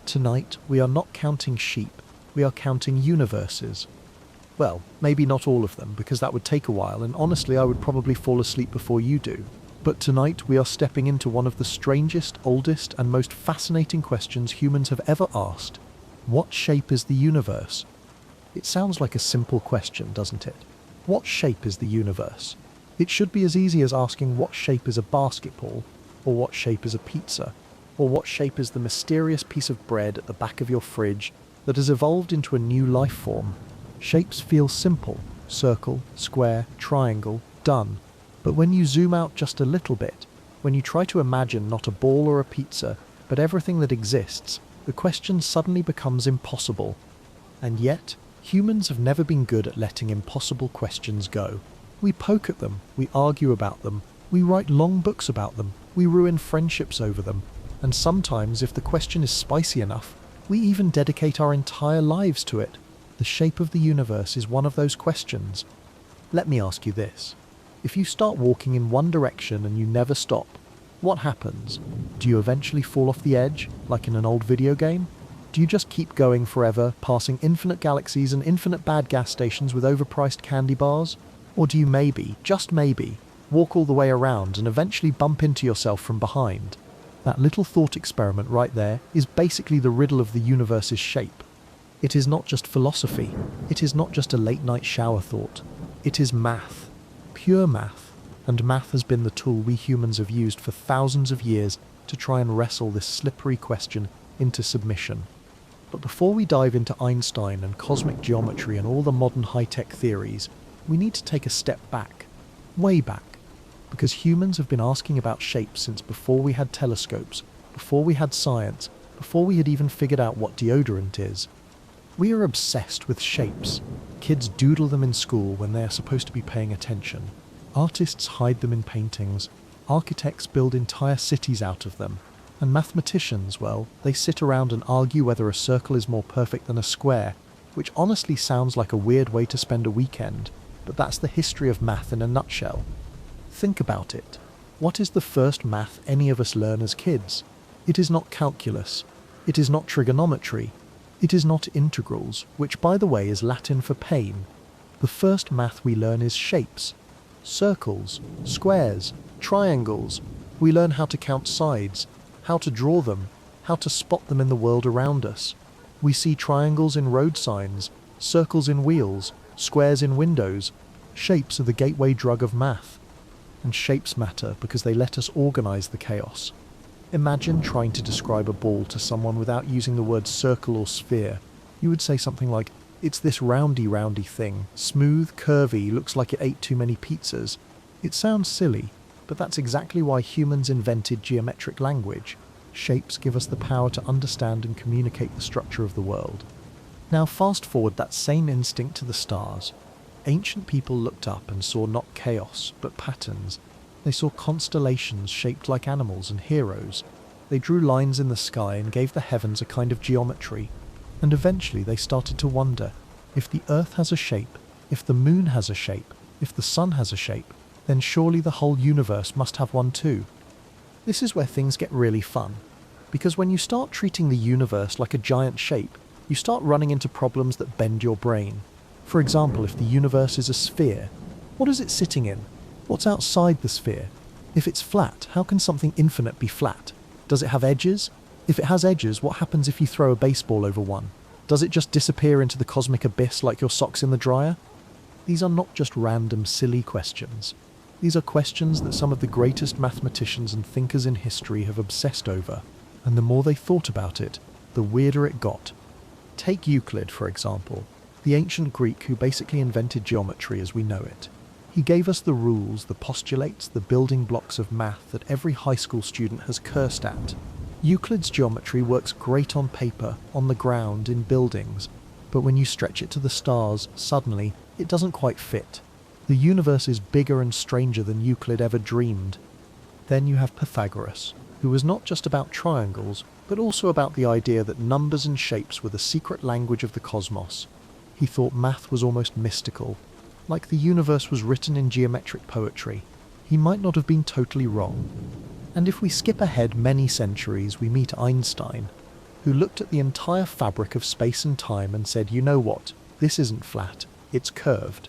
Tonight, we are not counting sheep, we are counting universes. Well, maybe not all of them, because that would take a while, and honestly I would probably fall asleep before you do. But tonight we are stepping into one of the strangest, oldest, and most fascinating questions humans have ever asked. What shape is the universe? It sounds like a simple question, doesn't it? What shape is the universe? It should be as easy as asking what shape is a basketball, or what shape is a pizza, or what shape is the mysterious piece of bread at the back of your fridge that has evolved into a new life form. Shapes feel simple: circle, square, triangle, done. But when you zoom out just a little bit, when you try to imagine not a ball or a pizza, but everything that exists, the question suddenly becomes impossible. And yet, humans have never been good at letting impossible questions go. We poke at them, we argue about them, we write long books about them, we ruin friendships over them, and sometimes, if the question is spicy enough, we even dedicate our entire lives to it. The shape of the universe is one of those questions. Let me ask you this. If you start walking in one direction and you never stop, what happens? Do you eventually fall off the edge, like in an old video game? Do you just keep going forever, passing infinite galaxies and infinite bad gas stations with overpriced candy bars? Or do you maybe, just maybe, walk all the way around and eventually bump into yourself from behind? That little thought experiment right there is basically the riddle of the universe's shape. It is not just philosophy. It is not just a late-night shower thought. It is math. Pure math. And math has been the tool we humans have used for thousands of years to try and wrestle this slippery question into submission. But before we dive into Einstein and cosmic geometry and all the modern high-tech theories, we need to take a step back. Way back. Because humans have been asking about shapes since before we had telescopes, before we had science, before we had even figured out what deodorant is. We are obsessed with shapes. Kids doodle them in school when they are supposed to be paying attention. Artists hide them in paintings. Architects build entire cities out of them. And mathematicians, well, they sit around and argue whether a circle is more perfect than a square, which honestly sounds like a weird way to spend a weekend, but that's the history of math in a nutshell. Think about it. What is the first math any of us learn as kids? It is not calculus. It is not trigonometry. It is not integrals, which by the way is Latin for pain. The first math we learn is shapes. Circles, squares, triangles. We learn how to count sides, how to draw them, how to spot them in the world around us. We see triangles in road signs, circles in wheels, squares in windows. Shapes are the gateway drug of math. And shapes matter because they let us organize the chaos. Imagine trying to describe a ball to someone without using the words circle or sphere. You would say something like, "It's this roundy thing, smooth, curvy, looks like it ate too many pizzas." It sounds silly, but that's exactly why humans invented geometric language. Shapes give us the power to understand and communicate the structure of the world. Now fast forward that same instinct to the stars. Ancient people looked up and saw not chaos, but patterns. They saw constellations shaped like animals and heroes. They drew lines in the sky and gave the heavens a kind of geometry. And eventually they started to wonder, if the earth has a shape, if the moon has a shape, if the sun has a shape, then surely the whole universe must have one too. This is where things get really fun. Because when you start treating the universe like a giant shape, you start running into problems that bend your brain. For example, if the universe is a sphere, what is it sitting in? What's outside the sphere? If it's flat, how can something infinite be flat? Does it have edges? If it has edges, what happens if you throw a baseball over one? Does it just disappear into the cosmic abyss like your socks in the dryer? These are not just random silly questions. These are questions that some of the greatest mathematicians and thinkers in history have obsessed over, and the more they thought about it, the weirder it got. Take Euclid, for example, the ancient Greek who basically invented geometry as we know it. He gave us the rules, the postulates, the building blocks of math that every high school student has cursed at. Euclid's geometry works great on paper, on the ground, in buildings, but when you stretch it to the stars, suddenly, it doesn't quite fit. The universe is bigger and stranger than Euclid ever dreamed. Then you have Pythagoras, who was not just about triangles, but also about the idea that numbers and shapes were the secret language of the cosmos. He thought math was almost mystical, like the universe was written in geometric poetry. He might not have been totally wrong. And if we skip ahead many centuries, we meet Einstein, who looked at the entire fabric of space and time and said, you know what, this isn't flat, it's curved.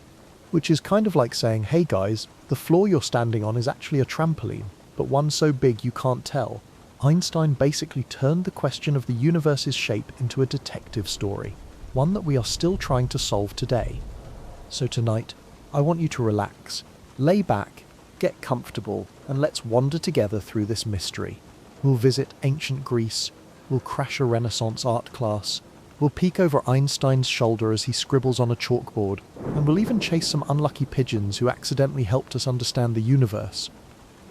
Which is kind of like saying, hey guys, the floor you're standing on is actually a trampoline, but one so big you can't tell. Einstein basically turned the question of the universe's shape into a detective story, one that we are still trying to solve today. So tonight, I want you to relax, lay back, get comfortable, and let's wander together through this mystery. We'll visit ancient Greece, we'll crash a Renaissance art class, we'll peek over Einstein's shoulder as he scribbles on a chalkboard, and we'll even chase some unlucky pigeons who accidentally helped us understand the universe.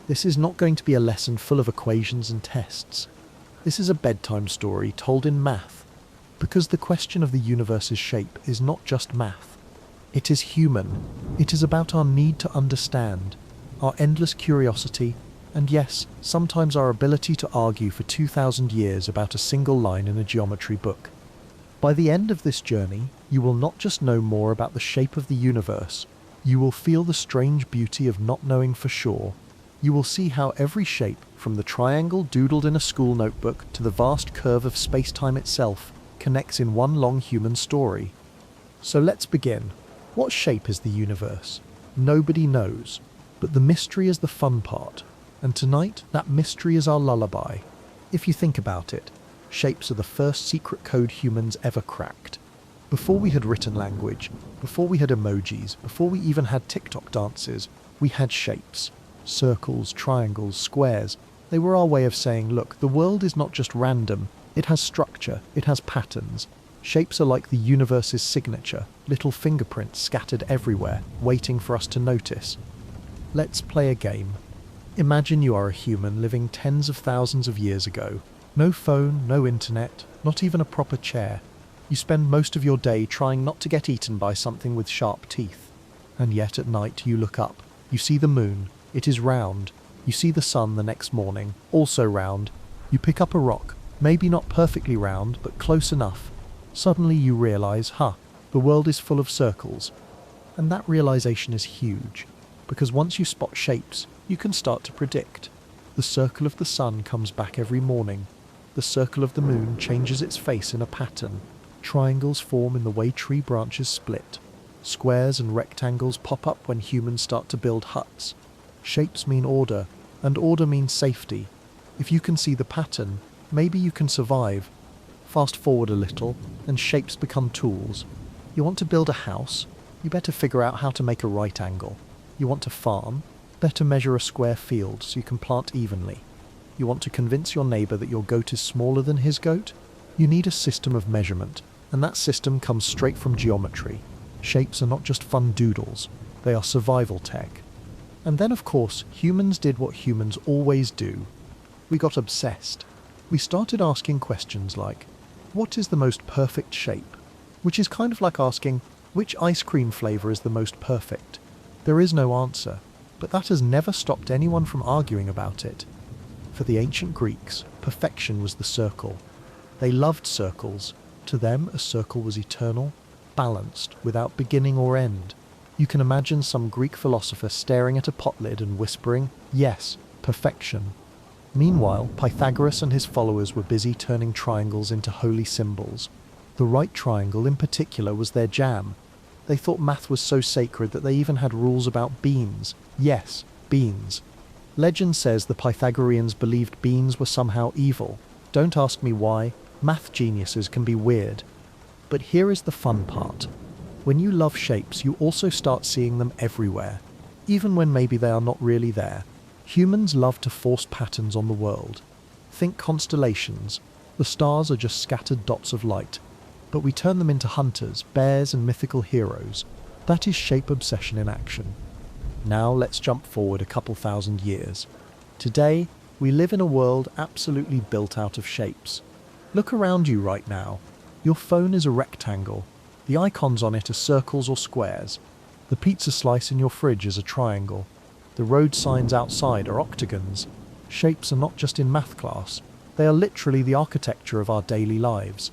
This is not going to be a lesson full of equations and tests. This is a bedtime story told in math, because the question of the universe's shape is not just math. It is human. It is about our need to understand, our endless curiosity, and yes, sometimes our ability to argue for 2,000 years about a single line in a geometry book. By the end of this journey, you will not just know more about the shape of the universe, you will feel the strange beauty of not knowing for sure. You will see how every shape, from the triangle doodled in a school notebook to the vast curve of space-time itself, connects in one long human story. So let's begin. What shape is the universe? Nobody knows, but the mystery is the fun part. And tonight, that mystery is our lullaby. If you think about it, shapes are the first secret code humans ever cracked. Before we had written language, before we had emojis, before we even had TikTok dances, we had shapes. Circles, triangles, squares. They were our way of saying, look, the world is not just random, it has structure, it has patterns. Shapes are like the universe's signature, little fingerprints scattered everywhere, waiting for us to notice. Let's play a game. Imagine you are a human living tens of thousands of years ago. No phone, no internet, not even a proper chair. You spend most of your day trying not to get eaten by something with sharp teeth. And yet at night you look up, you see the moon, it is round. You see the sun the next morning, also round. You pick up a rock, maybe not perfectly round, but close enough. Suddenly you realize, the world is full of circles. And that realization is huge, because once you spot shapes, you can start to predict. The circle of the sun comes back every morning. The circle of the moon changes its face in a pattern. Triangles form in the way tree branches split. Squares and rectangles pop up when humans start to build huts. Shapes mean order, and order means safety. If you can see the pattern, maybe you can survive. Fast forward a little, and shapes become tools. You want to build a house? You better figure out how to make a right angle. You want to farm? Better measure a square field so you can plant evenly. You want to convince your neighbour that your goat is smaller than his goat? You need a system of measurement, and that system comes straight from geometry. Shapes are not just fun doodles, they are survival tech. And then of course, humans did what humans always do. We got obsessed. We started asking questions like, what is the most perfect shape? Which is kind of like asking, which ice cream flavour is the most perfect? There is no answer, but that has never stopped anyone from arguing about it. For the ancient Greeks, perfection was the circle. They loved circles. To them, a circle was eternal, balanced, without beginning or end. You can imagine some Greek philosopher staring at a pot lid and whispering, yes, perfection. Meanwhile, Pythagoras and his followers were busy turning triangles into holy symbols. The right triangle in particular was their jam. They thought math was so sacred that they even had rules about beans. Yes, beans. Legend says the Pythagoreans believed beans were somehow evil. Don't ask me why. Math geniuses can be weird. But here is the fun part. When you love shapes, you also start seeing them everywhere, even when maybe they are not really there. Humans love to force patterns on the world. Think constellations. The stars are just scattered dots of light, but we turn them into hunters, bears, and mythical heroes. That is shape obsession in action. Now let's jump forward a couple thousand years. Today, we live in a world absolutely built out of shapes. Look around you right now. Your phone is a rectangle. The icons on it are circles or squares. The pizza slice in your fridge is a triangle. The road signs outside are octagons. Shapes are not just in math class. They are literally the architecture of our daily lives.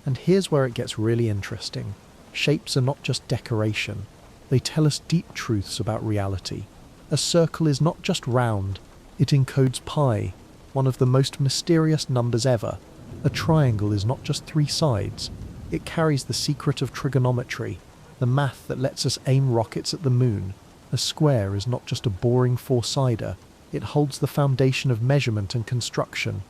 And here's where it gets really interesting. Shapes are not just decoration. They tell us deep truths about reality. A circle is not just round. It encodes pi, one of the most mysterious numbers ever. A triangle is not just three sides. It carries the secret of trigonometry, the math that lets us aim rockets at the moon. A square is not just a boring four-sider. It holds the foundation of measurement and construction.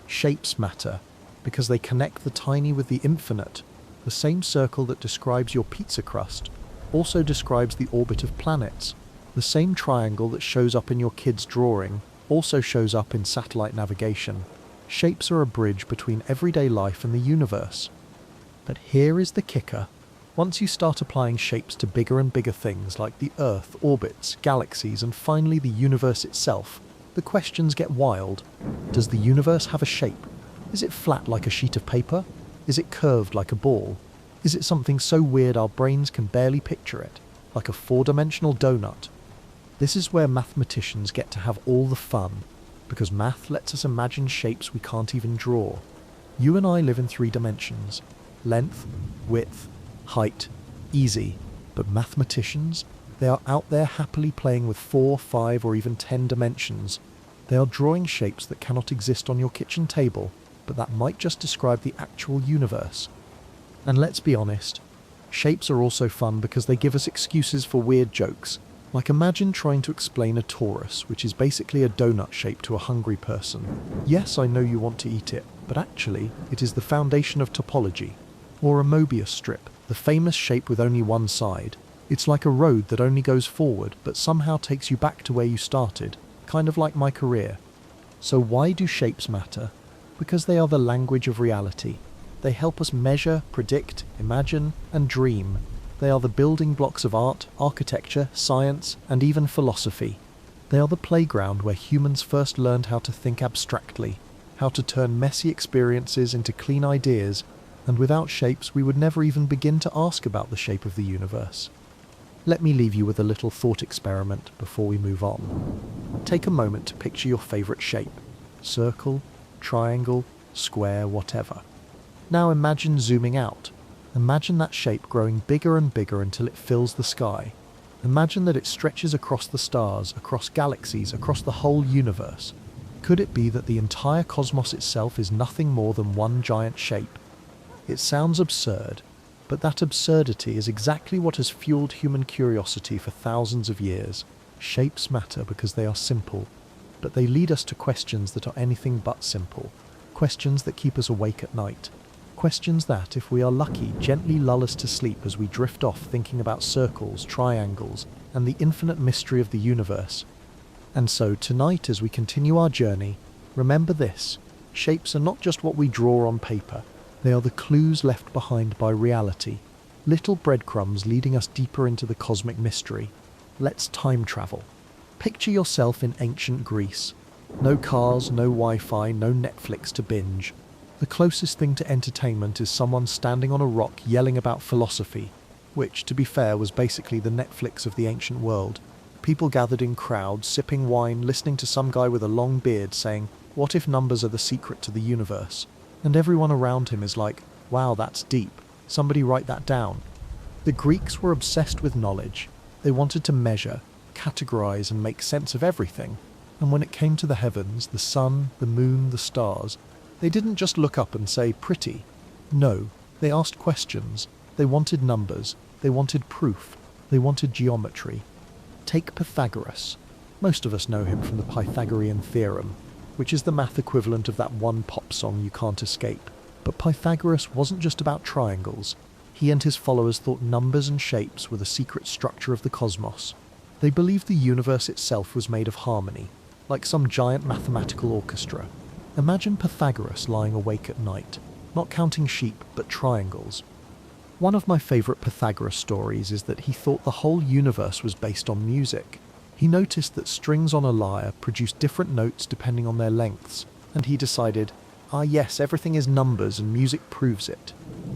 Shapes matter because they connect the tiny with the infinite. The same circle that describes your pizza crust also describes the orbit of planets. The same triangle that shows up in your kid's drawing also shows up in satellite navigation. Shapes are a bridge between everyday life and the universe. But here is the kicker. Once you start applying shapes to bigger and bigger things like the Earth, orbits, galaxies, and finally the universe itself, the questions get wild. Does the universe have a shape? Is it flat like a sheet of paper? Is it curved like a ball? Is it something so weird our brains can barely picture it, like a four-dimensional donut? This is where mathematicians get to have all the fun, because math lets us imagine shapes we can't even draw. You and I live in 3 dimensions. Length, width, height, easy. But mathematicians, they are out there happily playing with 4, 5, or even 10 dimensions. They are drawing shapes that cannot exist on your kitchen table, but that might just describe the actual universe. And let's be honest, shapes are also fun because they give us excuses for weird jokes. Like imagine trying to explain a torus, which is basically a donut shape to a hungry person. Yes, I know you want to eat it, but actually, it is the foundation of topology. Or a Mobius strip, the famous shape with only one side. It's like a road that only goes forward, but somehow takes you back to where you started, kind of like my career. So why do shapes matter? Because they are the language of reality. They help us measure, predict, imagine, and dream. They are the building blocks of art, architecture, science, and even philosophy. They are the playground where humans first learned how to think abstractly, how to turn messy experiences into clean ideas, and without shapes we would never even begin to ask about the shape of the universe. Let me leave you with a little thought experiment before we move on. Take a moment to picture your favourite shape. Circle, triangle, square, whatever. Now imagine zooming out. Imagine that shape growing bigger and bigger until it fills the sky. Imagine that it stretches across the stars, across galaxies, across the whole universe. Could it be that the entire cosmos itself is nothing more than one giant shape? It sounds absurd, but that absurdity is exactly what has fueled human curiosity for thousands of years. Shapes matter because they are simple, but they lead us to questions that are anything but simple. Questions that keep us awake at night. Questions that, if we are lucky, gently lull us to sleep as we drift off thinking about circles, triangles, and the infinite mystery of the universe. And so tonight, as we continue our journey, remember this: shapes are not just what we draw on paper. They are the clues left behind by reality, little breadcrumbs leading us deeper into the cosmic mystery. Let's time travel. Picture yourself in ancient Greece. No cars, no Wi-Fi, no Netflix to binge. The closest thing to entertainment is someone standing on a rock yelling about philosophy, which, to be fair, was basically the Netflix of the ancient world. People gathered in crowds, sipping wine, listening to some guy with a long beard saying, "What if numbers are the secret to the universe?" And everyone around him is like, "Wow, that's deep. Somebody write that down." The Greeks were obsessed with knowledge. They wanted to measure, categorize, and make sense of everything. And when it came to the heavens, the sun, the moon, the stars, they didn't just look up and say, "Pretty." No, they asked questions. They wanted numbers. They wanted proof. They wanted geometry. Take Pythagoras. Most of us know him from the Pythagorean theorem, which is the math equivalent of that one pop song you can't escape. But Pythagoras wasn't just about triangles. He and his followers thought numbers and shapes were the secret structure of the cosmos. They believed the universe itself was made of harmony, like some giant mathematical orchestra. Imagine Pythagoras lying awake at night, not counting sheep, but triangles. One of my favourite Pythagoras stories is that he thought the whole universe was based on music. He noticed that strings on a lyre produced different notes depending on their lengths, and he decided, yes, everything is numbers and music proves it.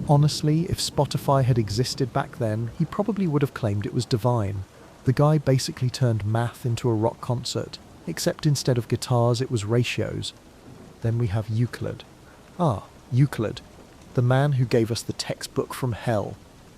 Honestly, if Spotify had existed back then, he probably would have claimed it was divine. The guy basically turned math into a rock concert, except instead of guitars it was ratios. Then we have Euclid. Euclid, the man who gave us the textbook from hell.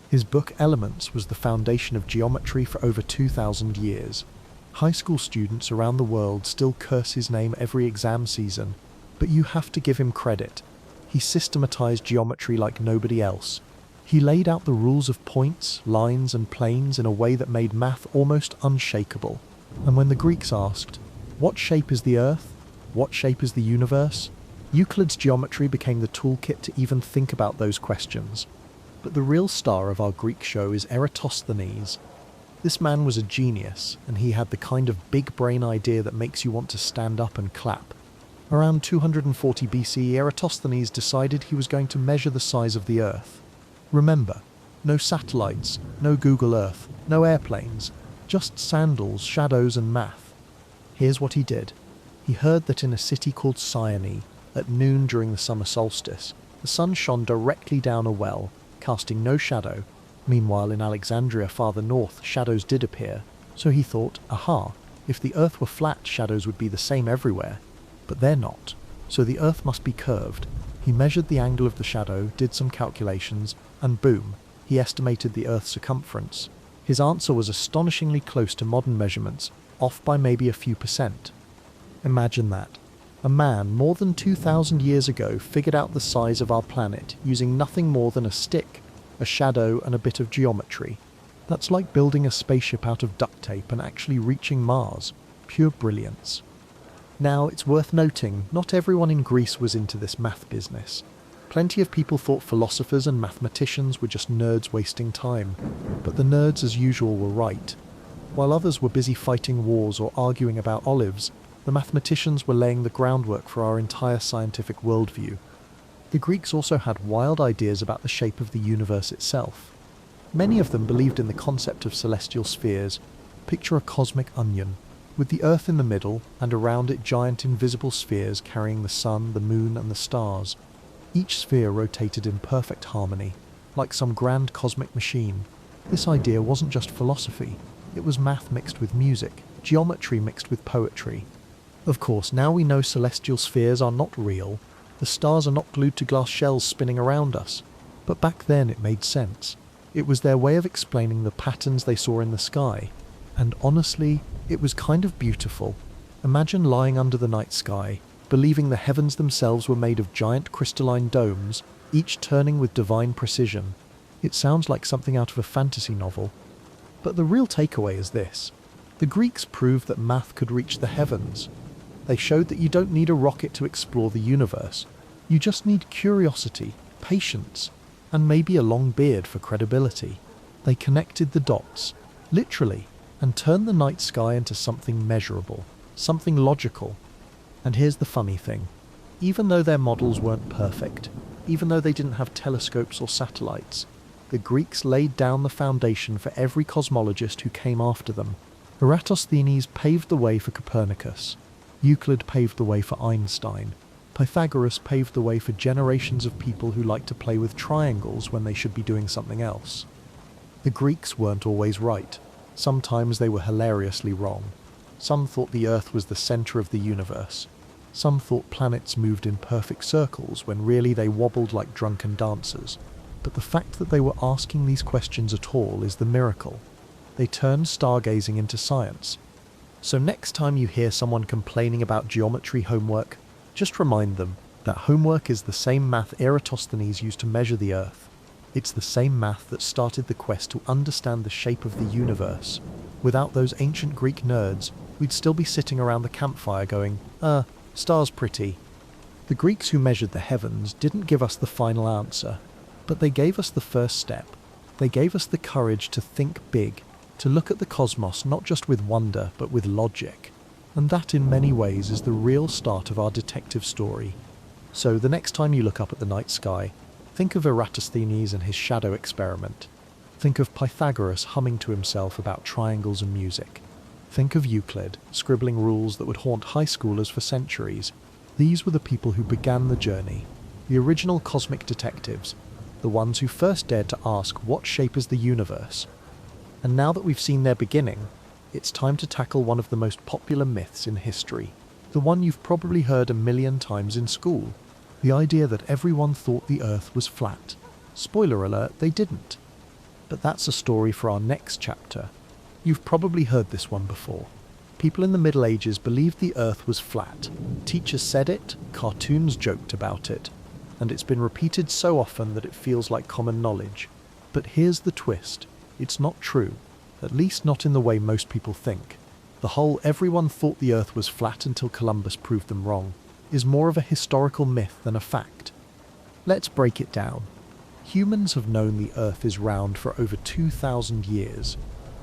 His book Elements was the foundation of geometry for over 2,000 years. High school students around the world still curse his name every exam season, but you have to give him credit. He systematized geometry like nobody else. He laid out the rules of points, lines, and planes in a way that made math almost unshakable. And when the Greeks asked, "What shape is the Earth? What shape is the universe?" Euclid's geometry became the toolkit to even think about those questions. But the real star of our Greek show is Eratosthenes. This man was a genius, and he had the kind of big brain idea that makes you want to stand up and clap. Around 240 BC, Eratosthenes decided he was going to measure the size of the Earth. Remember, no satellites, no Google Earth, no airplanes, just sandals, shadows, and math. Here's what he did. He heard that in a city called Cyane, at noon during the summer solstice, the sun shone directly down a well, casting no shadow. Meanwhile, in Alexandria farther north, shadows did appear. So he thought, aha, if the Earth were flat, shadows would be the same everywhere. But they're not. So the Earth must be curved. He measured the angle of the shadow, did some calculations, and boom, he estimated the Earth's circumference. His answer was astonishingly close to modern measurements, off by maybe a few percent. Imagine that. A man more than 2,000 years ago figured out the size of our planet using nothing more than a stick, a shadow, and a bit of geometry. That's like building a spaceship out of duct tape and actually reaching Mars. Pure brilliance. Now, it's worth noting, not everyone in Greece was into this math business. Plenty of people thought philosophers and mathematicians were just nerds wasting time, but the nerds as usual were right. While others were busy fighting wars or arguing about olives, the mathematicians were laying the groundwork for our entire scientific worldview. The Greeks also had wild ideas about the shape of the universe itself. Many of them believed in the concept of celestial spheres. Picture a cosmic onion, with the Earth in the middle, and around it giant invisible spheres carrying the sun, the moon, and the stars. Each sphere rotated in perfect harmony, like some grand cosmic machine. This idea wasn't just philosophy, it was math mixed with music, geometry mixed with poetry. Of course, now we know celestial spheres are not real. The stars are not glued to glass shells spinning around us. But back then it made sense. It was their way of explaining the patterns they saw in the sky. And honestly, it was kind of beautiful. Imagine lying under the night sky, believing the heavens themselves were made of giant crystalline domes, each turning with divine precision. It sounds like something out of a fantasy novel. But the real takeaway is this. The Greeks proved that math could reach the heavens. They showed that you don't need a rocket to explore the universe. You just need curiosity, patience, and maybe a long beard for credibility. They connected the dots, literally, and turned the night sky into something measurable, something logical. And here's the funny thing. Even though their models weren't perfect, even though they didn't have telescopes or satellites, the Greeks laid down the foundation for every cosmologist who came after them. Eratosthenes paved the way for Copernicus. Euclid paved the way for Einstein. Pythagoras paved the way for generations of people who like to play with triangles when they should be doing something else. The Greeks weren't always right. Sometimes they were hilariously wrong. Some thought the Earth was the center of the universe. Some thought planets moved in perfect circles when really they wobbled like drunken dancers. But the fact that they were asking these questions at all is the miracle. They turned stargazing into science. So next time you hear someone complaining about geometry homework, just remind them that homework is the same math Eratosthenes used to measure the Earth. It's the same math that started the quest to understand the shape of the universe. Without those ancient Greek nerds, we'd still be sitting around the campfire going, stars pretty. The Greeks who measured the heavens didn't give us the final answer, but they gave us the first step. They gave us the courage to think big, to look at the cosmos not just with wonder, but with logic. And that in many ways is the real start of our detective story. So the next time you look up at the night sky, think of Eratosthenes and his shadow experiment. Think of Pythagoras humming to himself about triangles and music. Think of Euclid, scribbling rules that would haunt high schoolers for centuries. These were the people who began the journey, the original cosmic detectives, the ones who first dared to ask what shape is the universe. And now that we've seen their beginning, it's time to tackle one of the most popular myths in history. The one you've probably heard a million times in school. The idea that everyone thought the Earth was flat. Spoiler alert, they didn't. But that's a story for our next chapter. You've probably heard this one before. People in the Middle Ages believed the Earth was flat. Teachers said it, cartoons joked about it. and it's been repeated so often that it feels like common knowledge. But here's the twist. It's not true, at least not in the way most people think. The whole "everyone thought the Earth was flat until Columbus proved them wrong" is more of a historical myth than a fact. Let's break it down. Humans have known the Earth is round for over 2,000 years.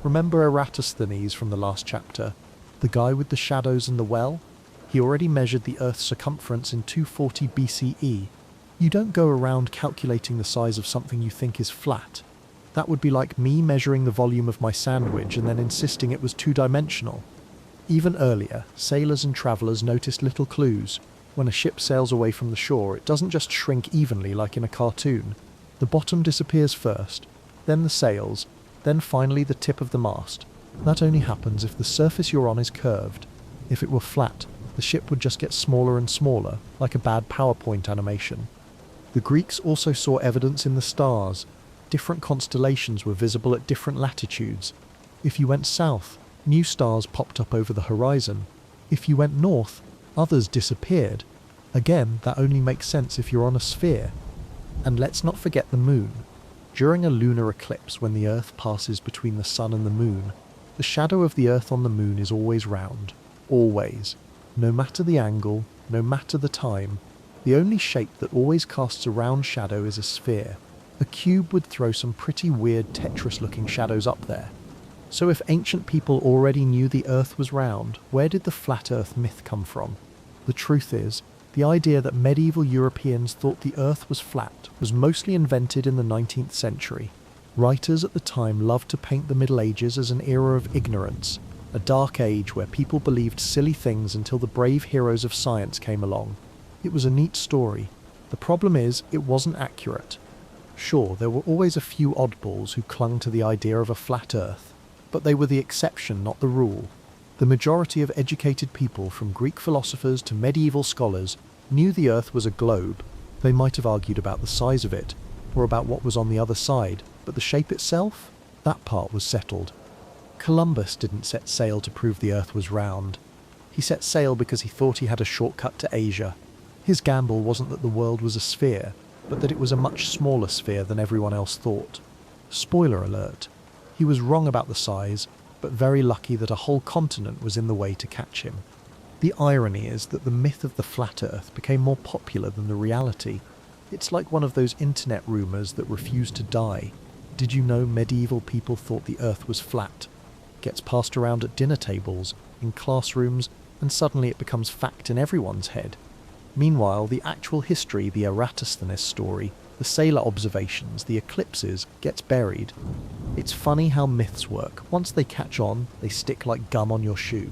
Remember Eratosthenes from the last chapter? The guy with the shadows and the well? He already measured the Earth's circumference in 240 BCE. You don't go around calculating the size of something you think is flat. That would be like me measuring the volume of my sandwich and then insisting it was two-dimensional. Even earlier, sailors and travellers noticed little clues. When a ship sails away from the shore, it doesn't just shrink evenly like in a cartoon. The bottom disappears first, then the sails, then finally the tip of the mast. That only happens if the surface you're on is curved. If it were flat, the ship would just get smaller and smaller, like a bad PowerPoint animation. The Greeks also saw evidence in the stars. Different constellations were visible at different latitudes. If you went south, new stars popped up over the horizon. If you went north, others disappeared. Again, that only makes sense if you're on a sphere. And let's not forget the moon. During a lunar eclipse, when the Earth passes between the sun and the moon, the shadow of the Earth on the moon is always round. Always. No matter the angle, no matter the time. The only shape that always casts a round shadow is a sphere. A cube would throw some pretty weird Tetris-looking shadows up there. So if ancient people already knew the Earth was round, where did the flat Earth myth come from? The truth is, the idea that medieval Europeans thought the Earth was flat was mostly invented in the 19th century. Writers at the time loved to paint the Middle Ages as an era of ignorance, a dark age where people believed silly things until the brave heroes of science came along. It was a neat story. The problem is, it wasn't accurate. Sure, there were always a few oddballs who clung to the idea of a flat Earth, but they were the exception, not the rule. The majority of educated people, from Greek philosophers to medieval scholars, knew the Earth was a globe. They might have argued about the size of it, or about what was on the other side, but the shape itself? That part was settled. Columbus didn't set sail to prove the Earth was round. He set sail because he thought he had a shortcut to Asia. His gamble wasn't that the world was a sphere, but that it was a much smaller sphere than everyone else thought. Spoiler alert. He was wrong about the size, but very lucky that a whole continent was in the way to catch him. The irony is that the myth of the flat Earth became more popular than the reality. It's like one of those internet rumours that refuse to die. Did you know medieval people thought the Earth was flat? Gets passed around at dinner tables, in classrooms, and suddenly it becomes fact in everyone's head. Meanwhile, the actual history, the Eratosthenes story, the sailor observations, the eclipses, gets buried. It's funny how myths work. Once they catch on, they stick like gum on your shoe.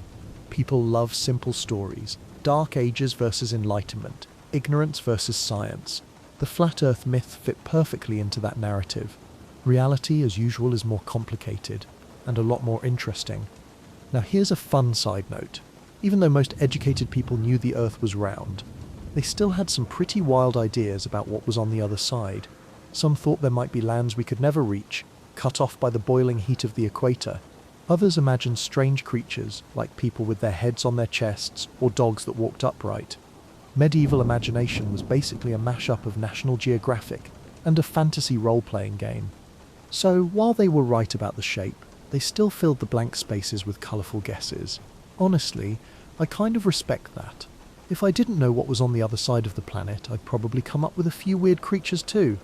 People love simple stories. Dark Ages versus Enlightenment. Ignorance versus science. The flat Earth myth fit perfectly into that narrative. Reality, as usual, is more complicated, and a lot more interesting. Now here's a fun side note. Even though most educated people knew the Earth was round, they still had some pretty wild ideas about what was on the other side. Some thought there might be lands we could never reach, cut off by the boiling heat of the equator. Others imagined strange creatures, like people with their heads on their chests, or dogs that walked upright. Medieval imagination was basically a mashup of National Geographic and a fantasy role-playing game. So, while they were right about the shape, they still filled the blank spaces with colourful guesses. Honestly, I kind of respect that. If I didn't know what was on the other side of the planet, I'd probably come up with a few weird creatures too.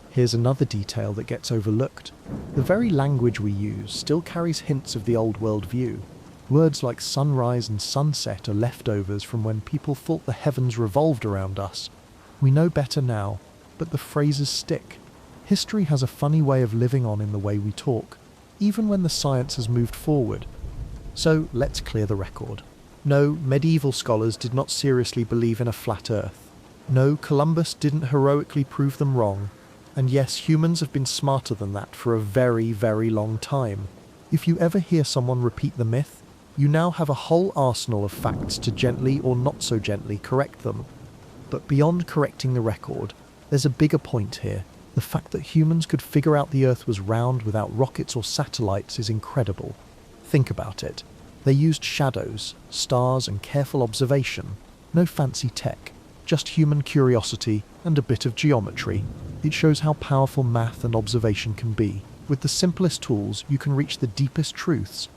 Here's another detail that gets overlooked. The very language we use still carries hints of the old world view. Words like sunrise and sunset are leftovers from when people thought the heavens revolved around us. We know better now, but the phrases stick. History has a funny way of living on in the way we talk, even when the science has moved forward. So let's clear the record. No, medieval scholars did not seriously believe in a flat Earth. No, Columbus didn't heroically prove them wrong. And yes, humans have been smarter than that for a very, very long time. If you ever hear someone repeat the myth, you now have a whole arsenal of facts to gently or not so gently correct them. But beyond correcting the record, there's a bigger point here. The fact that humans could figure out the Earth was round without rockets or satellites is incredible. Think about it. They used shadows, stars, and careful observation. No fancy tech. just human curiosity and a bit of geometry. It shows how powerful math and observation can be. With the simplest tools, you can reach the deepest truths.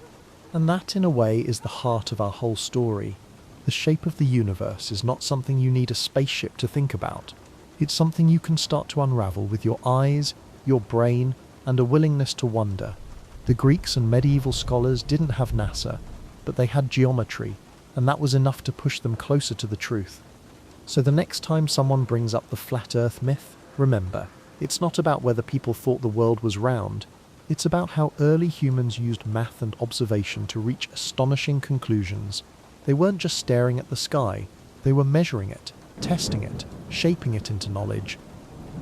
And that, in a way, is the heart of our whole story. The shape of the universe is not something you need a spaceship to think about. It's something you can start to unravel with your eyes, your brain, and a willingness to wonder. The Greeks and medieval scholars didn't have NASA, but they had geometry, and that was enough to push them closer to the truth. So the next time someone brings up the flat Earth myth, remember, it's not about whether people thought the world was round. It's about how early humans used math and observation to reach astonishing conclusions. They weren't just staring at the sky, they were measuring it, testing it, shaping it into knowledge.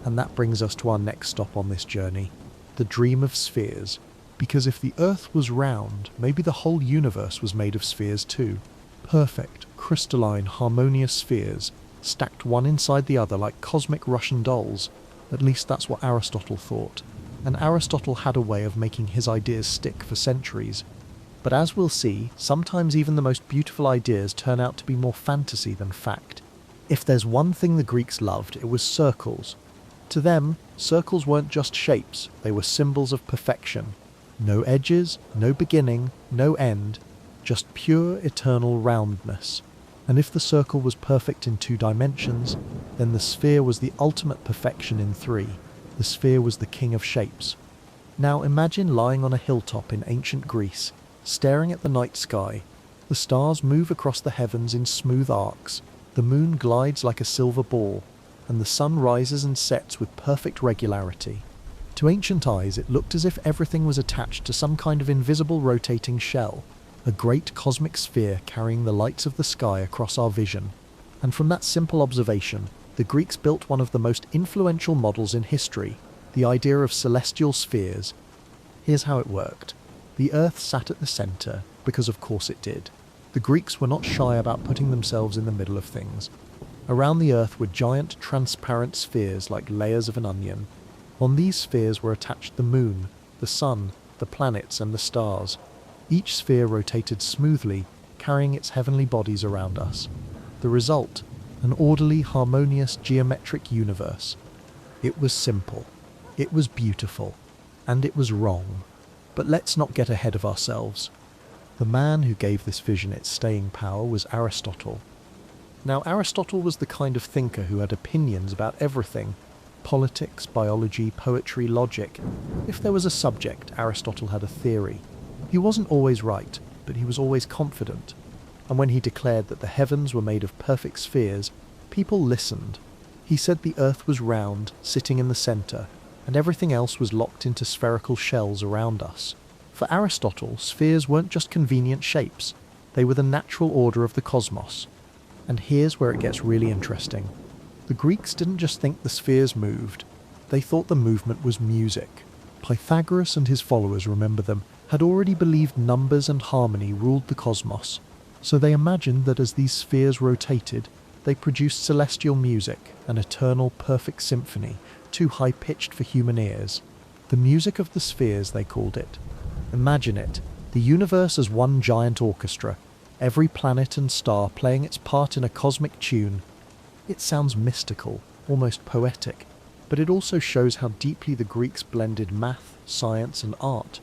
And that brings us to our next stop on this journey, the dream of spheres. Because if the Earth was round, maybe the whole universe was made of spheres too. Perfect, crystalline, harmonious spheres, stacked one inside the other like cosmic Russian dolls. At least that's what Aristotle thought. And Aristotle had a way of making his ideas stick for centuries. But as we'll see, sometimes even the most beautiful ideas turn out to be more fantasy than fact. If there's one thing the Greeks loved, it was circles. To them, circles weren't just shapes, they were symbols of perfection. No edges, no beginning, no end, just pure eternal roundness. And if the circle was perfect in 2 dimensions, then the sphere was the ultimate perfection in 3. The sphere was the king of shapes. Now imagine lying on a hilltop in ancient Greece, staring at the night sky. The stars move across the heavens in smooth arcs, the moon glides like a silver ball, and the sun rises and sets with perfect regularity. To ancient eyes, it looked as if everything was attached to some kind of invisible rotating shell, a great cosmic sphere carrying the lights of the sky across our vision. And from that simple observation, the Greeks built one of the most influential models in history, the idea of celestial spheres. Here's how it worked. The Earth sat at the centre, because of course it did. The Greeks were not shy about putting themselves in the middle of things. Around the Earth were giant transparent spheres like layers of an onion. On these spheres were attached the moon, the sun, the planets and the stars. Each sphere rotated smoothly, carrying its heavenly bodies around us. The result, an orderly, harmonious, geometric universe. It was simple, it was beautiful, and it was wrong. But let's not get ahead of ourselves. The man who gave this vision its staying power was Aristotle. Now, Aristotle was the kind of thinker who had opinions about everything. Politics, biology, poetry, logic. If there was a subject, Aristotle had a theory. He wasn't always right, but he was always confident. And when he declared that the heavens were made of perfect spheres, people listened. He said the Earth was round, sitting in the centre, and everything else was locked into spherical shells around us. For Aristotle, spheres weren't just convenient shapes, they were the natural order of the cosmos. And here's where it gets really interesting. The Greeks didn't just think the spheres moved, they thought the movement was music. Pythagoras and his followers, remember them, had already believed numbers and harmony ruled the cosmos, so they imagined that as these spheres rotated, they produced celestial music, an eternal perfect symphony, too high-pitched for human ears. The music of the spheres, they called it. Imagine it, the universe as one giant orchestra, every planet and star playing its part in a cosmic tune. It sounds mystical, almost poetic, but it also shows how deeply the Greeks blended math, science and art.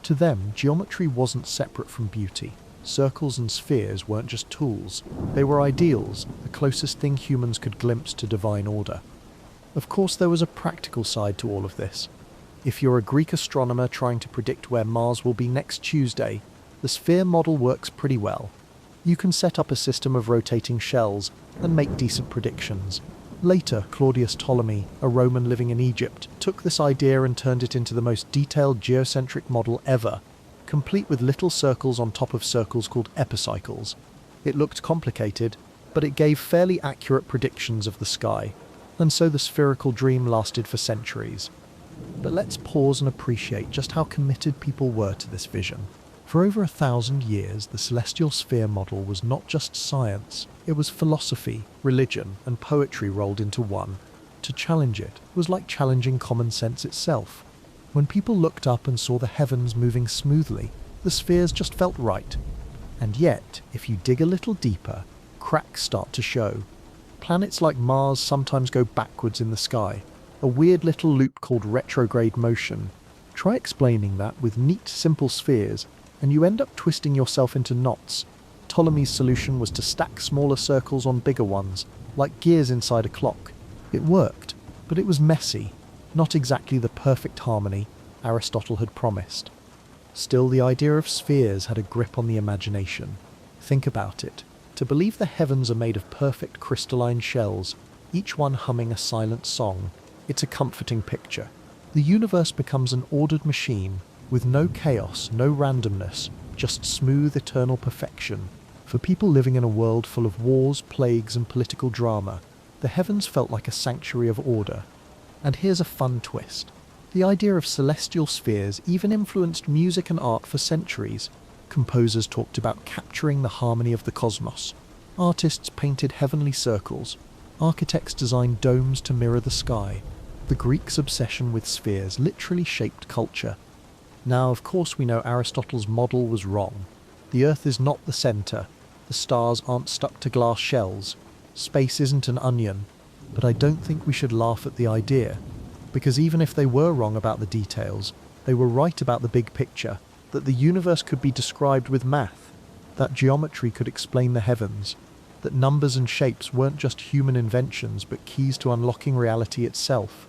To them, geometry wasn't separate from beauty. Circles and spheres weren't just tools, they were ideals, the closest thing humans could glimpse to divine order. Of course, there was a practical side to all of this. If you're a Greek astronomer trying to predict where Mars will be next Tuesday, the sphere model works pretty well. You can set up a system of rotating shells and make decent predictions. Later, Claudius Ptolemy, a Roman living in Egypt, took this idea and turned it into the most detailed geocentric model ever, complete with little circles on top of circles called epicycles. It looked complicated, but it gave fairly accurate predictions of the sky, and so the spherical dream lasted for centuries. But let's pause and appreciate just how committed people were to this vision. For over 1,000 years, the celestial sphere model was not just science, it was philosophy, religion, and poetry rolled into one. To challenge it was like challenging common sense itself. When people looked up and saw the heavens moving smoothly, the spheres just felt right. And yet, if you dig a little deeper, cracks start to show. Planets like Mars sometimes go backwards in the sky, a weird little loop called retrograde motion. Try explaining that with neat, simple spheres, and you end up twisting yourself into knots. Ptolemy's solution was to stack smaller circles on bigger ones, like gears inside a clock. It worked, but it was messy, not exactly the perfect harmony Aristotle had promised. Still, the idea of spheres had a grip on the imagination. Think about it. To believe the heavens are made of perfect crystalline shells, each one humming a silent song, it's a comforting picture. The universe becomes an ordered machine, with no chaos, no randomness, just smooth, eternal perfection. For people living in a world full of wars, plagues, and political drama, the heavens felt like a sanctuary of order. And here's a fun twist. The idea of celestial spheres even influenced music and art for centuries. Composers talked about capturing the harmony of the cosmos. Artists painted heavenly circles. Architects designed domes to mirror the sky. The Greeks' obsession with spheres literally shaped culture. Now, of course, we know Aristotle's model was wrong. The Earth is not the centre. The stars aren't stuck to glass shells. Space isn't an onion. But I don't think we should laugh at the idea. Because even if they were wrong about the details, they were right about the big picture, that the universe could be described with math, that geometry could explain the heavens, that numbers and shapes weren't just human inventions but keys to unlocking reality itself.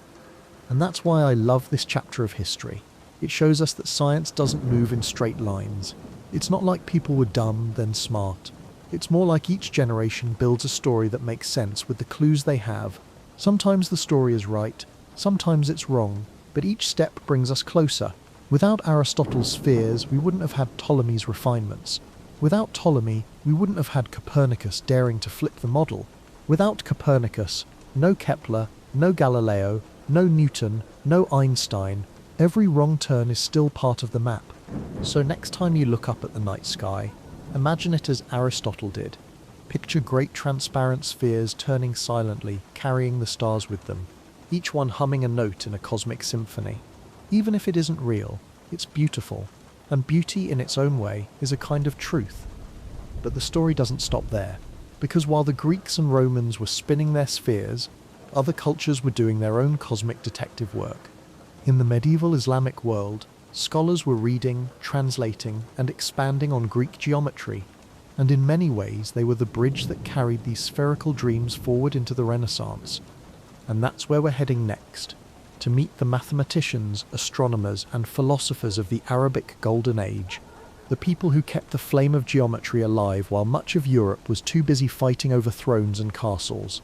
And that's why I love this chapter of history. It shows us that science doesn't move in straight lines. It's not like people were dumb, then smart. It's more like each generation builds a story that makes sense with the clues they have. Sometimes the story is right, sometimes it's wrong, but each step brings us closer. Without Aristotle's spheres, we wouldn't have had Ptolemy's refinements. Without Ptolemy, we wouldn't have had Copernicus daring to flip the model. Without Copernicus, no Kepler, no Galileo, no Newton, no Einstein. Every wrong turn is still part of the map. So next time you look up at the night sky, imagine it as Aristotle did. Picture great transparent spheres turning silently, carrying the stars with them, each one humming a note in a cosmic symphony. Even if it isn't real, it's beautiful, and beauty in its own way is a kind of truth. But the story doesn't stop there, because while the Greeks and Romans were spinning their spheres, other cultures were doing their own cosmic detective work. In the medieval Islamic world, scholars were reading, translating, and expanding on Greek geometry, and in many ways they were the bridge that carried these spherical dreams forward into the Renaissance. And that's where we're heading next, to meet the mathematicians, astronomers, and philosophers of the Arabic Golden Age, the people who kept the flame of geometry alive while much of Europe was too busy fighting over thrones and castles.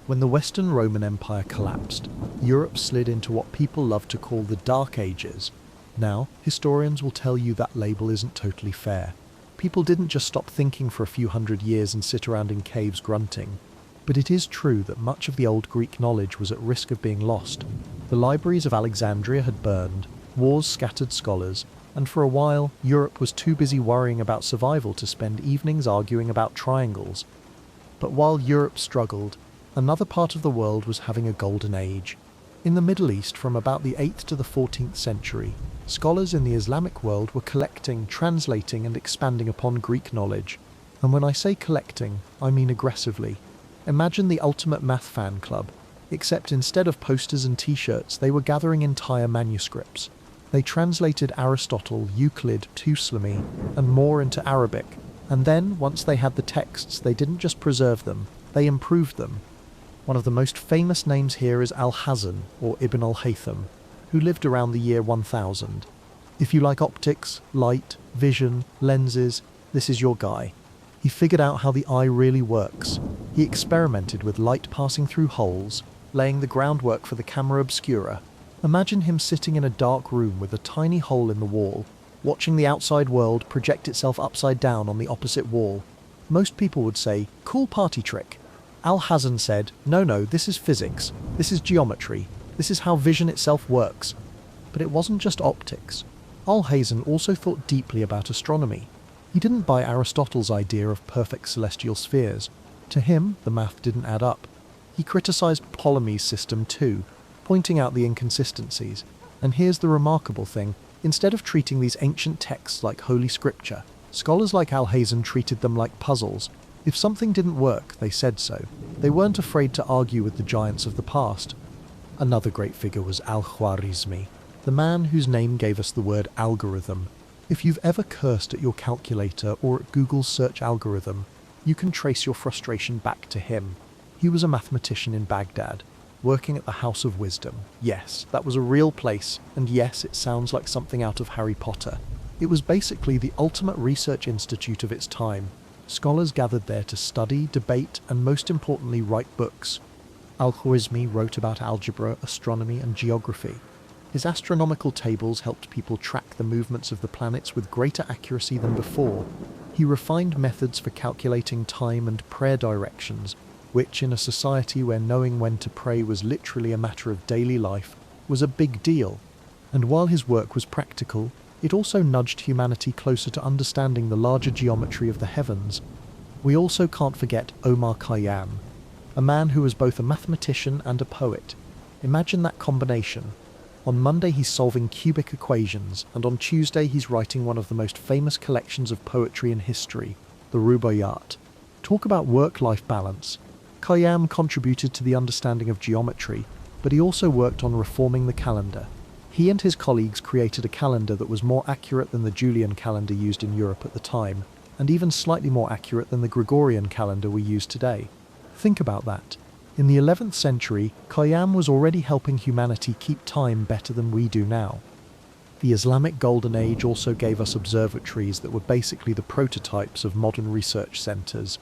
When the Western Roman Empire collapsed, Europe slid into what people love to call the Dark Ages. Now, historians will tell you that label isn't totally fair. People didn't just stop thinking for a few hundred years and sit around in caves grunting. But it is true that much of the old Greek knowledge was at risk of being lost. The libraries of Alexandria had burned, wars scattered scholars, and for a while, Europe was too busy worrying about survival to spend evenings arguing about triangles. But while Europe struggled, another part of the world was having a golden age. In the Middle East, from about the 8th to the 14th century, scholars in the Islamic world were collecting, translating, and expanding upon Greek knowledge. And when I say collecting, I mean aggressively. Imagine the ultimate math fan club, except instead of posters and t-shirts, they were gathering entire manuscripts. They translated Aristotle, Euclid, Ptolemy, and more into Arabic. And then, once they had the texts, they didn't just preserve them, they improved them. One of the most famous names here is Al-Hazan, or Ibn al-Haytham, who lived around the year 1000. If you like optics, light, vision, lenses, this is your guy. He figured out how the eye really works. He experimented with light passing through holes, laying the groundwork for the camera obscura. Imagine him sitting in a dark room with a tiny hole in the wall, watching the outside world project itself upside down on the opposite wall. Most people would say, cool party trick. Al-Hazan said, no, this is physics, this is geometry, this is how vision itself works. But it wasn't just optics. Al-Hazan also thought deeply about astronomy. He didn't buy Aristotle's idea of perfect celestial spheres. To him, the math didn't add up. He criticized Ptolemy's system too, pointing out the inconsistencies. And here's the remarkable thing. Instead of treating these ancient texts like holy scripture, scholars like Al-Hazan treated them like puzzles. If something didn't work, they said so. They weren't afraid to argue with the giants of the past. Another great figure was Al-Khwarizmi, the man whose name gave us the word algorithm. If you've ever cursed at your calculator or at Google's search algorithm, you can trace your frustration back to him. He was a mathematician in Baghdad, working at the House of Wisdom. Yes, that was a real place, and yes, it sounds like something out of Harry Potter. It was basically the ultimate research institute of its time. Scholars gathered there to study, debate, and most importantly, write books. Al-Khwarizmi wrote about algebra, astronomy, and geography. His astronomical tables helped people track the movements of the planets with greater accuracy than before. He refined methods for calculating time and prayer directions, which, in a society where knowing when to pray was literally a matter of daily life, was a big deal. And while his work was practical, it also nudged humanity closer to understanding the larger geometry of the heavens. We also can't forget Omar Khayyam, a man who was both a mathematician and a poet. Imagine that combination. On Monday he's solving cubic equations, and on Tuesday he's writing one of the most famous collections of poetry in history, the Rubaiyat. Talk about work-life balance. Khayyam contributed to the understanding of geometry, but he also worked on reforming the calendar. He and his colleagues created a calendar that was more accurate than the Julian calendar used in Europe at the time, and even slightly more accurate than the Gregorian calendar we use today. Think about that. In the 11th century, Khayyam was already helping humanity keep time better than we do now. The Islamic Golden Age also gave us observatories that were basically the prototypes of modern research centres.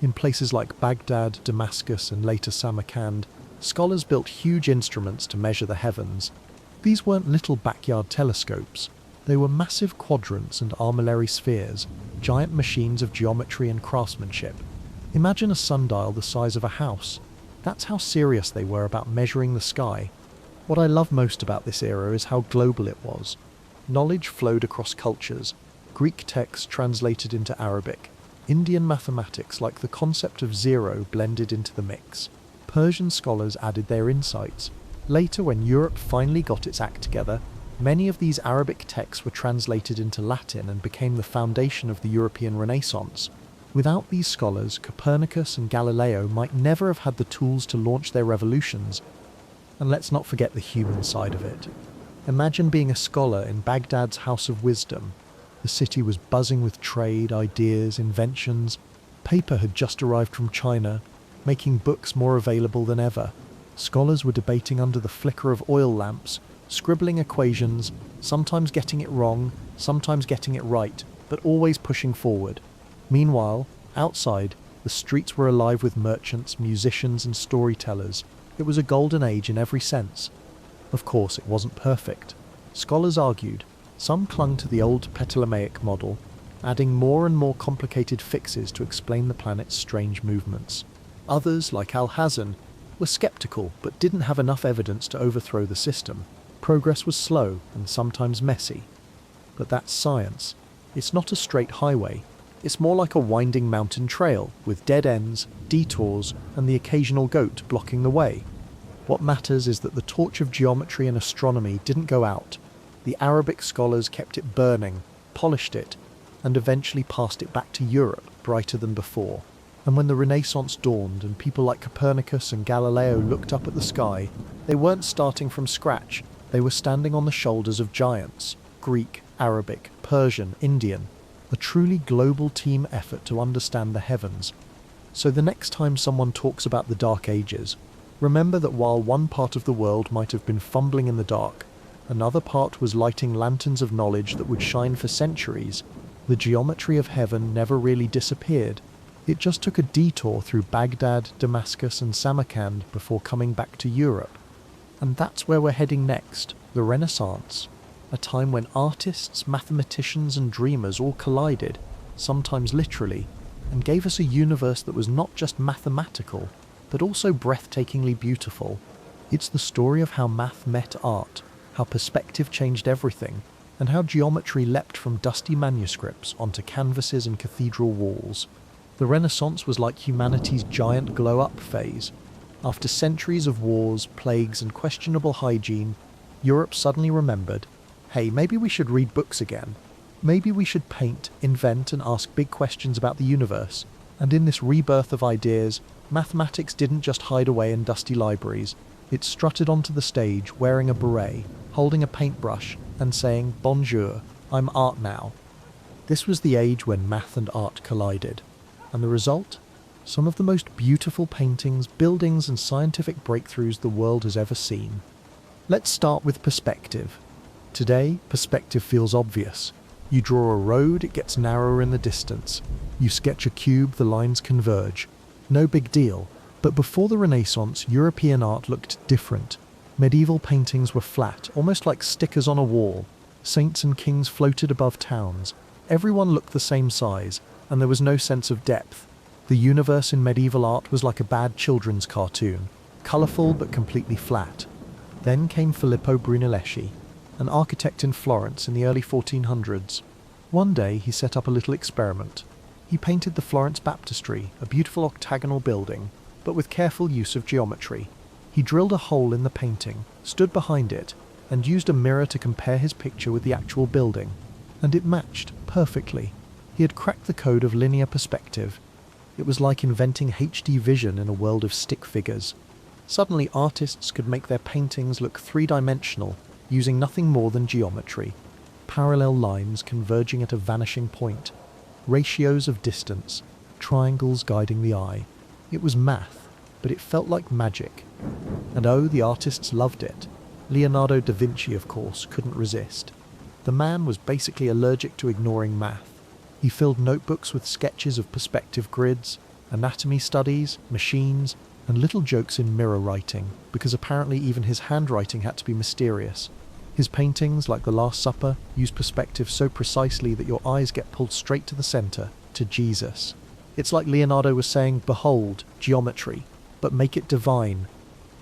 In places like Baghdad, Damascus, and later Samarkand, scholars built huge instruments to measure the heavens. These weren't little backyard telescopes. They were massive quadrants and armillary spheres, giant machines of geometry and craftsmanship. Imagine a sundial the size of a house. That's how serious they were about measuring the sky. What I love most about this era is how global it was. Knowledge flowed across cultures. Greek texts translated into Arabic. Indian mathematics, like the concept of zero, blended into the mix. Persian scholars added their insights. Later, when Europe finally got its act together, many of these Arabic texts were translated into Latin and became the foundation of the European Renaissance. Without these scholars, Copernicus and Galileo might never have had the tools to launch their revolutions. And let's not forget the human side of it. Imagine being a scholar in Baghdad's House of Wisdom. The city was buzzing with trade, ideas, inventions. Paper had just arrived from China, making books more available than ever. Scholars were debating under the flicker of oil lamps, scribbling equations, sometimes getting it wrong, sometimes getting it right, but always pushing forward. Meanwhile, outside, the streets were alive with merchants, musicians, and storytellers. It was a golden age in every sense. Of course, it wasn't perfect. Scholars argued. Some clung to the old Ptolemaic model, adding more and more complicated fixes to explain the planet's strange movements. Others, like Al-Hazen, were skeptical but didn't have enough evidence to overthrow the system. Progress was slow and sometimes messy. But that's science. It's not a straight highway. It's more like a winding mountain trail, with dead ends, detours, and the occasional goat blocking the way. What matters is that the torch of geometry and astronomy didn't go out. The Arabic scholars kept it burning, polished it, and eventually passed it back to Europe, brighter than before. And when the Renaissance dawned and people like Copernicus and Galileo looked up at the sky, they weren't starting from scratch. They were standing on the shoulders of giants: Greek, Arabic, Persian, Indian. A truly global team effort to understand the heavens. So the next time someone talks about the Dark Ages, remember that while one part of the world might have been fumbling in the dark, another part was lighting lanterns of knowledge that would shine for centuries. The geometry of heaven never really disappeared. It just took a detour through Baghdad, Damascus, and Samarkand before coming back to Europe. And that's where we're heading next, the Renaissance. A time when artists, mathematicians, and dreamers all collided, sometimes literally, and gave us a universe that was not just mathematical, but also breathtakingly beautiful. It's the story of how math met art, how perspective changed everything, and how geometry leapt from dusty manuscripts onto canvases and cathedral walls. The Renaissance was like humanity's giant glow-up phase. After centuries of wars, plagues, and questionable hygiene, Europe suddenly remembered, hey, maybe we should read books again. Maybe we should paint, invent, and ask big questions about the universe. And in this rebirth of ideas, mathematics didn't just hide away in dusty libraries. It strutted onto the stage wearing a beret, holding a paintbrush, and saying, "Bonjour, I'm art now." This was the age when math and art collided. And the result? Some of the most beautiful paintings, buildings, and scientific breakthroughs the world has ever seen. Let's start with perspective. Today, perspective feels obvious. You draw a road, it gets narrower in the distance. You sketch a cube, the lines converge. No big deal. But before the Renaissance, European art looked different. Medieval paintings were flat, almost like stickers on a wall. Saints and kings floated above towns. Everyone looked the same size, and there was no sense of depth. The universe in medieval art was like a bad children's cartoon, colourful but completely flat. Then came Filippo Brunelleschi, an architect in Florence in the early 1400s. One day he set up a little experiment. He painted the Florence Baptistery, a beautiful octagonal building, but with careful use of geometry. He drilled a hole in the painting, stood behind it, and used a mirror to compare his picture with the actual building. And it matched perfectly. He had cracked the code of linear perspective. It was like inventing HD vision in a world of stick figures. Suddenly artists could make their paintings look three-dimensional, using nothing more than geometry. Parallel lines converging at a vanishing point. Ratios of distance. Triangles guiding the eye. It was math, but it felt like magic. And oh, the artists loved it. Leonardo da Vinci, of course, couldn't resist. The man was basically allergic to ignoring math. He filled notebooks with sketches of perspective grids, anatomy studies, machines, and little jokes in mirror writing, because apparently even his handwriting had to be mysterious. His paintings, like The Last Supper, use perspective so precisely that your eyes get pulled straight to the center, to Jesus. It's like Leonardo was saying, "Behold, geometry, but make it divine."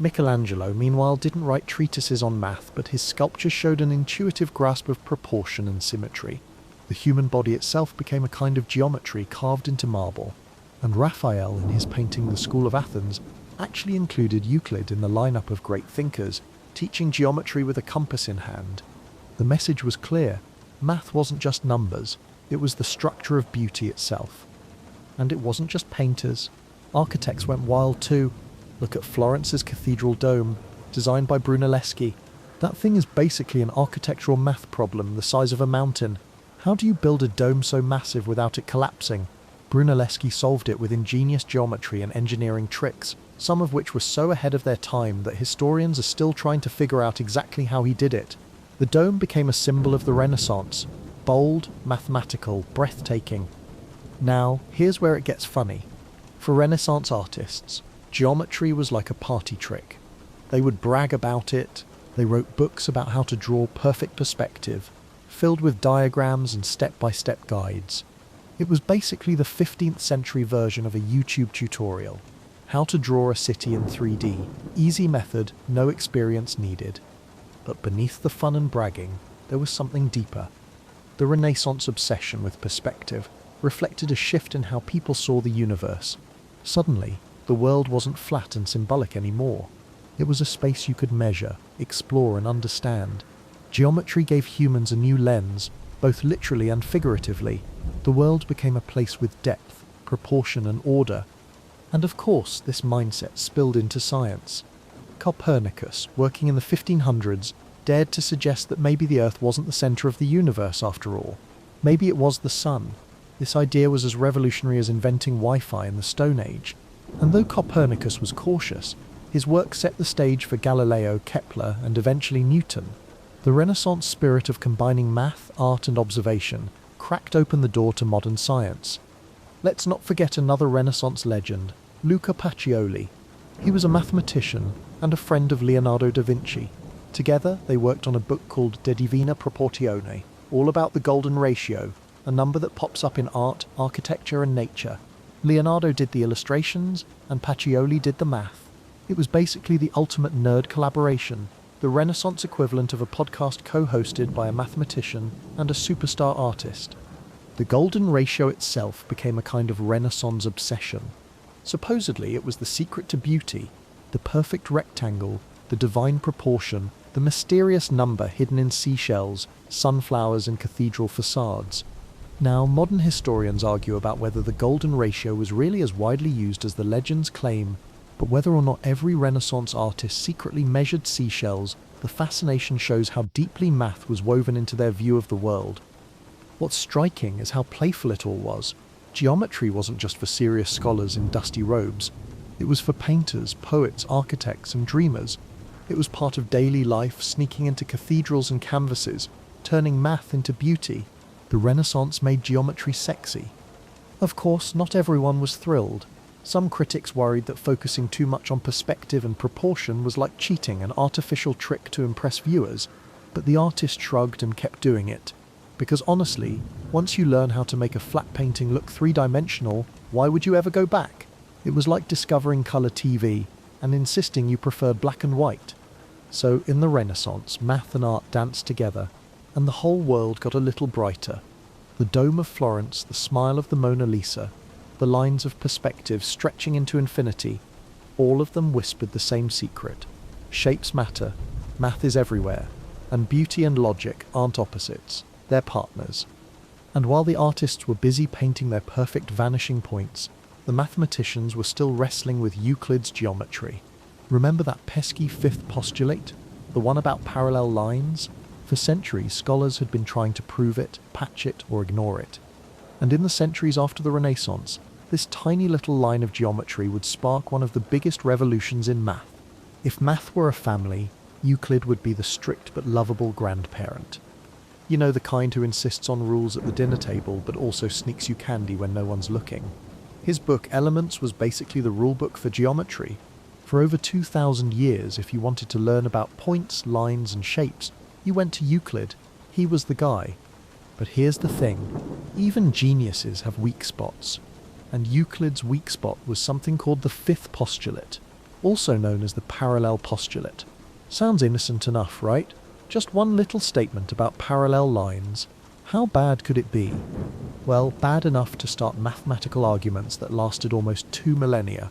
Michelangelo, meanwhile, didn't write treatises on math, but his sculptures showed an intuitive grasp of proportion and symmetry. The human body itself became a kind of geometry carved into marble. And Raphael, in his painting The School of Athens, actually included Euclid in the lineup of great thinkers, teaching geometry with a compass in hand. The message was clear. Math wasn't just numbers, it was the structure of beauty itself. And it wasn't just painters. Architects went wild too. Look at Florence's cathedral dome, designed by Brunelleschi. That thing is basically an architectural math problem the size of a mountain. How do you build a dome so massive without it collapsing? Brunelleschi solved it with ingenious geometry and engineering tricks, some of which were so ahead of their time that historians are still trying to figure out exactly how he did it. The dome became a symbol of the Renaissance. Bold, mathematical, breathtaking. Now, here's where it gets funny. For Renaissance artists, geometry was like a party trick. They would brag about it. They wrote books about how to draw perfect perspective, filled with diagrams and step-by-step guides. It was basically the 15th century version of a YouTube tutorial. How to draw a city in 3D. Easy method, no experience needed. But beneath the fun and bragging, there was something deeper. The Renaissance obsession with perspective reflected a shift in how people saw the universe. Suddenly, the world wasn't flat and symbolic anymore. It was a space you could measure, explore, and understand. Geometry gave humans a new lens, both literally and figuratively. The world became a place with depth, proportion, and order. And of course, this mindset spilled into science. Copernicus, working in the 1500s, dared to suggest that maybe the Earth wasn't the center of the universe after all. Maybe it was the sun. This idea was as revolutionary as inventing Wi-Fi in the Stone Age. And though Copernicus was cautious, his work set the stage for Galileo, Kepler, and eventually Newton. The Renaissance spirit of combining math, art, and observation cracked open the door to modern science. Let's not forget another Renaissance legend, Luca Pacioli. He was a mathematician and a friend of Leonardo da Vinci. Together, they worked on a book called De Divina Proportione, all about the golden ratio, a number that pops up in art, architecture, and nature. Leonardo did the illustrations, and Pacioli did the math. It was basically the ultimate nerd collaboration, the Renaissance equivalent of a podcast co-hosted by a mathematician and a superstar artist. The golden ratio itself became a kind of Renaissance obsession. Supposedly it was the secret to beauty, the perfect rectangle, the divine proportion, the mysterious number hidden in seashells, sunflowers, and cathedral facades. Now, modern historians argue about whether the golden ratio was really as widely used as the legends claim, but whether or not every Renaissance artist secretly measured seashells, the fascination shows how deeply math was woven into their view of the world. What's striking is how playful it all was. Geometry wasn't just for serious scholars in dusty robes. It was for painters, poets, architects, and dreamers. It was part of daily life, sneaking into cathedrals and canvases, turning math into beauty. The Renaissance made geometry sexy. Of course, not everyone was thrilled. Some critics worried that focusing too much on perspective and proportion was like cheating, an artificial trick to impress viewers, but the artist shrugged and kept doing it. Because honestly, once you learn how to make a flat painting look three-dimensional, why would you ever go back? It was like discovering colour TV and insisting you preferred black and white. So in the Renaissance, math and art danced together, and the whole world got a little brighter. The dome of Florence, the smile of the Mona Lisa, the lines of perspective stretching into infinity, all of them whispered the same secret. Shapes matter, math is everywhere, and beauty and logic aren't opposites, they're partners. And while the artists were busy painting their perfect vanishing points, the mathematicians were still wrestling with Euclid's geometry. Remember that pesky fifth postulate? The one about parallel lines? For centuries, scholars had been trying to prove it, patch it, or ignore it. And in the centuries after the Renaissance, this tiny little line of geometry would spark one of the biggest revolutions in math. If math were a family, Euclid would be the strict but lovable grandparent. You know, the kind who insists on rules at the dinner table but also sneaks you candy when no one's looking. His book Elements was basically the rulebook for geometry. For over 2,000 years, if you wanted to learn about points, lines, and shapes, you went to Euclid. He was the guy. But here's the thing, even geniuses have weak spots. And Euclid's weak spot was something called the fifth postulate, also known as the parallel postulate. Sounds innocent enough, right? Just one little statement about parallel lines. How bad could it be? Well, bad enough to start mathematical arguments that lasted almost 2 millennia.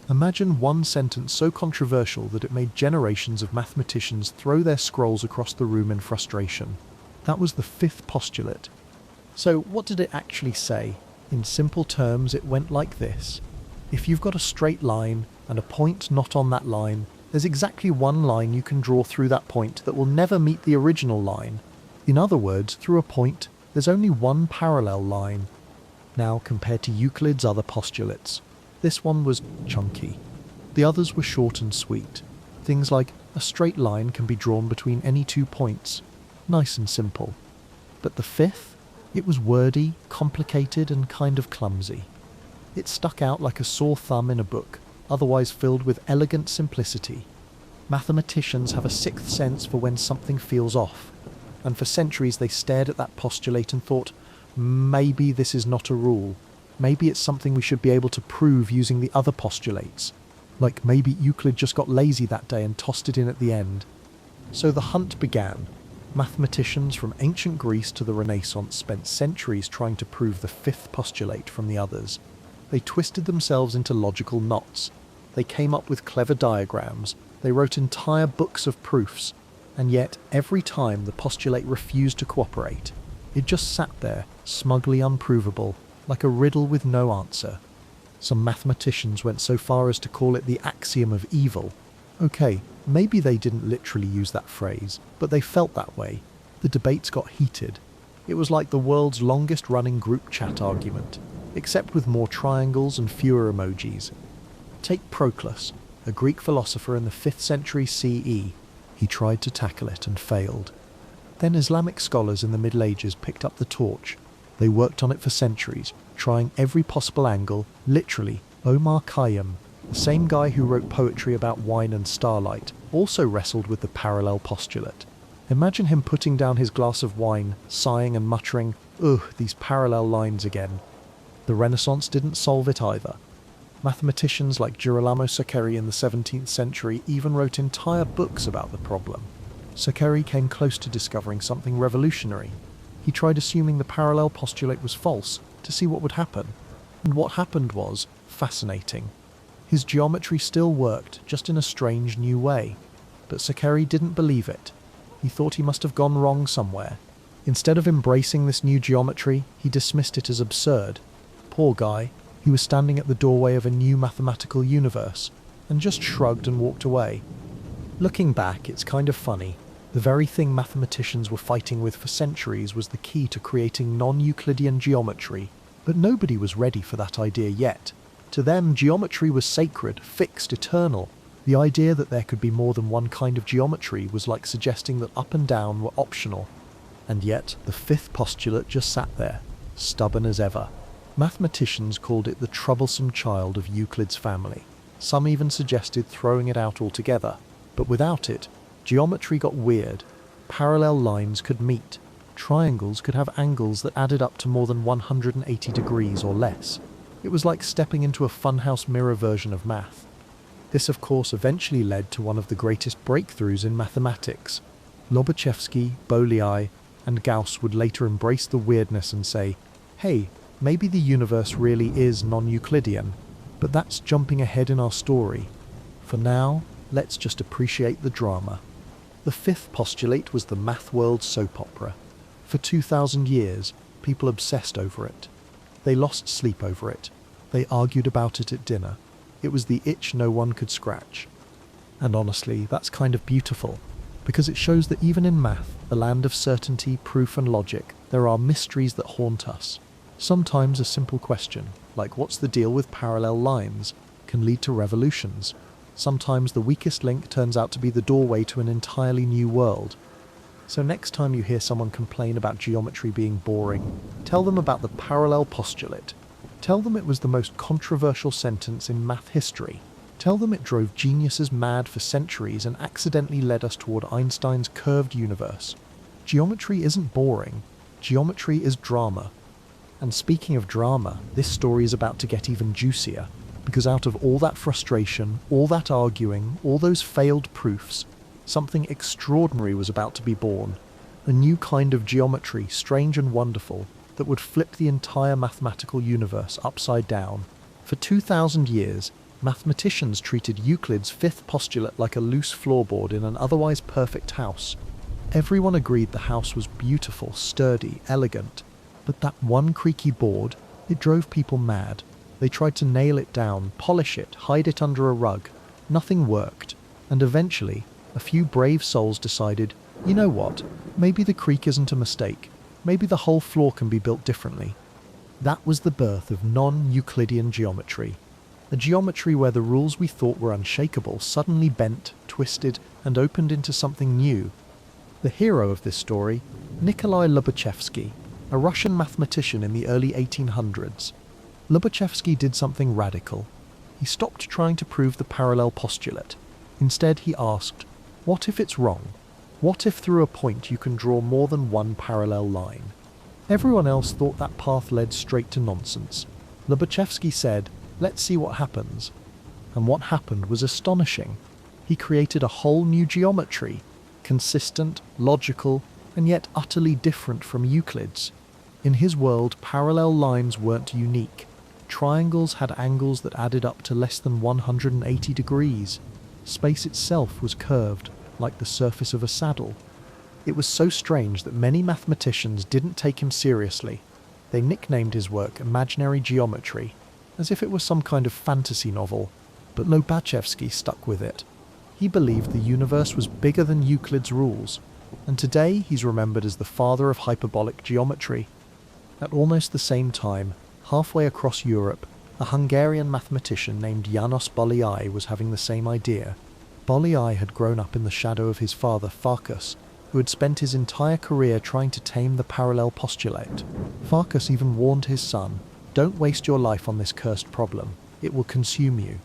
Imagine one sentence so controversial that it made generations of mathematicians throw their scrolls across the room in frustration. That was the fifth postulate. So what did it actually say? In simple terms, it went like this. If you've got a straight line and a point not on that line, there's exactly one line you can draw through that point that will never meet the original line. In other words, through a point, there's only one parallel line. Now, compared to Euclid's other postulates, this one was chunky. The others were short and sweet. Things like a straight line can be drawn between any 2 points. Nice and simple. But the fifth? It was wordy, complicated, and kind of clumsy. It stuck out like a sore thumb in a book, otherwise filled with elegant simplicity. Mathematicians have a sixth sense for when something feels off, and for centuries they stared at that postulate and thought, maybe this is not a rule. Maybe it's something we should be able to prove using the other postulates. Like maybe Euclid just got lazy that day and tossed it in at the end. So the hunt began. Mathematicians from ancient Greece to the Renaissance spent centuries trying to prove the fifth postulate from the others. They twisted themselves into logical knots. They came up with clever diagrams. They wrote entire books of proofs. And yet, every time the postulate refused to cooperate. It just sat there, smugly unprovable, like a riddle with no answer. Some mathematicians went so far as to call it the axiom of evil. Okay, maybe they didn't literally use that phrase, but they felt that way. The debates got heated. It was like the world's longest running group chat argument, except with more triangles and fewer emojis. Take Proclus, a Greek philosopher in the 5th century CE. He tried to tackle it and failed. Then Islamic scholars in the Middle Ages picked up the torch. They worked on it for centuries, trying every possible angle, literally. Omar Khayyam, the same guy who wrote poetry about wine and starlight, also wrestled with the parallel postulate. Imagine him putting down his glass of wine, sighing and muttering, "Ugh, these parallel lines again." The Renaissance didn't solve it either. Mathematicians like Girolamo Saccheri in the 17th century even wrote entire books about the problem. Saccheri came close to discovering something revolutionary. He tried assuming the parallel postulate was false to see what would happen. And what happened was fascinating. His geometry still worked, just in a strange new way. But Saccheri didn't believe it. He thought he must have gone wrong somewhere. Instead of embracing this new geometry, he dismissed it as absurd. Poor guy, he was standing at the doorway of a new mathematical universe, and just shrugged and walked away. Looking back, it's kind of funny. The very thing mathematicians were fighting with for centuries was the key to creating non-Euclidean geometry, but nobody was ready for that idea yet. To them, geometry was sacred, fixed, eternal. The idea that there could be more than one kind of geometry was like suggesting that up and down were optional. And yet, the fifth postulate just sat there, stubborn as ever. Mathematicians called it the troublesome child of Euclid's family. Some even suggested throwing it out altogether. But without it, geometry got weird. Parallel lines could meet. Triangles could have angles that added up to more than 180 degrees or less. It was like stepping into a funhouse mirror version of math. This, of course, eventually led to one of the greatest breakthroughs in mathematics. Lobachevsky, Bolyai, and Gauss would later embrace the weirdness and say, hey, maybe the universe really is non-Euclidean, but that's jumping ahead in our story. For now, let's just appreciate the drama. The fifth postulate was the math world's soap opera. For 2,000 years, people obsessed over it. They lost sleep over it. They argued about it at dinner. It was the itch no one could scratch. And honestly, that's kind of beautiful, because it shows that even in math, the land of certainty, proof and logic, there are mysteries that haunt us. Sometimes a simple question, like what's the deal with parallel lines, can lead to revolutions. Sometimes the weakest link turns out to be the doorway to an entirely new world. So next time you hear someone complain about geometry being boring, tell them about the parallel postulate. Tell them it was the most controversial sentence in math history. Tell them it drove geniuses mad for centuries and accidentally led us toward Einstein's curved universe. Geometry isn't boring. Geometry is drama. And speaking of drama, this story is about to get even juicier, because out of all that frustration, all that arguing, all those failed proofs, something extraordinary was about to be born. A new kind of geometry, strange and wonderful, that would flip the entire mathematical universe upside down. For 2,000 years, mathematicians treated Euclid's fifth postulate like a loose floorboard in an otherwise perfect house. Everyone agreed the house was beautiful, sturdy, elegant. But that one creaky board, it drove people mad. They tried to nail it down, polish it, hide it under a rug. Nothing worked. And eventually, a few brave souls decided, you know what, maybe the creak isn't a mistake. Maybe the whole floor can be built differently. That was the birth of non-Euclidean geometry. A geometry where the rules we thought were unshakable suddenly bent, twisted, and opened into something new. The hero of this story, Nikolai Lobachevsky, a Russian mathematician in the early 1800s. Lobachevsky did something radical. He stopped trying to prove the parallel postulate. Instead, he asked, what if it's wrong? What if through a point you can draw more than one parallel line? Everyone else thought that path led straight to nonsense. Lobachevsky said, let's see what happens. And what happened was astonishing. He created a whole new geometry, consistent, logical, and yet utterly different from Euclid's. In his world, parallel lines weren't unique. Triangles had angles that added up to less than 180 degrees. Space itself was curved, like the surface of a saddle. It was so strange that many mathematicians didn't take him seriously. They nicknamed his work imaginary geometry, as if it was some kind of fantasy novel. But Lobachevsky stuck with it. He believed the universe was bigger than Euclid's rules, and today he's remembered as the father of hyperbolic geometry. At almost the same time, halfway across Europe, a Hungarian mathematician named János Bolyai was having the same idea. Bolyai had grown up in the shadow of his father Farkas, who had spent his entire career trying to tame the parallel postulate. Farkas even warned his son, don't waste your life on this cursed problem, it will consume you.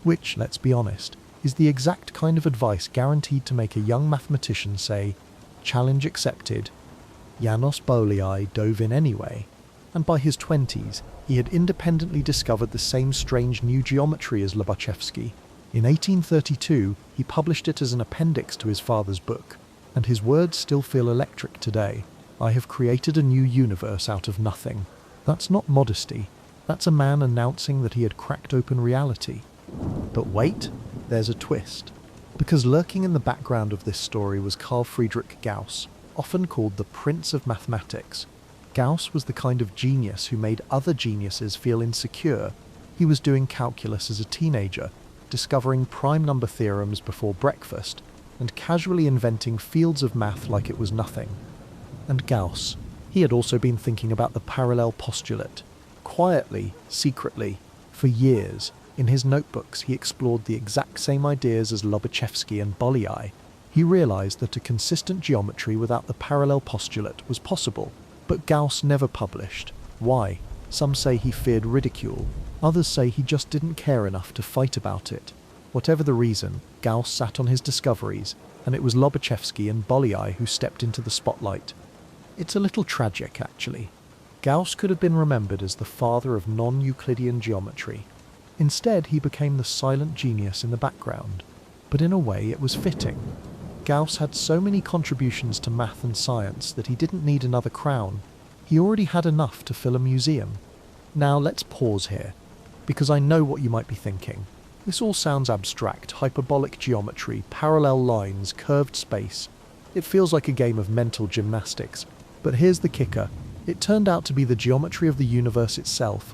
Which, let's be honest, is the exact kind of advice guaranteed to make a young mathematician say, challenge accepted. János Bolyai dove in anyway, and by his 20s, he had independently discovered the same strange new geometry as Lobachevsky. In 1832, he published it as an appendix to his father's book, and his words still feel electric today. I have created a new universe out of nothing. That's not modesty. That's a man announcing that he had cracked open reality. But wait, there's a twist. Because lurking in the background of this story was Carl Friedrich Gauss. often called the Prince of Mathematics. Gauss was the kind of genius who made other geniuses feel insecure. He was doing calculus as a teenager, discovering prime number theorems before breakfast, and casually inventing fields of math like it was nothing. And Gauss, he had also been thinking about the parallel postulate. Quietly, secretly, for years, in his notebooks he explored the exact same ideas as Lobachevsky and Bolyai. He realized that a consistent geometry without the parallel postulate was possible, but Gauss never published. Why? Some say he feared ridicule, others say he just didn't care enough to fight about it. Whatever the reason, Gauss sat on his discoveries, and it was Lobachevsky and Bolyai who stepped into the spotlight. It's a little tragic, actually. Gauss could have been remembered as the father of non-Euclidean geometry. Instead, he became the silent genius in the background. But in a way, it was fitting. Gauss had so many contributions to math and science that he didn't need another crown. He already had enough to fill a museum. Now let's pause here, because I know what you might be thinking. This all sounds abstract: hyperbolic geometry, parallel lines, curved space. It feels like a game of mental gymnastics. But here's the kicker. It turned out to be the geometry of the universe itself.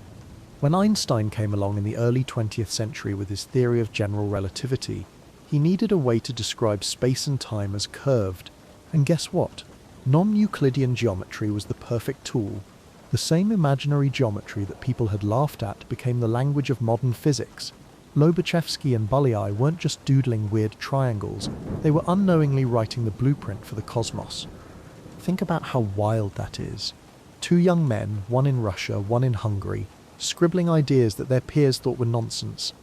When Einstein came along in the early 20th century with his theory of general relativity, he needed a way to describe space and time as curved. And guess what? Non-Euclidean geometry was the perfect tool. The same imaginary geometry that people had laughed at became the language of modern physics. Lobachevsky and Bolyai weren't just doodling weird triangles, they were unknowingly writing the blueprint for the cosmos. Think about how wild that is. Two young men, one in Russia, one in Hungary, scribbling ideas that their peers thought were nonsense.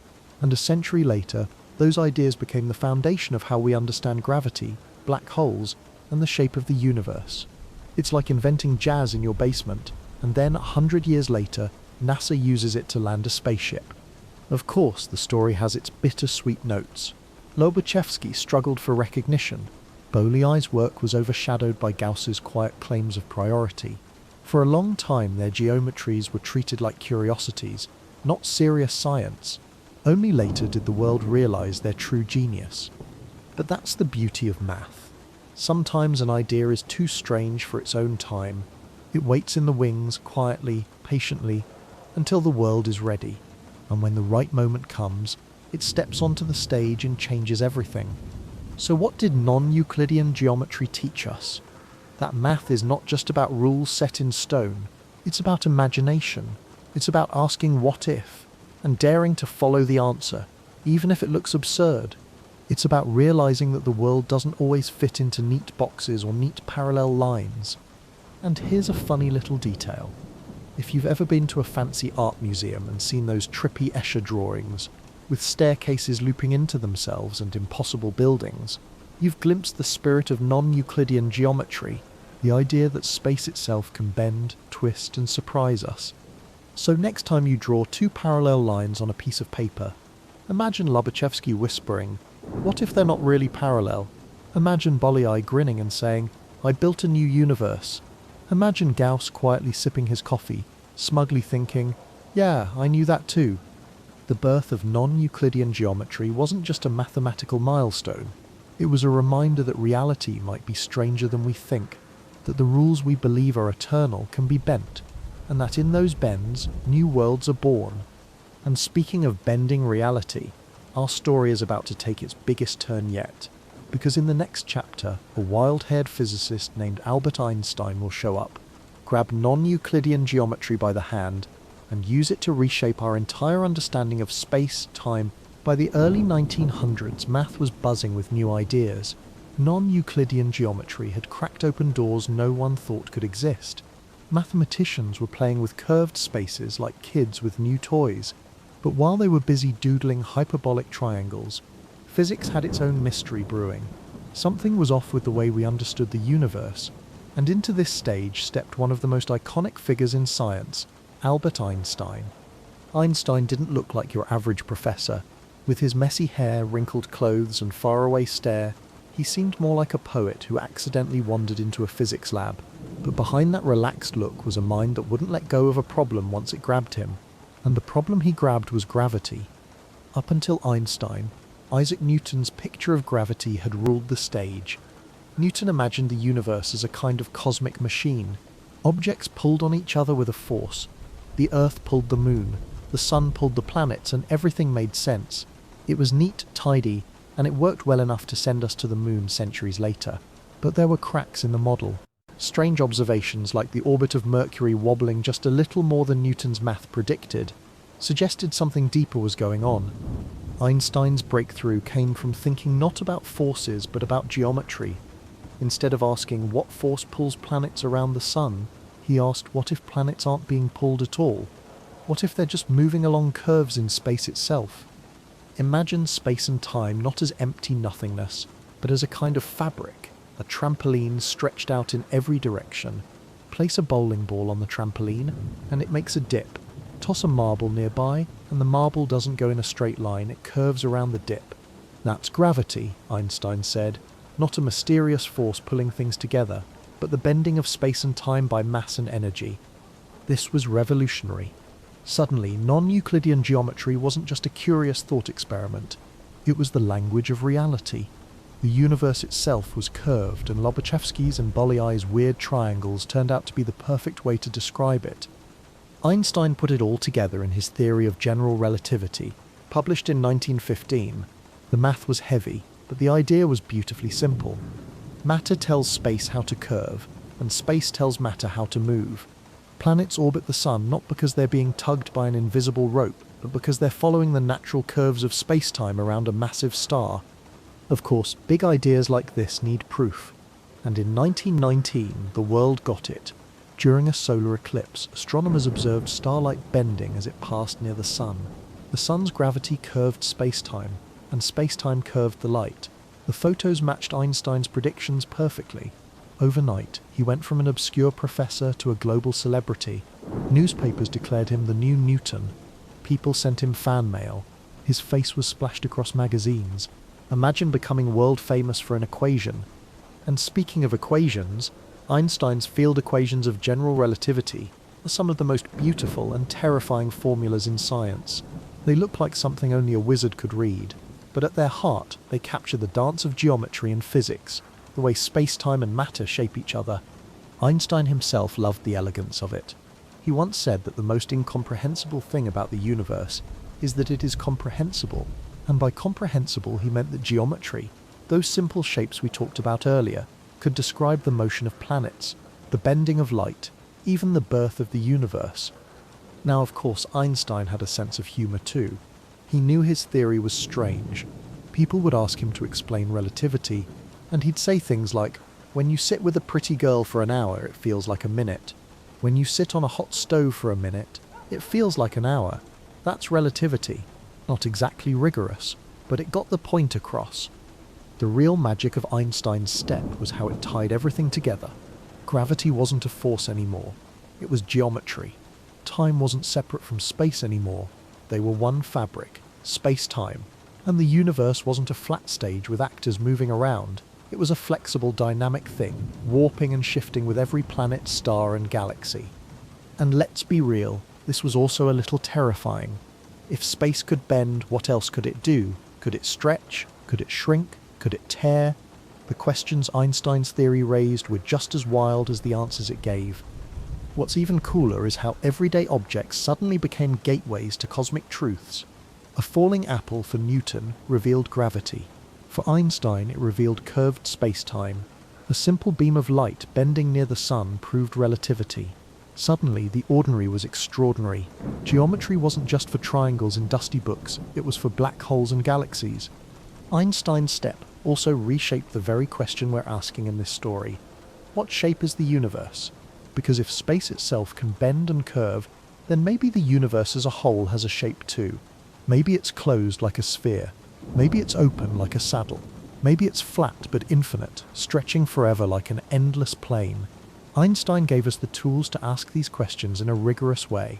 And a century later, those ideas became the foundation of how we understand gravity, black holes, and the shape of the universe. It's like inventing jazz in your basement, and then 100 years later, NASA uses it to land a spaceship. Of course, the story has its bittersweet notes. Lobachevsky struggled for recognition. Bolyai's work was overshadowed by Gauss's quiet claims of priority. For a long time, their geometries were treated like curiosities, not serious science. Only later did the world realize their true genius. But that's the beauty of math. Sometimes an idea is too strange for its own time. It waits in the wings, quietly, patiently, until the world is ready. And when the right moment comes, it steps onto the stage and changes everything. So what did non-Euclidean geometry teach us? That math is not just about rules set in stone. It's about imagination. It's about asking what if, and daring to follow the answer, even if it looks absurd. It's about realizing that the world doesn't always fit into neat boxes or neat parallel lines. And here's a funny little detail. If you've ever been to a fancy art museum and seen those trippy Escher drawings, with staircases looping into themselves and impossible buildings, you've glimpsed the spirit of non-Euclidean geometry, the idea that space itself can bend, twist, and surprise us. So next time you draw two parallel lines on a piece of paper, imagine Lobachevsky whispering, "What if they're not really parallel?" Imagine Bolyai grinning and saying, "I built a new universe." Imagine Gauss quietly sipping his coffee, smugly thinking, "Yeah, I knew that too." The birth of non-Euclidean geometry wasn't just a mathematical milestone. It was a reminder that reality might be stranger than we think, that the rules we believe are eternal can be bent, and that in those bends, new worlds are born. And speaking of bending reality, our story is about to take its biggest turn yet, because in the next chapter, a wild-haired physicist named Albert Einstein will show up, grab non-Euclidean geometry by the hand, and use it to reshape our entire understanding of space, time. By the early 1900s, math was buzzing with new ideas. Non-Euclidean geometry had cracked open doors no one thought could exist. Mathematicians were playing with curved spaces like kids with new toys. But while they were busy doodling hyperbolic triangles, physics had its own mystery brewing. Something was off with the way we understood the universe, and into this stage stepped one of the most iconic figures in science, Albert Einstein. Einstein didn't look like your average professor. With his messy hair, wrinkled clothes, and faraway stare, he seemed more like a poet who accidentally wandered into a physics lab. But behind that relaxed look was a mind that wouldn't let go of a problem once it grabbed him. And the problem he grabbed was gravity. Up until Einstein, Isaac Newton's picture of gravity had ruled the stage. Newton imagined the universe as a kind of cosmic machine. Objects pulled on each other with a force. The Earth pulled the Moon, the Sun pulled the planets, and everything made sense. It was neat, tidy, and it worked well enough to send us to the Moon centuries later. But there were cracks in the model. Strange observations like the orbit of Mercury wobbling just a little more than Newton's math predicted suggested something deeper was going on. Einstein's breakthrough came from thinking not about forces but about geometry. Instead of asking what force pulls planets around the Sun, he asked what if planets aren't being pulled at all? What if they're just moving along curves in space itself? Imagine space and time not as empty nothingness, but as a kind of fabric, a trampoline stretched out in every direction. Place a bowling ball on the trampoline, and it makes a dip. Toss a marble nearby, and the marble doesn't go in a straight line, it curves around the dip. That's gravity, Einstein said, not a mysterious force pulling things together, but the bending of space and time by mass and energy. This was revolutionary. Suddenly, non-Euclidean geometry wasn't just a curious thought experiment. It was the language of reality. The universe itself was curved, and Lobachevsky's and Bolyai's weird triangles turned out to be the perfect way to describe it. Einstein put it all together in his theory of general relativity, published in 1915. The math was heavy, but the idea was beautifully simple. Matter tells space how to curve, and space tells matter how to move. Planets orbit the Sun not because they're being tugged by an invisible rope, but because they're following the natural curves of space-time around a massive star. Of course, big ideas like this need proof, and in 1919 the world got it. During a solar eclipse, astronomers observed starlight bending as it passed near the Sun. The Sun's gravity curved space-time, and space-time curved the light. The photos matched Einstein's predictions perfectly. Overnight, he went from an obscure professor to a global celebrity. Newspapers declared him the new Newton. People sent him fan mail. His face was splashed across magazines. Imagine becoming world famous for an equation. And speaking of equations, Einstein's field equations of general relativity are some of the most beautiful and terrifying formulas in science. They look like something only a wizard could read, but at their heart they capture the dance of geometry and physics, the way space-time and matter shape each other. Einstein himself loved the elegance of it. He once said that the most incomprehensible thing about the universe is that it is comprehensible, and by comprehensible he meant that geometry, those simple shapes we talked about earlier, could describe the motion of planets, the bending of light, even the birth of the universe. Now, of course, Einstein had a sense of humour too. He knew his theory was strange. People would ask him to explain relativity, and he'd say things like, when you sit with a pretty girl for an hour, it feels like a minute. When you sit on a hot stove for a minute, it feels like an hour. That's relativity. Not exactly rigorous, but it got the point across. The real magic of Einstein's step was how it tied everything together. Gravity wasn't a force anymore. It was geometry. Time wasn't separate from space anymore. They were one fabric, space-time. And the universe wasn't a flat stage with actors moving around. It was a flexible, dynamic thing, warping and shifting with every planet, star, and galaxy. And let's be real, this was also a little terrifying. If space could bend, what else could it do? Could it stretch? Could it shrink? Could it tear? The questions Einstein's theory raised were just as wild as the answers it gave. What's even cooler is how everyday objects suddenly became gateways to cosmic truths. A falling apple for Newton revealed gravity. For Einstein, it revealed curved space-time. A simple beam of light bending near the Sun proved relativity. Suddenly, the ordinary was extraordinary. Geometry wasn't just for triangles in dusty books, it was for black holes and galaxies. Einstein's step also reshaped the very question we're asking in this story. What shape is the universe? Because if space itself can bend and curve, then maybe the universe as a whole has a shape too. Maybe it's closed like a sphere. Maybe it's open like a saddle. Maybe it's flat but infinite, stretching forever like an endless plane. Einstein gave us the tools to ask these questions in a rigorous way.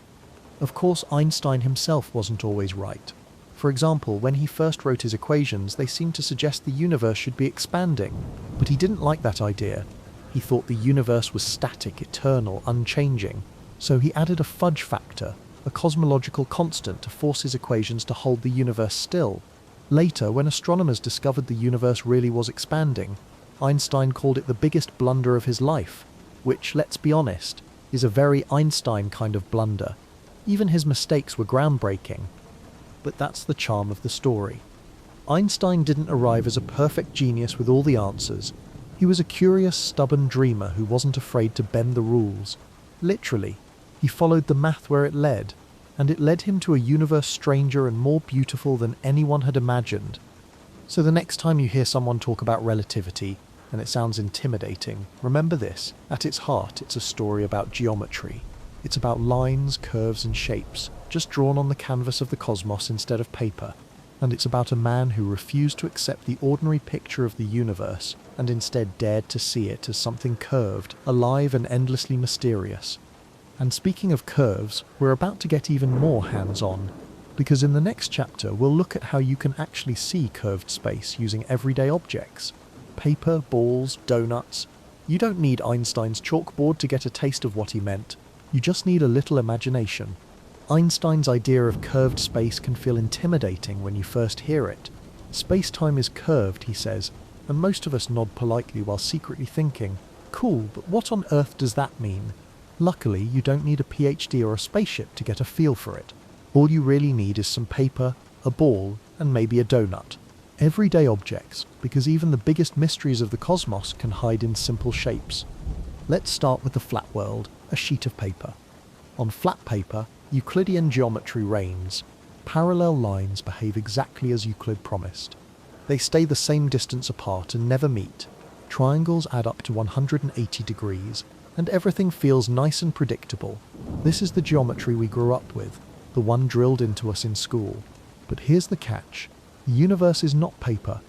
Of course, Einstein himself wasn't always right. For example, when he first wrote his equations, they seemed to suggest the universe should be expanding, but he didn't like that idea. He thought the universe was static, eternal, unchanging, so he added a fudge factor, a cosmological constant, to force his equations to hold the universe still. Later, when astronomers discovered the universe really was expanding, Einstein called it the biggest blunder of his life, which, let's be honest, is a very Einstein kind of blunder. Even his mistakes were groundbreaking. But that's the charm of the story. Einstein didn't arrive as a perfect genius with all the answers. He was a curious, stubborn dreamer who wasn't afraid to bend the rules. Literally, he followed the math where it led, and it led him to a universe stranger and more beautiful than anyone had imagined. So the next time you hear someone talk about relativity, and it sounds intimidating, remember this: at its heart, it's a story about geometry. It's about lines, curves, and shapes, just drawn on the canvas of the cosmos instead of paper. And it's about a man who refused to accept the ordinary picture of the universe and instead dared to see it as something curved, alive, and endlessly mysterious. And speaking of curves, we're about to get even more hands-on, because in the next chapter we'll look at how you can actually see curved space using everyday objects. Paper, balls, donuts. You don't need Einstein's chalkboard to get a taste of what he meant. You just need a little imagination. Einstein's idea of curved space can feel intimidating when you first hear it. Space-time is curved, he says, and most of us nod politely while secretly thinking, cool, but what on earth does that mean? Luckily, you don't need a PhD or a spaceship to get a feel for it. All you really need is some paper, a ball, and maybe a donut. Everyday objects, because even the biggest mysteries of the cosmos can hide in simple shapes. Let's start with the flat world, a sheet of paper. On flat paper, Euclidean geometry reigns. Parallel lines behave exactly as Euclid promised. They stay the same distance apart and never meet. Triangles add up to 180 degrees, and everything feels nice and predictable. This is the geometry we grew up with, the one drilled into us in school. But here's the catch. The universe is not paper.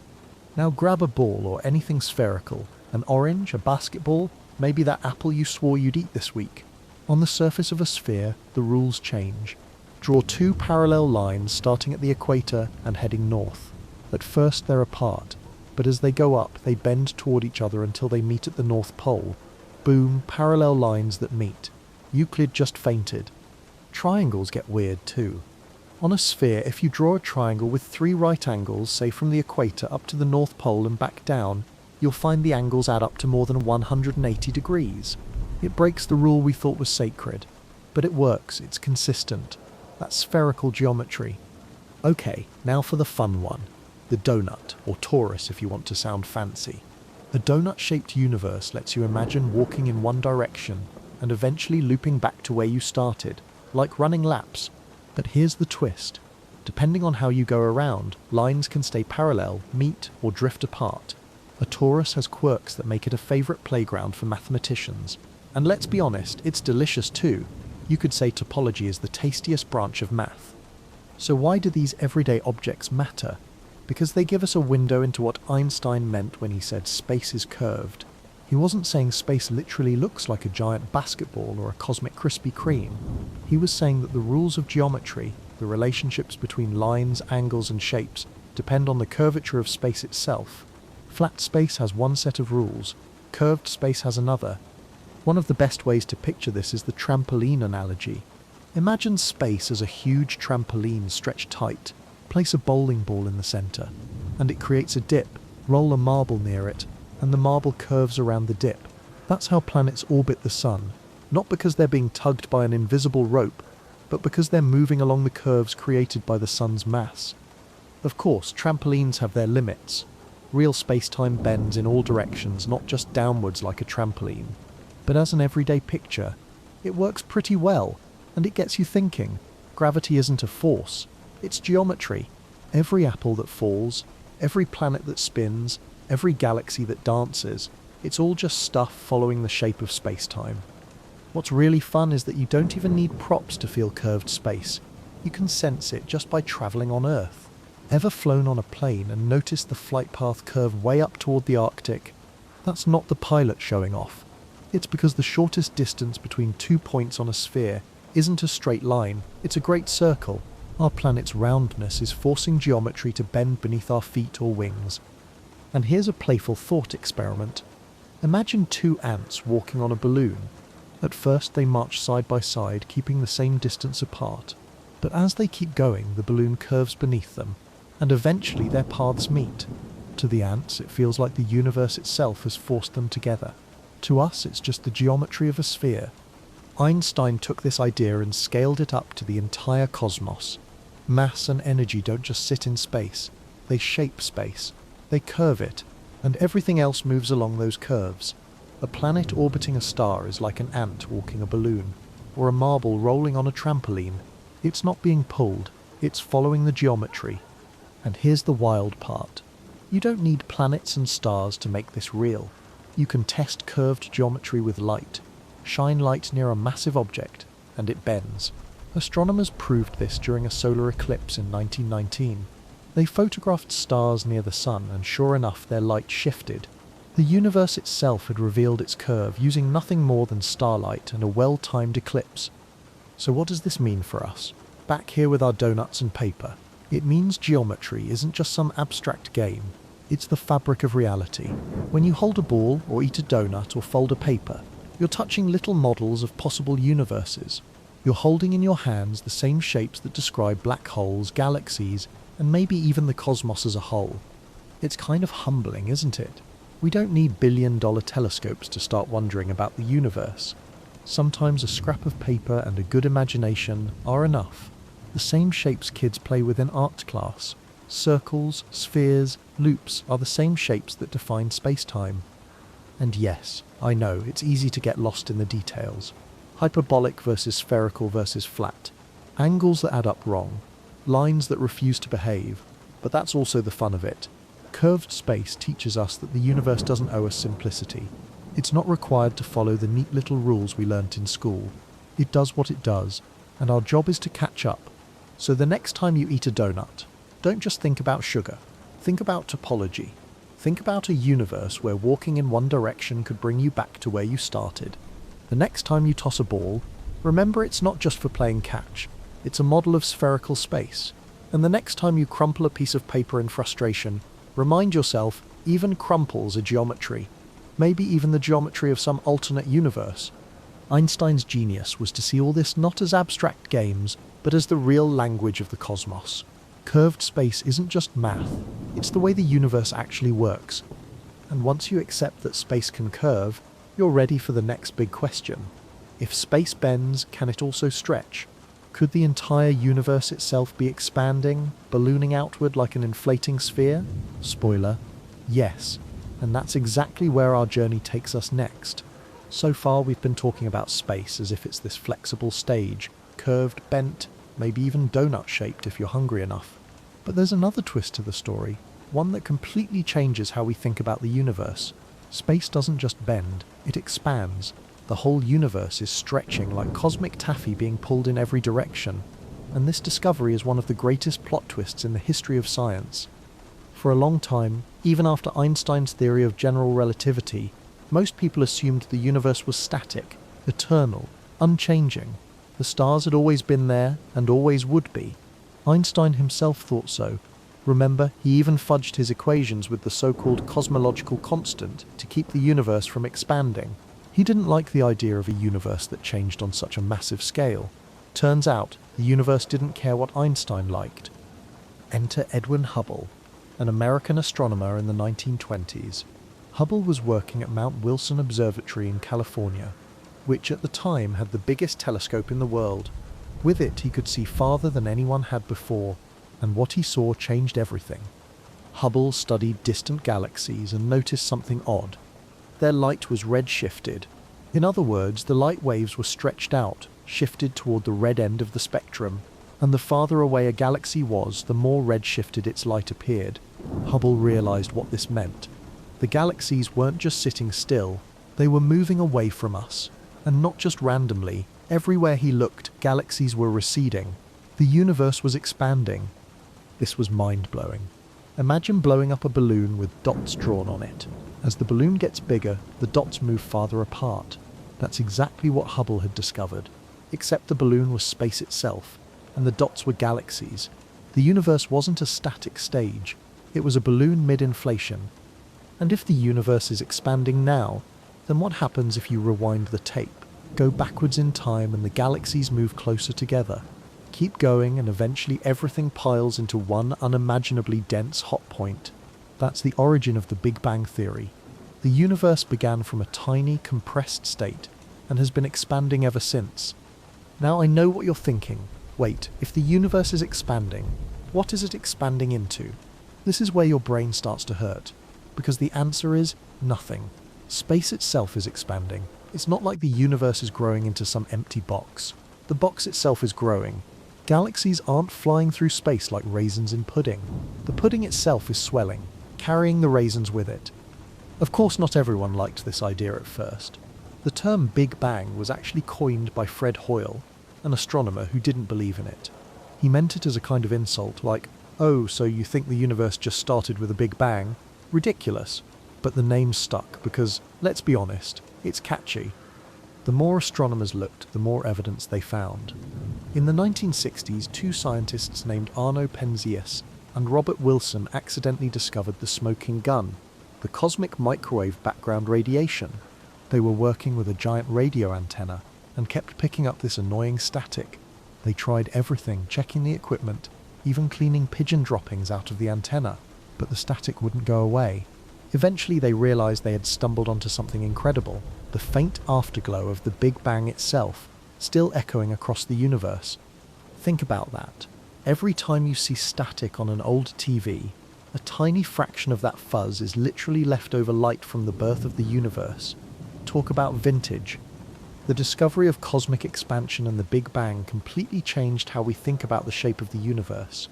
Now grab a ball or anything spherical, an orange, a basketball, maybe that apple you swore you'd eat this week. On the surface of a sphere, the rules change. Draw two parallel lines starting at the equator and heading north. At first they're apart, but as they go up, they bend toward each other until they meet at the North Pole. Boom, parallel lines that meet. Euclid just fainted. Triangles get weird too. On a sphere, if you draw a triangle with 3 right angles, say from the equator up to the North Pole and back down, you'll find the angles add up to more than 180 degrees. It breaks the rule we thought was sacred. But it works, it's consistent. That's spherical geometry. Okay, now for the fun one. The donut, or torus if you want to sound fancy. A donut-shaped universe lets you imagine walking in one direction and eventually looping back to where you started, like running laps. But here's the twist. Depending on how you go around, lines can stay parallel, meet, or drift apart. A torus has quirks that make it a favourite playground for mathematicians. And let's be honest, it's delicious too. You could say topology is the tastiest branch of math. So why do these everyday objects matter? Because they give us a window into what Einstein meant when he said space is curved. He wasn't saying space literally looks like a giant basketball or a cosmic Krispy Kreme. He was saying that the rules of geometry, the relationships between lines, angles, and shapes, depend on the curvature of space itself. Flat space has one set of rules, curved space has another. One of the best ways to picture this is the trampoline analogy. Imagine space as a huge trampoline stretched tight. Place a bowling ball in the centre, and it creates a dip. Roll a marble near it, and the marble curves around the dip. That's how planets orbit the sun, not because they're being tugged by an invisible rope, but because they're moving along the curves created by the sun's mass. Of course, trampolines have their limits. Real space-time bends in all directions, not just downwards like a trampoline. But as an everyday picture, it works pretty well, and it gets you thinking. Gravity isn't a force, it's geometry. Every apple that falls, every planet that spins, every galaxy that dances, it's all just stuff following the shape of space-time. What's really fun is that you don't even need props to feel curved space. You can sense it just by travelling on Earth. Ever flown on a plane and noticed the flight path curve way up toward the Arctic? That's not the pilot showing off. It's because the shortest distance between 2 points on a sphere isn't a straight line, it's a great circle. Our planet's roundness is forcing geometry to bend beneath our feet or wings. And here's a playful thought experiment. Imagine 2 ants walking on a balloon. At first they march side by side, keeping the same distance apart. But as they keep going, the balloon curves beneath them, and eventually their paths meet. To the ants, it feels like the universe itself has forced them together. To us, it's just the geometry of a sphere. Einstein took this idea and scaled it up to the entire cosmos. Mass and energy don't just sit in space, they shape space, they curve it, and everything else moves along those curves. A planet orbiting a star is like an ant walking a balloon, or a marble rolling on a trampoline. It's not being pulled, it's following the geometry. And here's the wild part. You don't need planets and stars to make this real. You can test curved geometry with light. Shine light near a massive object, and it bends. Astronomers proved this during a solar eclipse in 1919. They photographed stars near the sun, and sure enough, their light shifted. The universe itself had revealed its curve using nothing more than starlight and a well-timed eclipse. So what does this mean for us? Back here with our donuts and paper. It means geometry isn't just some abstract game. It's the fabric of reality. When you hold a ball, or eat a donut, or fold a paper, you're touching little models of possible universes. You're holding in your hands the same shapes that describe black holes, galaxies, and maybe even the cosmos as a whole. It's kind of humbling, isn't it? We don't need billion-dollar telescopes to start wondering about the universe. Sometimes a scrap of paper and a good imagination are enough. The same shapes kids play with in art class. Circles, spheres, loops are the same shapes that define space-time. And yes, I know, it's easy to get lost in the details. Hyperbolic versus spherical versus flat. Angles that add up wrong. Lines that refuse to behave. But that's also the fun of it. Curved space teaches us that the universe doesn't owe us simplicity. It's not required to follow the neat little rules we learnt in school. It does what it does, and our job is to catch up. So the next time you eat a donut, don't just think about sugar. Think about topology. Think about a universe where walking in one direction could bring you back to where you started. The next time you toss a ball, remember it's not just for playing catch. It's a model of spherical space. And the next time you crumple a piece of paper in frustration, remind yourself, even crumples are geometry. Maybe even the geometry of some alternate universe. Einstein's genius was to see all this not as abstract games, but as the real language of the cosmos. Curved space isn't just math, it's the way the universe actually works. And once you accept that space can curve, you're ready for the next big question. If space bends, can it also stretch? Could the entire universe itself be expanding, ballooning outward like an inflating sphere? Spoiler, yes. And that's exactly where our journey takes us next. So far we've been talking about space as if it's this flexible stage, curved, bent, maybe even donut-shaped if you're hungry enough. But there's another twist to the story, one that completely changes how we think about the universe. Space doesn't just bend, it expands. The whole universe is stretching like cosmic taffy being pulled in every direction. And this discovery is one of the greatest plot twists in the history of science. For a long time, even after Einstein's theory of general relativity, most people assumed the universe was static, eternal, unchanging. The stars had always been there and always would be. Einstein himself thought so. Remember, he even fudged his equations with the so-called cosmological constant to keep the universe from expanding. He didn't like the idea of a universe that changed on such a massive scale. Turns out, the universe didn't care what Einstein liked. Enter Edwin Hubble, an American astronomer in the 1920s. Hubble was working at Mount Wilson Observatory in California, which at the time had the biggest telescope in the world. With it, he could see farther than anyone had before, and what he saw changed everything. Hubble studied distant galaxies and noticed something odd. Their light was redshifted. In other words, the light waves were stretched out, shifted toward the red end of the spectrum, and the farther away a galaxy was, the more redshifted its light appeared. Hubble realized what this meant. The galaxies weren't just sitting still, they were moving away from us. And not just randomly, everywhere he looked, galaxies were receding. The universe was expanding. This was mind-blowing. Imagine blowing up a balloon with dots drawn on it. As the balloon gets bigger, the dots move farther apart. That's exactly what Hubble had discovered. Except the balloon was space itself, and the dots were galaxies. The universe wasn't a static stage. It was a balloon mid-inflation. And if the universe is expanding now, then what happens if you rewind the tape, go backwards in time and the galaxies move closer together? Keep going and eventually everything piles into one unimaginably dense hot point. That's the origin of the Big Bang Theory. The universe began from a tiny, compressed state and has been expanding ever since. Now I know what you're thinking. Wait, if the universe is expanding, what is it expanding into? This is where your brain starts to hurt, because the answer is nothing. Space itself is expanding. It's not like the universe is growing into some empty box. The box itself is growing. Galaxies aren't flying through space like raisins in pudding. The pudding itself is swelling, carrying the raisins with it. Of course, not everyone liked this idea at first. The term Big Bang was actually coined by Fred Hoyle, an astronomer who didn't believe in it. He meant it as a kind of insult, like, "Oh, so you think the universe just started with a Big Bang? Ridiculous." But the name stuck because, let's be honest, it's catchy. The more astronomers looked, the more evidence they found. In the 1960s, two scientists named Arno Penzias and Robert Wilson accidentally discovered the smoking gun, the cosmic microwave background radiation. They were working with a giant radio antenna and kept picking up this annoying static. They tried everything, checking the equipment, even cleaning pigeon droppings out of the antenna, but the static wouldn't go away. Eventually they realized they had stumbled onto something incredible, the faint afterglow of the Big Bang itself, still echoing across the universe. Think about that. Every time you see static on an old TV, a tiny fraction of that fuzz is literally leftover light from the birth of the universe. Talk about vintage. The discovery of cosmic expansion and the Big Bang completely changed how we think about the shape of the universe.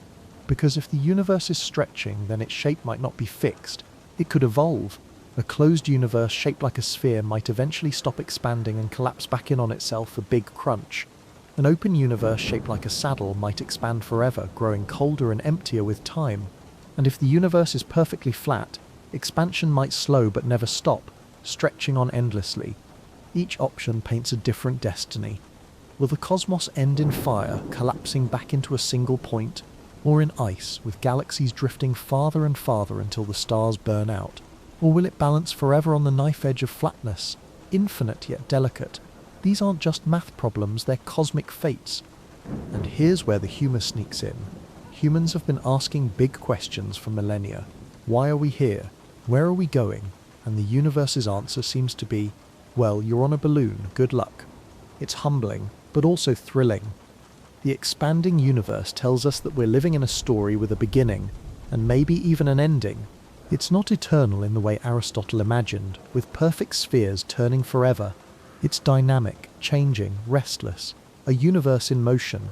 Because if the universe is stretching, then its shape might not be fixed. It could evolve. A closed universe shaped like a sphere might eventually stop expanding and collapse back in on itself a big crunch. An open universe shaped like a saddle might expand forever, growing colder and emptier with time. And if the universe is perfectly flat, expansion might slow but never stop, stretching on endlessly. Each option paints a different destiny. Will the cosmos end in fire, collapsing back into a single point, or in ice, with galaxies drifting farther and farther until the stars burn out? Or will it balance forever on the knife edge of flatness, infinite yet delicate? These aren't just math problems, they're cosmic fates. And here's where the humour sneaks in. Humans have been asking big questions for millennia. Why are we here? Where are we going? And the universe's answer seems to be, well, you're on a balloon, good luck. It's humbling, but also thrilling. The expanding universe tells us that we're living in a story with a beginning, and maybe even an ending. It's not eternal in the way Aristotle imagined, with perfect spheres turning forever. It's dynamic, changing, restless, a universe in motion.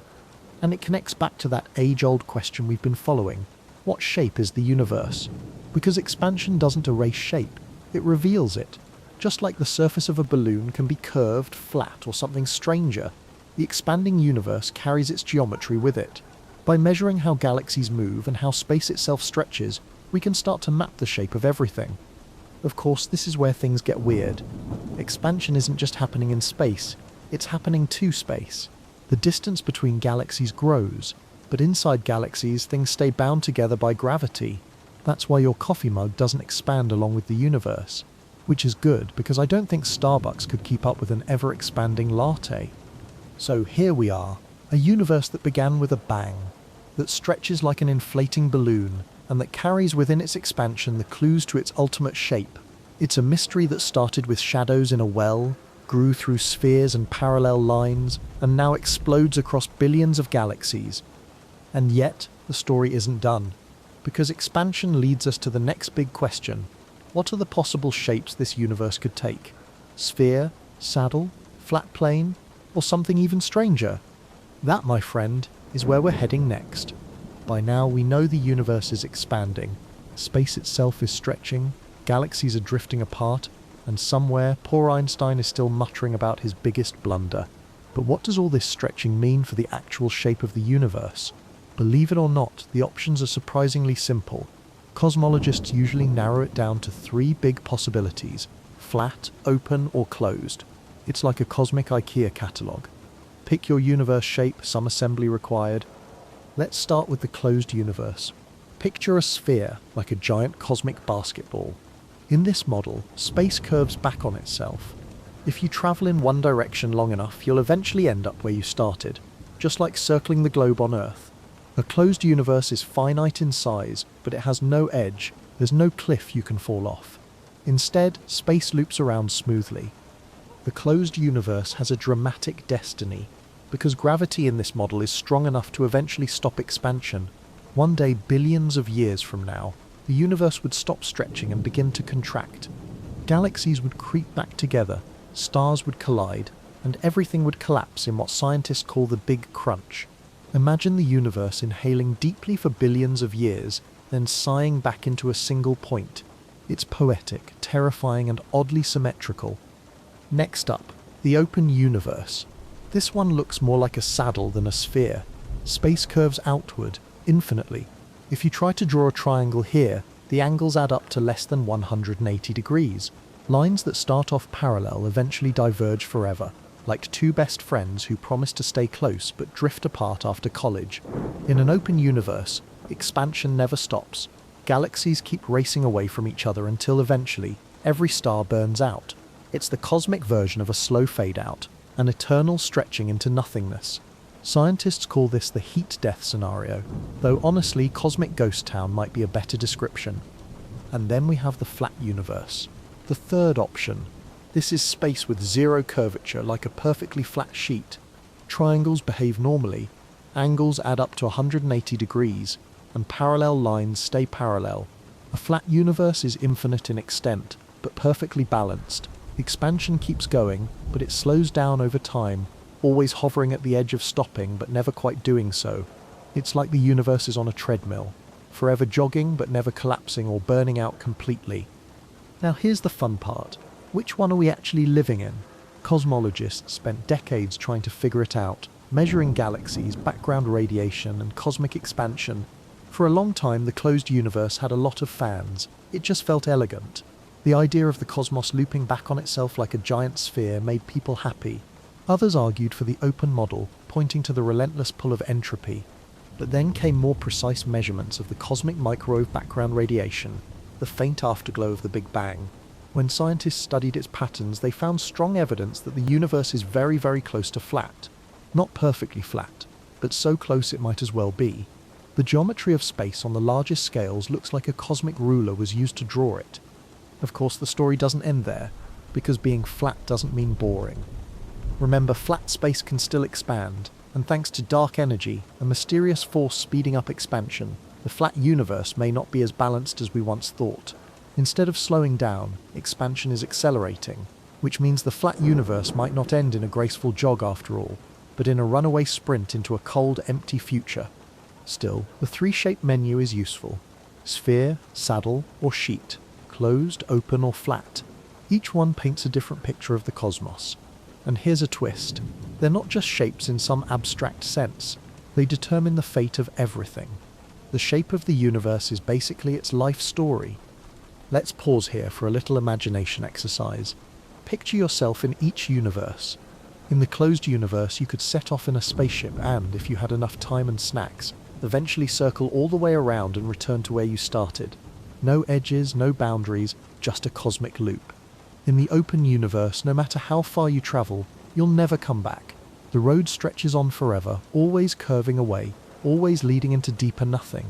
And it connects back to that age-old question we've been following. What shape is the universe? Because expansion doesn't erase shape, it reveals it. Just like the surface of a balloon can be curved, flat, or something stranger, the expanding universe carries its geometry with it. By measuring how galaxies move and how space itself stretches, we can start to map the shape of everything. Of course, this is where things get weird. Expansion isn't just happening in space, it's happening to space. The distance between galaxies grows, but inside galaxies things stay bound together by gravity. That's why your coffee mug doesn't expand along with the universe. Which is good, because I don't think Starbucks could keep up with an ever-expanding latte. So here we are, a universe that began with a bang, that stretches like an inflating balloon, and that carries within its expansion the clues to its ultimate shape. It's a mystery that started with shadows in a well, grew through spheres and parallel lines, and now explodes across billions of galaxies. And yet, the story isn't done, because expansion leads us to the next big question. What are the possible shapes this universe could take? Sphere, saddle, flat plane, or something even stranger? That, my friend, is where we're heading next. By now we know the universe is expanding, space itself is stretching, galaxies are drifting apart, and somewhere poor Einstein is still muttering about his biggest blunder. But what does all this stretching mean for the actual shape of the universe? Believe it or not, the options are surprisingly simple. Cosmologists usually narrow it down to three big possibilities: flat, open, or closed. It's like a cosmic IKEA catalogue. Pick your universe shape, some assembly required. Let's start with the closed universe. Picture a sphere, like a giant cosmic basketball. In this model, space curves back on itself. If you travel in one direction long enough, you'll eventually end up where you started, just like circling the globe on Earth. A closed universe is finite in size, but it has no edge, There's no cliff you can fall off. Instead, space loops around smoothly. The closed universe has a dramatic destiny, because gravity in this model is strong enough to eventually stop expansion. One day, billions of years from now, the universe would stop stretching and begin to contract. Galaxies would creep back together, stars would collide, and everything would collapse in what scientists call the Big Crunch. Imagine the universe inhaling deeply for billions of years, then sighing back into a single point. It's poetic, terrifying, and oddly symmetrical. Next up, the open universe. This one looks more like a saddle than a sphere. Space curves outward, infinitely. If you try to draw a triangle here, the angles add up to less than 180 degrees. Lines that start off parallel eventually diverge forever, like two best friends who promise to stay close but drift apart after college. In an open universe, expansion never stops. Galaxies keep racing away from each other until eventually, every star burns out. It's the cosmic version of a slow fade-out, an eternal stretching into nothingness. Scientists call this the heat death scenario, though honestly, cosmic ghost town might be a better description. And then we have the flat universe. The third option. This is space with zero curvature, like a perfectly flat sheet. Triangles behave normally, angles add up to 180 degrees, and parallel lines stay parallel. A flat universe is infinite in extent, but perfectly balanced. Expansion keeps going, but it slows down over time, always hovering at the edge of stopping but never quite doing so. It's like the universe is on a treadmill, forever jogging but never collapsing or burning out completely. Now here's the fun part. Which one are we actually living in? Cosmologists spent decades trying to figure it out, measuring galaxies, background radiation, and cosmic expansion. For a long time, the closed universe had a lot of fans. It just felt elegant. The idea of the cosmos looping back on itself like a giant sphere made people happy. Others argued for the open model, pointing to the relentless pull of entropy. But then came more precise measurements of the cosmic microwave background radiation, the faint afterglow of the Big Bang. When scientists studied its patterns, they found strong evidence that the universe is very, very close to flat. Not perfectly flat, but so close it might as well be. The geometry of space on the largest scales looks like a cosmic ruler was used to draw it. Of course, the story doesn't end there, because being flat doesn't mean boring. Remember, flat space can still expand, and thanks to dark energy, a mysterious force speeding up expansion, the flat universe may not be as balanced as we once thought. Instead of slowing down, expansion is accelerating, which means the flat universe might not end in a graceful jog after all, but in a runaway sprint into a cold, empty future. Still, the three-shape menu is useful. Sphere, saddle, or sheet. Closed, open, or flat. Each one paints a different picture of the cosmos. And here's a twist. They're not just shapes in some abstract sense. They determine the fate of everything. The shape of the universe is basically its life story. Let's pause here for a little imagination exercise. Picture yourself in each universe. In the closed universe, you could set off in a spaceship and, if you had enough time and snacks, eventually circle all the way around and return to where you started. No edges, no boundaries, just a cosmic loop. In the open universe, no matter how far you travel, you'll never come back. The road stretches on forever, always curving away, always leading into deeper nothing.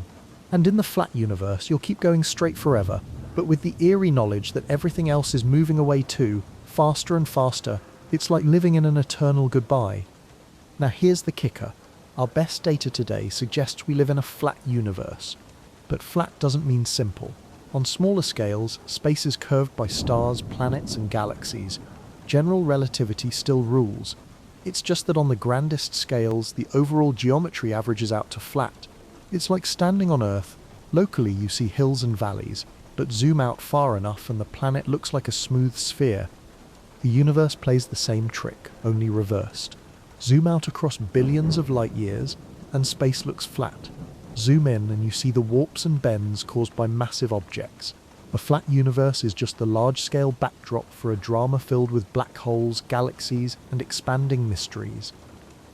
And in the flat universe, you'll keep going straight forever, but with the eerie knowledge that everything else is moving away too, faster and faster. It's like living in an eternal goodbye. Now here's the kicker. Our best data today suggests we live in a flat universe. But flat doesn't mean simple. On smaller scales, space is curved by stars, planets, and galaxies. General relativity still rules. It's just that on the grandest scales, the overall geometry averages out to flat. It's like standing on Earth. Locally, you see hills and valleys, but zoom out far enough and the planet looks like a smooth sphere. The universe plays the same trick, only reversed. Zoom out across billions of light years, and space looks flat. Zoom in and you see the warps and bends caused by massive objects. A flat universe is just the large-scale backdrop for a drama filled with black holes, galaxies, and expanding mysteries.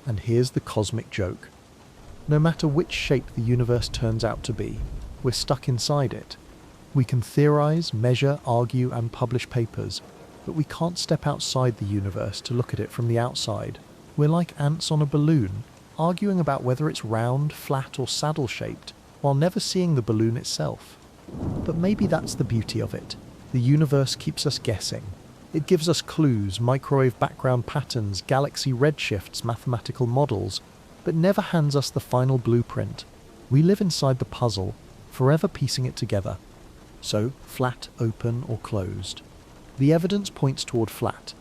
And here's the cosmic joke. No matter which shape the universe turns out to be, we're stuck inside it. We can theorize, measure, argue, and publish papers, but we can't step outside the universe to look at it from the outside. We're like ants on a balloon, arguing about whether it's round, flat, or saddle-shaped, while never seeing the balloon itself. But maybe that's the beauty of it. The universe keeps us guessing. It gives us clues, microwave background patterns, galaxy redshifts, mathematical models, but never hands us the final blueprint. We live inside the puzzle, forever piecing it together. So, flat, open, or closed. The evidence points toward flat,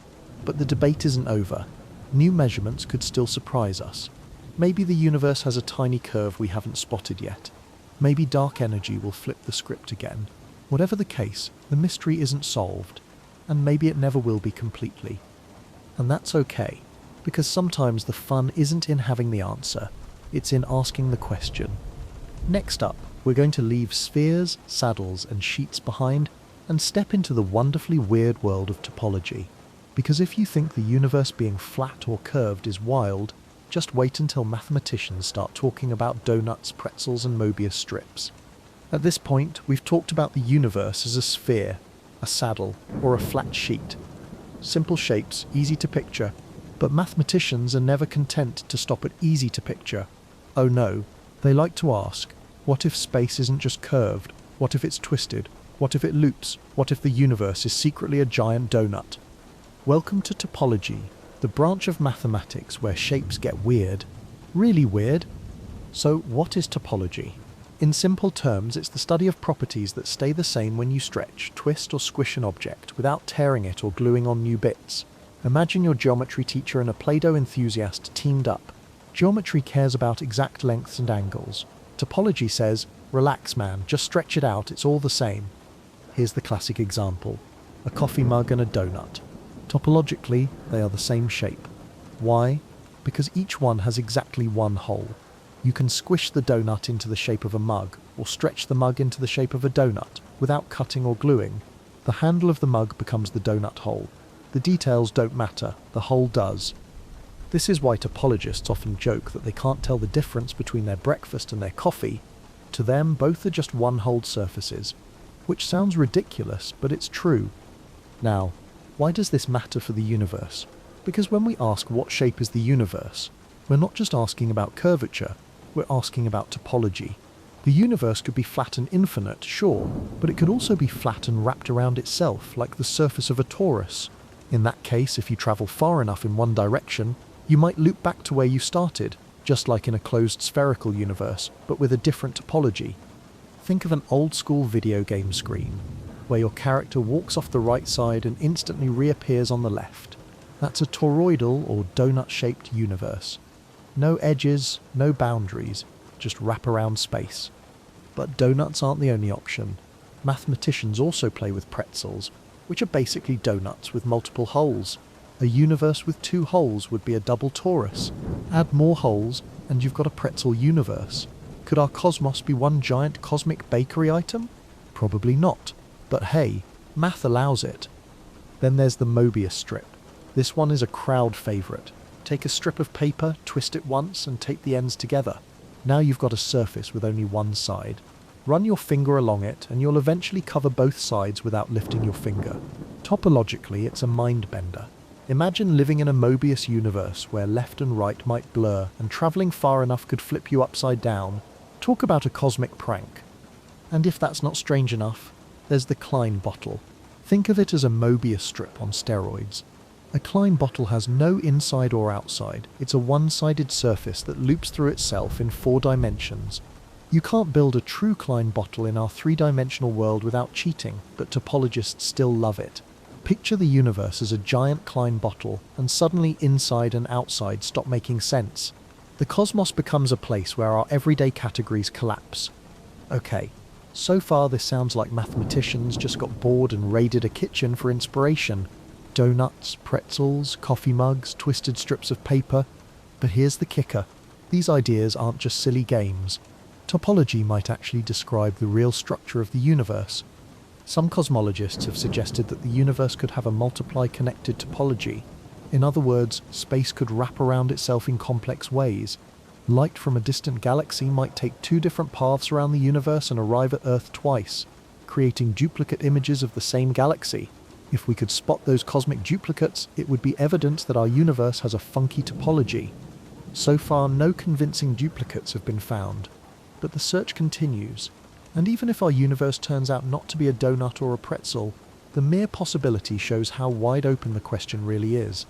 but the debate isn't over. New measurements could still surprise us. Maybe the universe has a tiny curve we haven't spotted yet. Maybe dark energy will flip the script again. Whatever the case, the mystery isn't solved, and maybe it never will be completely. And that's okay, because sometimes the fun isn't in having the answer, it's in asking the question. Next up, we're going to leave spheres, saddles, and sheets behind and step into the wonderfully weird world of topology. Because if you think the universe being flat or curved is wild, just wait until mathematicians start talking about donuts, pretzels, and Mobius strips. At this point, we've talked about the universe as a sphere, a saddle, or a flat sheet. Simple shapes, easy to picture, but mathematicians are never content to stop at easy to picture. Oh no, they like to ask, what if space isn't just curved? What if it's twisted? What if it loops? What if the universe is secretly a giant donut? Welcome to topology, the branch of mathematics where shapes get weird. Really weird. So what is topology? In simple terms, it's the study of properties that stay the same when you stretch, twist, or squish an object without tearing it or gluing on new bits. Imagine your geometry teacher and a Play-Doh enthusiast teamed up. Geometry cares about exact lengths and angles. Topology says, relax man, just stretch it out, it's all the same. Here's the classic example. A coffee mug and a donut. Topologically, they are the same shape. Why? Because each one has exactly one hole. You can squish the donut into the shape of a mug, or stretch the mug into the shape of a donut, without cutting or gluing. The handle of the mug becomes the donut hole. The details don't matter, the hole does. This is why topologists often joke that they can't tell the difference between their breakfast and their coffee. To them, both are just one-holed surfaces. Which sounds ridiculous, but it's true. Now, why does this matter for the universe? Because when we ask what shape is the universe, we're not just asking about curvature, we're asking about topology. The universe could be flat and infinite, sure, but it could also be flat and wrapped around itself, like the surface of a torus. In that case, if you travel far enough in one direction, you might loop back to where you started, just like in a closed spherical universe, but with a different topology. Think of an old-school video game screen, where your character walks off the right side and instantly reappears on the left. That's a toroidal or donut-shaped universe. No edges, no boundaries, just wraparound space. But donuts aren't the only option. Mathematicians also play with pretzels, which are basically donuts with multiple holes. A universe with two holes would be a double torus. Add more holes, and you've got a pretzel universe. Could our cosmos be one giant cosmic bakery item? Probably not. But hey, math allows it. Then there's the Mobius strip. This one is a crowd favourite. Take a strip of paper, twist it once, and tape the ends together. Now you've got a surface with only one side. Run your finger along it, and you'll eventually cover both sides without lifting your finger. Topologically, it's a mind bender. Imagine living in a Mobius universe where left and right might blur, and travelling far enough could flip you upside down. Talk about a cosmic prank. And if that's not strange enough, there's the Klein bottle. Think of it as a Mobius strip on steroids. A Klein bottle has no inside or outside. It's a one-sided surface that loops through itself in 4 dimensions. You can't build a true Klein bottle in our 3-dimensional world without cheating, but topologists still love it. Picture the universe as a giant Klein bottle, and suddenly inside and outside stop making sense. The cosmos becomes a place where our everyday categories collapse. Okay, so far this sounds like mathematicians just got bored and raided a kitchen for inspiration. Donuts, pretzels, coffee mugs, twisted strips of paper. But here's the kicker. These ideas aren't just silly games. Topology might actually describe the real structure of the universe. Some cosmologists have suggested that the universe could have a multiply-connected topology. In other words, space could wrap around itself in complex ways. Light from a distant galaxy might take 2 different paths around the universe and arrive at Earth twice, creating duplicate images of the same galaxy. If we could spot those cosmic duplicates, it would be evidence that our universe has a funky topology. So far, no convincing duplicates have been found, but the search continues. And even if our universe turns out not to be a donut or a pretzel, the mere possibility shows how wide open the question really is.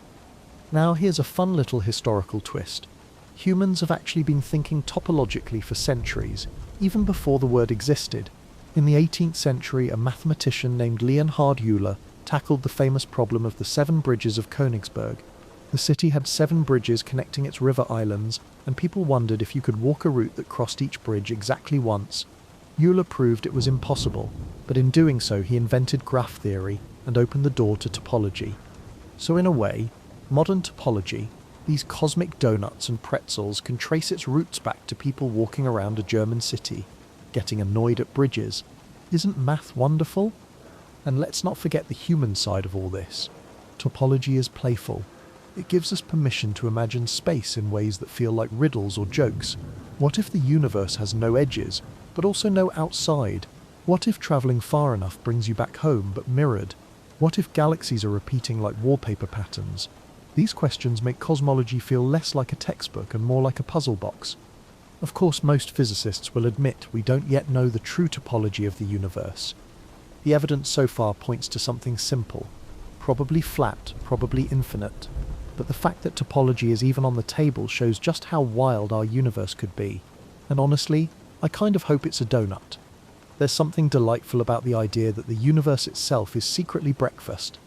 Now here's a fun little historical twist. Humans have actually been thinking topologically for centuries, even before the word existed. In the 18th century, a mathematician named Leonhard Euler tackled the famous problem of the 7 bridges of Königsberg. The city had 7 bridges connecting its river islands, and people wondered if you could walk a route that crossed each bridge exactly once. Euler proved it was impossible, but in doing so he invented graph theory and opened the door to topology. So in a way, modern topology, these cosmic donuts and pretzels, can trace its roots back to people walking around a German city, getting annoyed at bridges. Isn't math wonderful? And let's not forget the human side of all this. Topology is playful. It gives us permission to imagine space in ways that feel like riddles or jokes. What if the universe has no edges, but also no outside? What if travelling far enough brings you back home, but mirrored? What if galaxies are repeating like wallpaper patterns? These questions make cosmology feel less like a textbook and more like a puzzle box. Of course, most physicists will admit we don't yet know the true topology of the universe. The evidence so far points to something simple, probably flat, probably infinite. But the fact that topology is even on the table shows just how wild our universe could be. And honestly, I kind of hope it's a donut. There's something delightful about the idea that the universe itself is secretly breakfast.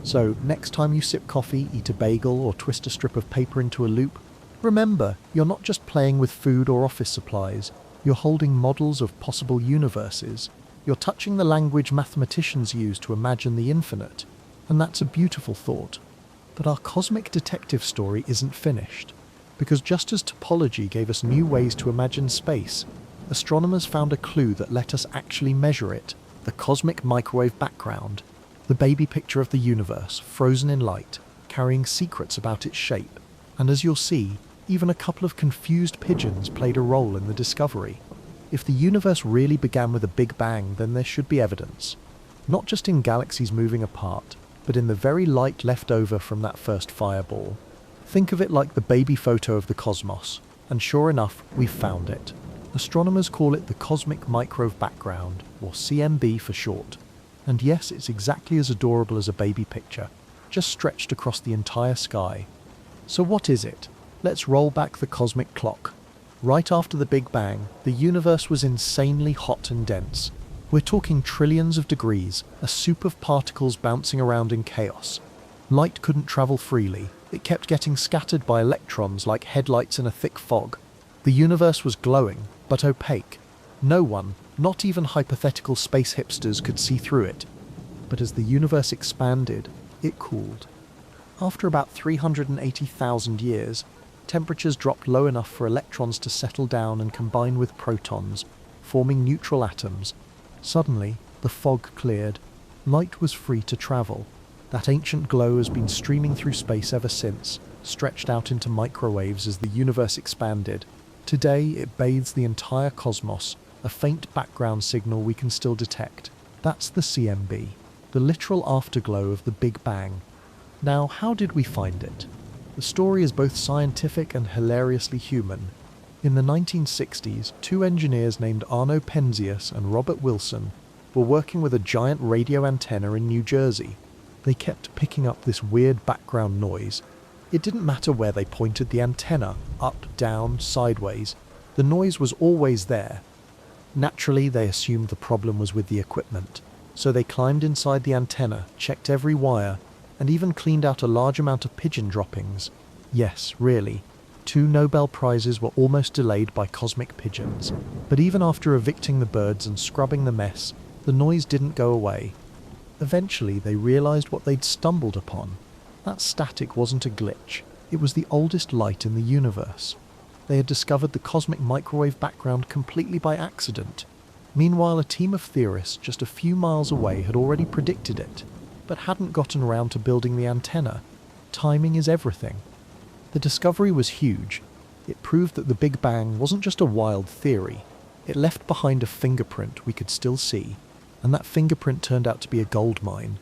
So, next time you sip coffee, eat a bagel, or twist a strip of paper into a loop, remember, you're not just playing with food or office supplies, you're holding models of possible universes. You're touching the language mathematicians use to imagine the infinite. And that's a beautiful thought. But our cosmic detective story isn't finished. Because just as topology gave us new ways to imagine space, astronomers found a clue that let us actually measure it: the cosmic microwave background, the baby picture of the universe, frozen in light, carrying secrets about its shape. And as you'll see, even a couple of confused pigeons played a role in the discovery. If the universe really began with a big bang, then there should be evidence. Not just in galaxies moving apart, but in the very light left over from that first fireball. Think of it like the baby photo of the cosmos, and sure enough, we've found it. Astronomers call it the cosmic microwave background, or CMB for short. And yes, it's exactly as adorable as a baby picture, just stretched across the entire sky. So what is it? Let's roll back the cosmic clock. Right after the Big Bang, the universe was insanely hot and dense. We're talking trillions of degrees, a soup of particles bouncing around in chaos. Light couldn't travel freely. It kept getting scattered by electrons like headlights in a thick fog. The universe was glowing, but opaque. No one, not even hypothetical space hipsters, could see through it. But as the universe expanded, it cooled. After about 380,000 years, temperatures dropped low enough for electrons to settle down and combine with protons, forming neutral atoms. Suddenly, the fog cleared. Light was free to travel. That ancient glow has been streaming through space ever since, stretched out into microwaves as the universe expanded. Today, it bathes the entire cosmos, a faint background signal we can still detect. That's the CMB, the literal afterglow of the Big Bang. Now, how did we find it? The story is both scientific and hilariously human. In the 1960s, 2 engineers named Arno Penzias and Robert Wilson were working with a giant radio antenna in New Jersey. They kept picking up this weird background noise. It didn't matter where they pointed the antenna, up, down, sideways. The noise was always there. Naturally, they assumed the problem was with the equipment, so they climbed inside the antenna, checked every wire, and even cleaned out a large amount of pigeon droppings. Yes, really. 2 Nobel Prizes were almost delayed by cosmic pigeons. But even after evicting the birds and scrubbing the mess, the noise didn't go away. Eventually, they realized what they'd stumbled upon. That static wasn't a glitch. It was the oldest light in the universe. They had discovered the cosmic microwave background completely by accident. Meanwhile, a team of theorists just a few miles away had already predicted it, but hadn't gotten around to building the antenna. Timing is everything. The discovery was huge. It proved that the Big Bang wasn't just a wild theory. It left behind a fingerprint we could still see, and that fingerprint turned out to be a gold mine.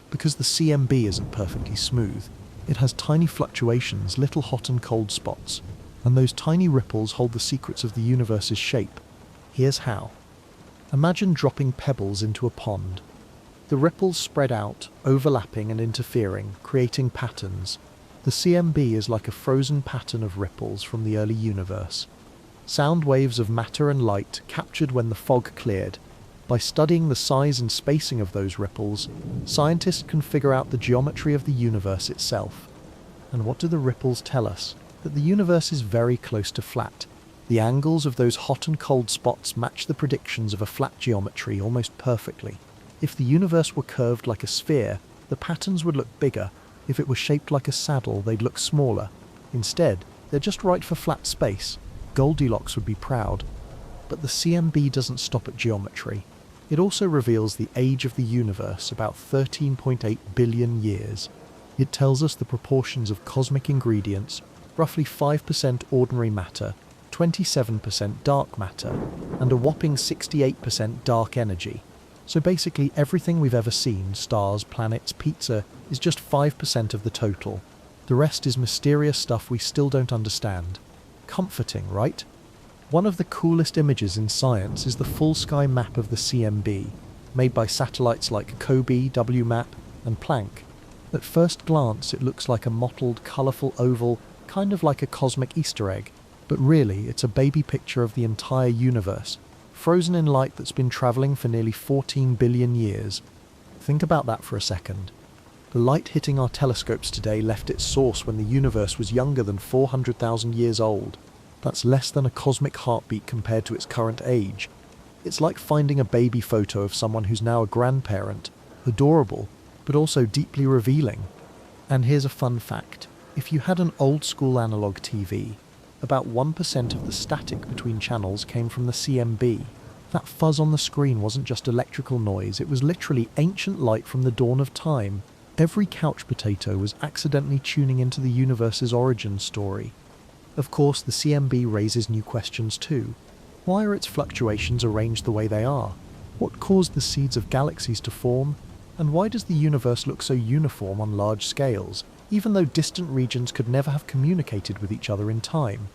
Because the CMB isn't perfectly smooth, it has tiny fluctuations, little hot and cold spots, and those tiny ripples hold the secrets of the universe's shape. Here's how. Imagine dropping pebbles into a pond. The ripples spread out, overlapping and interfering, creating patterns. The CMB is like a frozen pattern of ripples from the early universe. Sound waves of matter and light captured when the fog cleared. By studying the size and spacing of those ripples, scientists can figure out the geometry of the universe itself. And what do the ripples tell us? That the universe is very close to flat. The angles of those hot and cold spots match the predictions of a flat geometry almost perfectly. If the universe were curved like a sphere, the patterns would look bigger. If it were shaped like a saddle, they'd look smaller. Instead, they're just right for flat space. Goldilocks would be proud. But the CMB doesn't stop at geometry. It also reveals the age of the universe, about 13.8 billion years. It tells us the proportions of cosmic ingredients, roughly 5% ordinary matter, 27% dark matter, and a whopping 68% dark energy. So basically everything we've ever seen, stars, planets, pizza, is just 5% of the total. The rest is mysterious stuff we still don't understand. Comforting, right? One of the coolest images in science is the full sky map of the CMB, made by satellites like COBE, WMAP, and Planck. At first glance, it looks like a mottled, colourful oval, kind of like a cosmic Easter egg, but really it's a baby picture of the entire universe, frozen in light that's been travelling for nearly 14 billion years. Think about that for a second. The light hitting our telescopes today left its source when the universe was younger than 400,000 years old. That's less than a cosmic heartbeat compared to its current age. It's like finding a baby photo of someone who's now a grandparent, adorable, but also deeply revealing. And here's a fun fact. If you had an old-school analog TV, about 1% of the static between channels came from the CMB. That fuzz on the screen wasn't just electrical noise, it was literally ancient light from the dawn of time. Every couch potato was accidentally tuning into the universe's origin story. Of course, the CMB raises new questions too. Why are its fluctuations arranged the way they are? What caused the seeds of galaxies to form? And why does the universe look so uniform on large scales, even though distant regions could never have communicated with each other in time?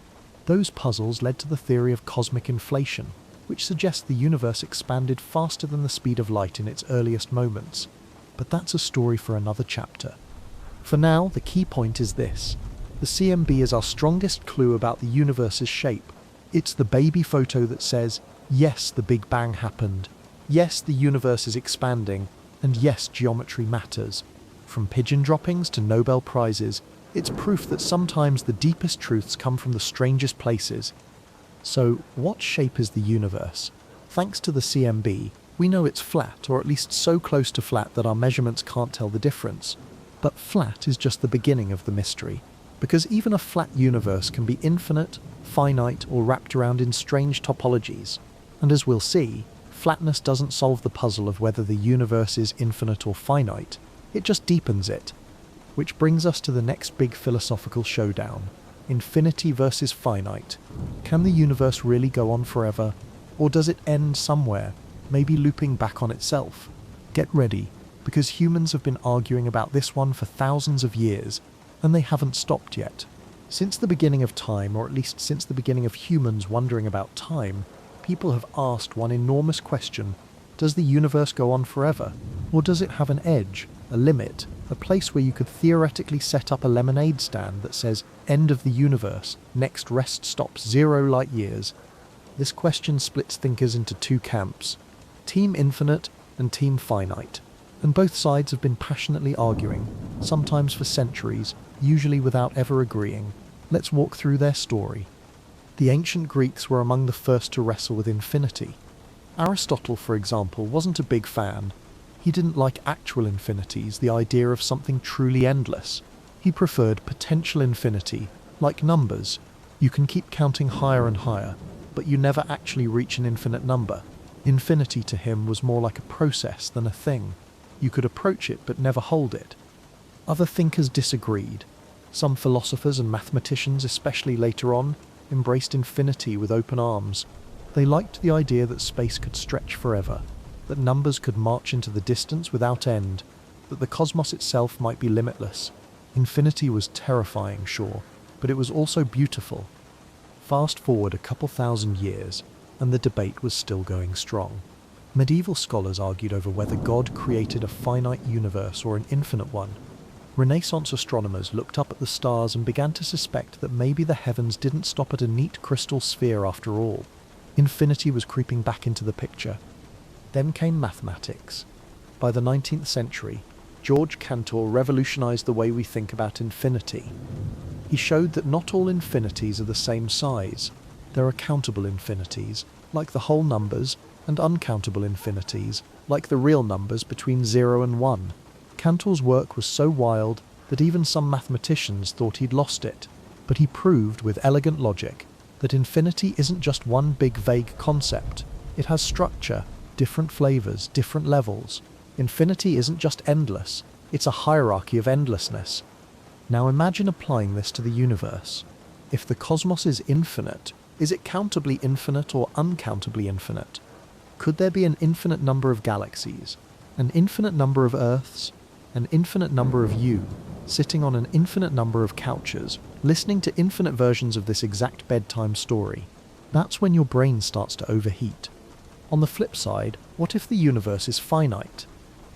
Those puzzles led to the theory of cosmic inflation, which suggests the universe expanded faster than the speed of light in its earliest moments. But that's a story for another chapter. For now, the key point is this. The CMB is our strongest clue about the universe's shape. It's the baby photo that says, yes, the Big Bang happened. Yes, the universe is expanding. And yes, geometry matters. From pigeon droppings to Nobel Prizes, it's proof that sometimes the deepest truths come from the strangest places. So, what shape is the universe? Thanks to the CMB, we know it's flat, or at least so close to flat that our measurements can't tell the difference. But flat is just the beginning of the mystery. Because even a flat universe can be infinite, finite, or wrapped around in strange topologies. And as we'll see, flatness doesn't solve the puzzle of whether the universe is infinite or finite. It just deepens it. Which brings us to the next big philosophical showdown. Infinity versus finite. Can the universe really go on forever? Or does it end somewhere, maybe looping back on itself? Get ready, because humans have been arguing about this one for thousands of years, and they haven't stopped yet. Since the beginning of time, or at least since the beginning of humans wondering about time, people have asked one enormous question. Does the universe go on forever? Or does it have an edge, a limit, a place where you could theoretically set up a lemonade stand that says, end of the universe, next rest stop 0 light years? This question splits thinkers into two camps, Team Infinite and Team Finite. And both sides have been passionately arguing, sometimes for centuries, usually without ever agreeing. Let's walk through their story. The ancient Greeks were among the first to wrestle with infinity. Aristotle, for example, wasn't a big fan. He didn't like actual infinities, the idea of something truly endless. He preferred potential infinity, like numbers. You can keep counting higher and higher, but you never actually reach an infinite number. Infinity to him was more like a process than a thing. You could approach it but never hold it. Other thinkers disagreed. Some philosophers and mathematicians, especially later on, embraced infinity with open arms. They liked the idea that space could stretch forever, that numbers could march into the distance without end, that the cosmos itself might be limitless. Infinity was terrifying, sure, but it was also beautiful. Fast forward a couple thousand years, and the debate was still going strong. Medieval scholars argued over whether God created a finite universe or an infinite one. Renaissance astronomers looked up at the stars and began to suspect that maybe the heavens didn't stop at a neat crystal sphere after all. Infinity was creeping back into the picture. Then came mathematics. By the 19th century, George Cantor revolutionized the way we think about infinity. He showed that not all infinities are the same size. There are countable infinities, like the whole numbers, and uncountable infinities, like the real numbers between 0 and 1. Cantor's work was so wild that even some mathematicians thought he'd lost it, but he proved with elegant logic that infinity isn't just one big vague concept. It has structure, different flavors, different levels. Infinity isn't just endless, it's a hierarchy of endlessness. Now imagine applying this to the universe. If the cosmos is infinite, is it countably infinite or uncountably infinite? Could there be an infinite number of galaxies, an infinite number of Earths, an infinite number of you, sitting on an infinite number of couches, listening to infinite versions of this exact bedtime story? That's when your brain starts to overheat. On the flip side, what if the universe is finite?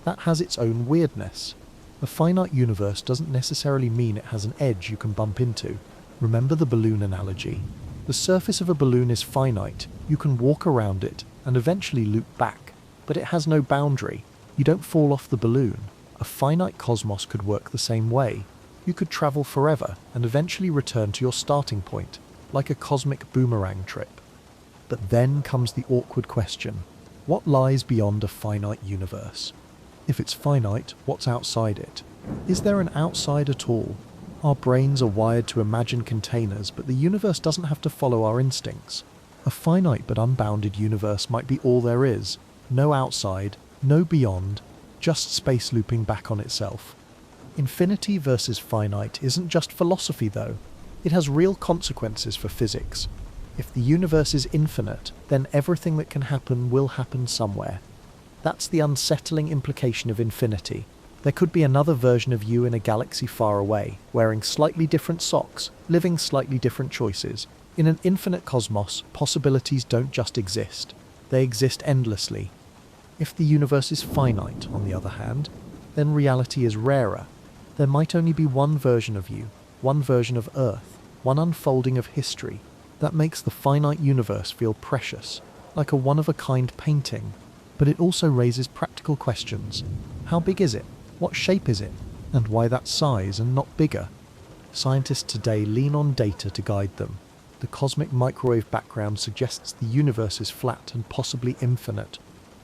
That has its own weirdness. A finite universe doesn't necessarily mean it has an edge you can bump into. Remember the balloon analogy? The surface of a balloon is finite, you can walk around it and eventually loop back, but it has no boundary. You don't fall off the balloon. A finite cosmos could work the same way. You could travel forever and eventually return to your starting point, like a cosmic boomerang trip. But then comes the awkward question: what lies beyond a finite universe? If it's finite, what's outside it? Is there an outside at all? Our brains are wired to imagine containers, but the universe doesn't have to follow our instincts. A finite but unbounded universe might be all there is. No outside, no beyond, just space looping back on itself. Infinity versus finite isn't just philosophy though. It has real consequences for physics. If the universe is infinite, then everything that can happen will happen somewhere. That's the unsettling implication of infinity. There could be another version of you in a galaxy far away, wearing slightly different socks, living slightly different choices. In an infinite cosmos, possibilities don't just exist. They exist endlessly. If the universe is finite, on the other hand, then reality is rarer. There might only be one version of you, one version of Earth, one unfolding of history. That makes the finite universe feel precious, like a one-of-a-kind painting. But it also raises practical questions. How big is it? What shape is it? And why that size and not bigger? Scientists today lean on data to guide them. The cosmic microwave background suggests the universe is flat and possibly infinite.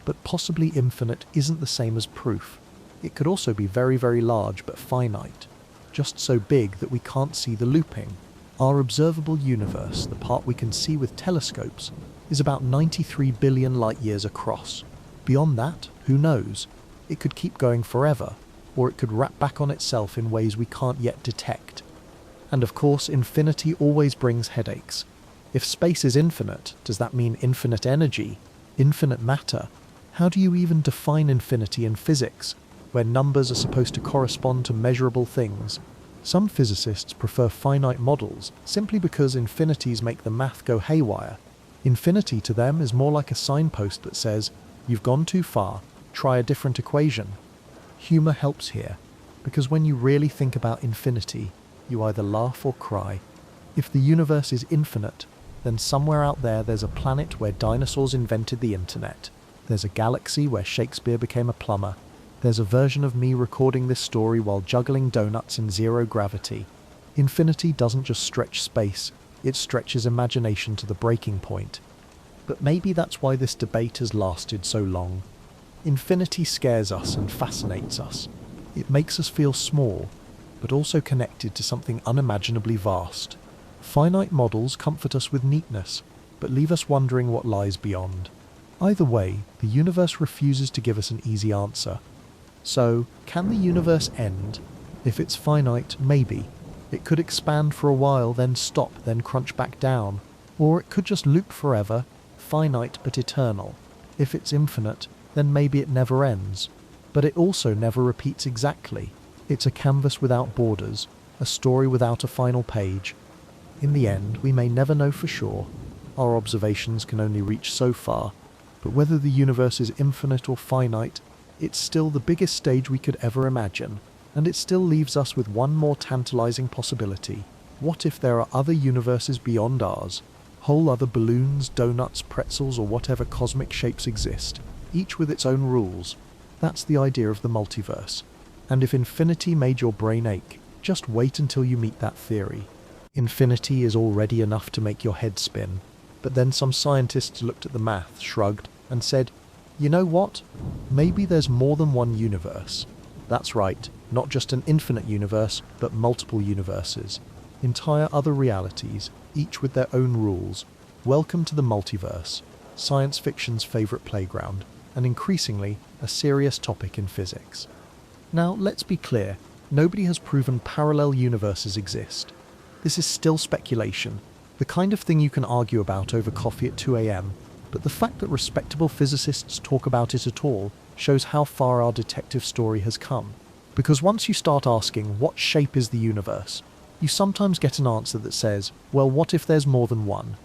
But possibly infinite isn't the same as proof. It could also be very, very large but finite. Just so big that we can't see the looping. Our observable universe, the part we can see with telescopes, is about 93 billion light-years across. Beyond that, who knows? It could keep going forever, or it could wrap back on itself in ways we can't yet detect. And of course, infinity always brings headaches. If space is infinite, does that mean infinite energy? Infinite matter? How do you even define infinity in physics, where numbers are supposed to correspond to measurable things? Some physicists prefer finite models, simply because infinities make the math go haywire. Infinity to them is more like a signpost that says, "You've gone too far, try a different equation." Humour helps here, because when you really think about infinity, you either laugh or cry. If the universe is infinite, then somewhere out there's a planet where dinosaurs invented the internet. There's a galaxy where Shakespeare became a plumber. There's a version of me recording this story while juggling donuts in zero gravity. Infinity doesn't just stretch space, it stretches imagination to the breaking point. But maybe that's why this debate has lasted so long. Infinity scares us and fascinates us. It makes us feel small, but also connected to something unimaginably vast. Finite models comfort us with neatness, but leave us wondering what lies beyond. Either way, the universe refuses to give us an easy answer. So, can the universe end? If it's finite, maybe. It could expand for a while, then stop, then crunch back down. Or it could just loop forever, finite but eternal. If it's infinite, then maybe it never ends. But it also never repeats exactly. It's a canvas without borders, a story without a final page. In the end, we may never know for sure. Our observations can only reach so far, But whether the universe is infinite or finite, it's still the biggest stage we could ever imagine, and it still leaves us with one more tantalizing possibility. What if there are other universes beyond ours? Whole other balloons, donuts, pretzels, or whatever cosmic shapes exist, each with its own rules. That's the idea of the multiverse. And if infinity made your brain ache, just wait until you meet that theory. Infinity is already enough to make your head spin. But then some scientists looked at the math, shrugged, and said, you know what? Maybe there's more than one universe. That's right, not just an infinite universe, but multiple universes. Entire other realities, each with their own rules. Welcome to the multiverse, science fiction's favourite playground, and increasingly a serious topic in physics. Now, let's be clear, nobody has proven parallel universes exist. This is still speculation, the kind of thing you can argue about over coffee at 2 a.m, but the fact that respectable physicists talk about it at all shows how far our detective story has come. Because once you start asking, what shape is the universe, you sometimes get an answer that says, well, what if there's more than one?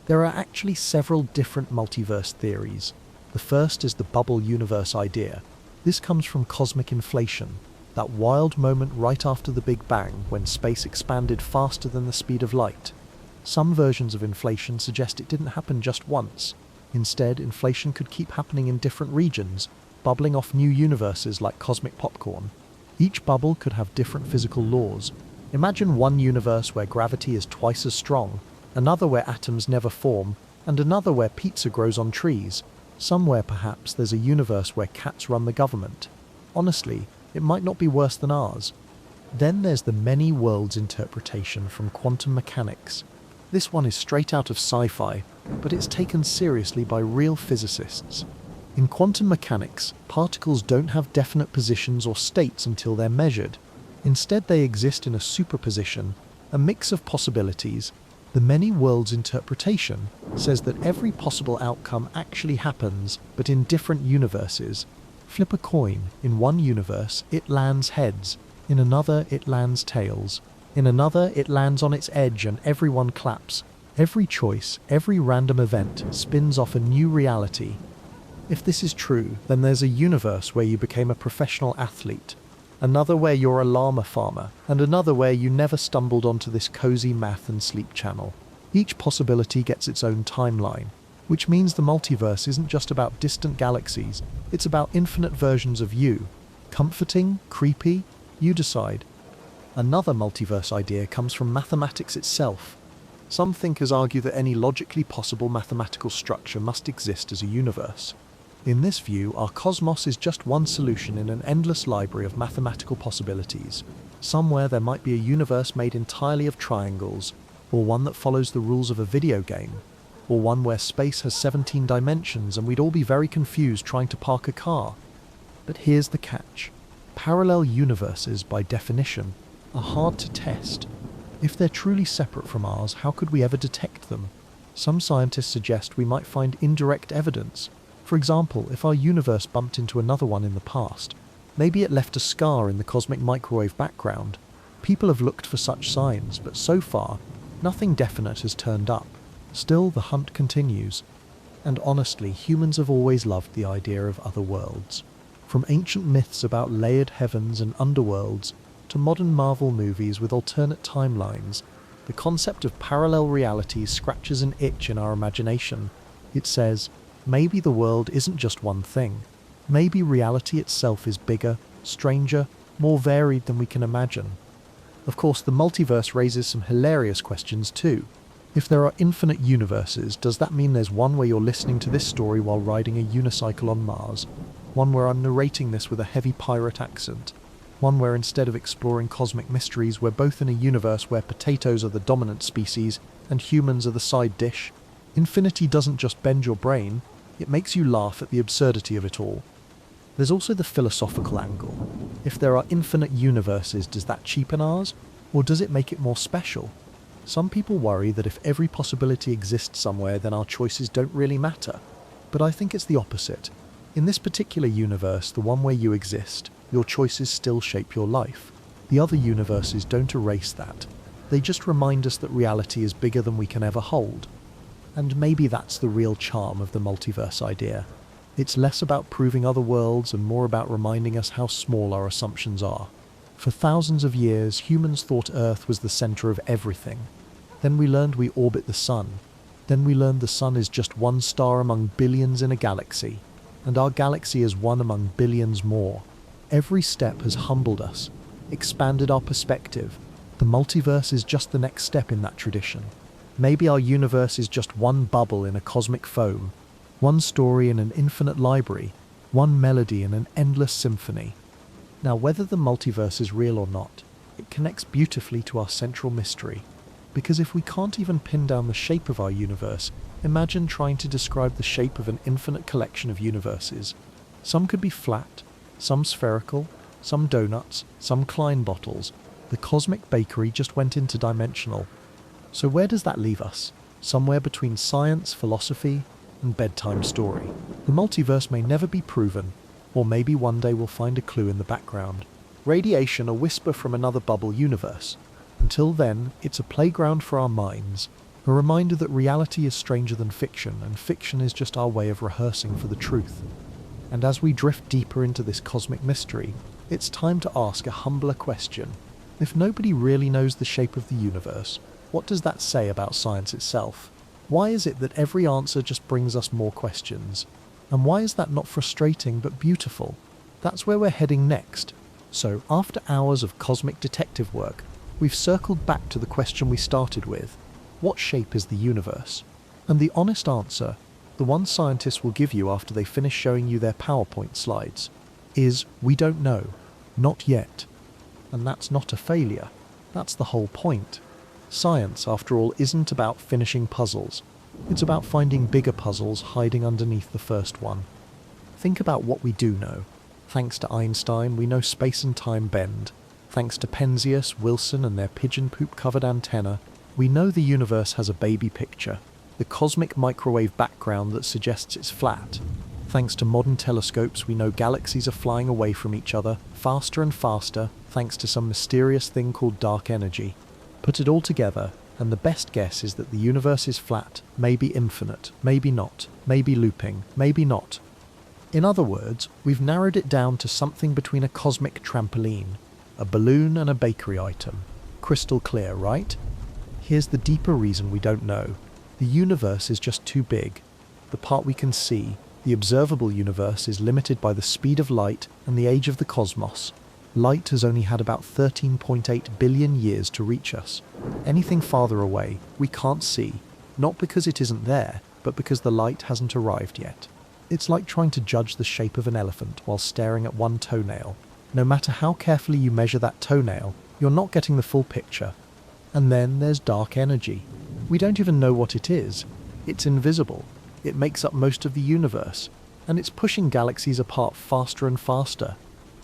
There are actually several different multiverse theories. The first is the bubble universe idea. This comes from cosmic inflation, that wild moment right after the Big Bang when space expanded faster than the speed of light. Some versions of inflation suggest it didn't happen just once. Instead, inflation could keep happening in different regions, bubbling off new universes like cosmic popcorn. Each bubble could have different physical laws. Imagine one universe where gravity is twice as strong, another where atoms never form, and another where pizza grows on trees. Somewhere perhaps there's a universe where cats run the government. Honestly, it might not be worse than ours. Then there's the many worlds interpretation from quantum mechanics. This one is straight out of sci-fi, but it's taken seriously by real physicists. In quantum mechanics, particles don't have definite positions or states until they're measured. Instead, they exist in a superposition, a mix of possibilities. The many worlds interpretation says that every possible outcome actually happens, but in different universes. Flip a coin. In one universe, it lands heads. In another, it lands tails. In another, it lands on its edge and everyone claps. Every choice, every random event spins off a new reality. If this is true, then there's a universe where you became a professional athlete, another where you're a llama farmer, and another where you never stumbled onto this cozy math and sleep channel. Each possibility gets its own timeline, which means the multiverse isn't just about distant galaxies, it's about infinite versions of you. Comforting? Creepy? You decide. Another multiverse idea comes from mathematics itself. Some thinkers argue that any logically possible mathematical structure must exist as a universe. In this view, our cosmos is just one solution in an endless library of mathematical possibilities. Somewhere there might be a universe made entirely of triangles, or one that follows the rules of a video game, or one where space has 17 dimensions and we'd all be very confused trying to park a car. But here's the catch. Parallel universes, by definition, are hard to test. If they're truly separate from ours, how could we ever detect them? Some scientists suggest we might find indirect evidence. For example, if our universe bumped into another one in the past, maybe it left a scar in the cosmic microwave background. People have looked for such signs, but so far, nothing definite has turned up. Still, the hunt continues. And honestly, humans have always loved the idea of other worlds. From ancient myths about layered heavens and underworlds, to modern Marvel movies with alternate timelines, the concept of parallel realities scratches an itch in our imagination. It says, maybe the world isn't just one thing. Maybe reality itself is bigger, stranger, more varied than we can imagine. Of course, the multiverse raises some hilarious questions too. If there are infinite universes, does that mean there's one where you're listening to this story while riding a unicycle on Mars? One where I'm narrating this with a heavy pirate accent? One where instead of exploring cosmic mysteries, we're both in a universe where potatoes are the dominant species and humans are the side dish? Infinity doesn't just bend your brain, it makes you laugh at the absurdity of it all. There's also the philosophical angle. If there are infinite universes, does that cheapen ours? Or does it make it more special? Some people worry that if every possibility exists somewhere, then our choices don't really matter. But I think it's the opposite. In this particular universe, the one where you exist, your choices still shape your life. The other universes don't erase that. They just remind us that reality is bigger than we can ever hold. And maybe that's the real charm of the multiverse idea. It's less about proving other worlds and more about reminding us how small our assumptions are. For thousands of years, humans thought Earth was the center of everything. Then we learned we orbit the sun. Then we learned the sun is just one star among billions in a galaxy, and our galaxy is one among billions more. Every step has humbled us, expanded our perspective. The multiverse is just the next step in that tradition. Maybe our universe is just one bubble in a cosmic foam, one story in an infinite library, one melody in an endless symphony. Now, whether the multiverse is real or not, it connects beautifully to our central mystery. Because if we can't even pin down the shape of our universe, imagine trying to describe the shape of an infinite collection of universes. Some could be flat, some spherical, some donuts, some Klein bottles. The cosmic bakery just went interdimensional. So where does that leave us? Somewhere between science, philosophy, and bedtime story. The multiverse may never be proven, or maybe one day we'll find a clue in the background. Radiation, a whisper from another bubble universe. Until then, it's a playground for our minds, a reminder that reality is stranger than fiction, and fiction is just our way of rehearsing for the truth. And as we drift deeper into this cosmic mystery, it's time to ask a humbler question. If nobody really knows the shape of the universe, what does that say about science itself? Why is it that every answer just brings us more questions? And why is that not frustrating but beautiful? That's where we're heading next. So, after hours of cosmic detective work, we've circled back to the question we started with. What shape is the universe? And the honest answer, the one scientists will give you after they finish showing you their PowerPoint slides, is we don't know. Not yet. And that's not a failure. That's the whole point. Science, after all, isn't about finishing puzzles. It's about finding bigger puzzles hiding underneath the first one. Think about what we do know. Thanks to Einstein, we know space and time bend. Thanks to Penzias, Wilson, and their pigeon poop-covered antenna, we know the universe has a baby picture, the cosmic microwave background that suggests it's flat. Thanks to modern telescopes, we know galaxies are flying away from each other, faster and faster, thanks to some mysterious thing called dark energy. Put it all together, and the best guess is that the universe is flat, maybe infinite, maybe not, maybe looping, maybe not. In other words, we've narrowed it down to something between a cosmic trampoline, a balloon and a bakery item. Crystal clear, right? Here's the deeper reason we don't know. The universe is just too big. The part we can see, the observable universe, is limited by the speed of light and the age of the cosmos. Light has only had about 13.8 billion years to reach us. Anything farther away, we can't see, not because it isn't there, but because the light hasn't arrived yet. It's like trying to judge the shape of an elephant while staring at one toenail. No matter how carefully you measure that toenail, you're not getting the full picture. And then there's dark energy. We don't even know what it is. It's invisible. It makes up most of the universe, and it's pushing galaxies apart faster and faster.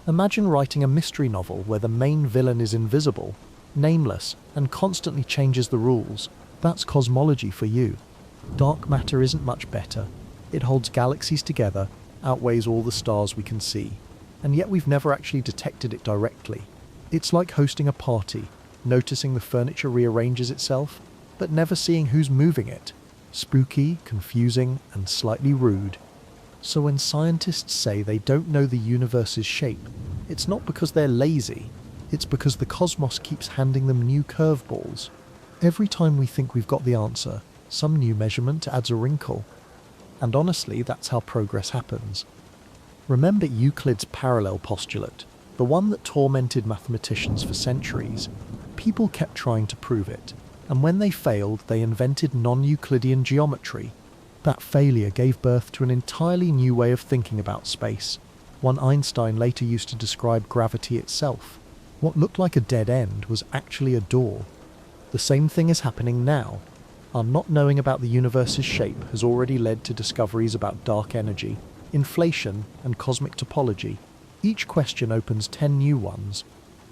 Imagine writing a mystery novel where the main villain is invisible, nameless, and constantly changes the rules. That's cosmology for you. Dark matter isn't much better. It holds galaxies together, outweighs all the stars we can see, and yet we've never actually detected it directly. It's like hosting a party, noticing the furniture rearranges itself, but never seeing who's moving it. Spooky, confusing, and slightly rude. So when scientists say they don't know the universe's shape, it's not because they're lazy, it's because the cosmos keeps handing them new curveballs. Every time we think we've got the answer, some new measurement adds a wrinkle. And honestly, that's how progress happens. Remember Euclid's parallel postulate, the one that tormented mathematicians for centuries. People kept trying to prove it, and when they failed, they invented non-Euclidean geometry. That failure gave birth to an entirely new way of thinking about space, one Einstein later used to describe gravity itself. What looked like a dead end was actually a door. The same thing is happening now. Our not knowing about the universe's shape has already led to discoveries about dark energy, inflation, and cosmic topology. Each question opens 10 new ones.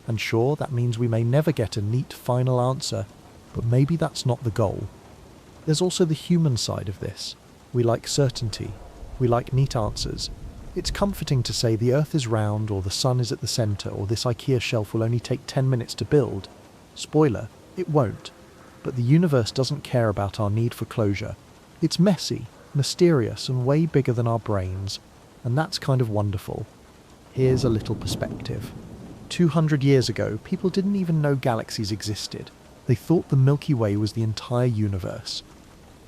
And sure, that means we may never get a neat final answer, but maybe that's not the goal. There's also the human side of this. We like certainty. We like neat answers. It's comforting to say the Earth is round, or the sun is at the centre, or this IKEA shelf will only take 10 minutes to build. Spoiler, it won't. But the universe doesn't care about our need for closure. It's messy, mysterious, and way bigger than our brains, and that's kind of wonderful. Here's a little perspective. 200 years ago, people didn't even know galaxies existed. They thought the Milky Way was the entire universe.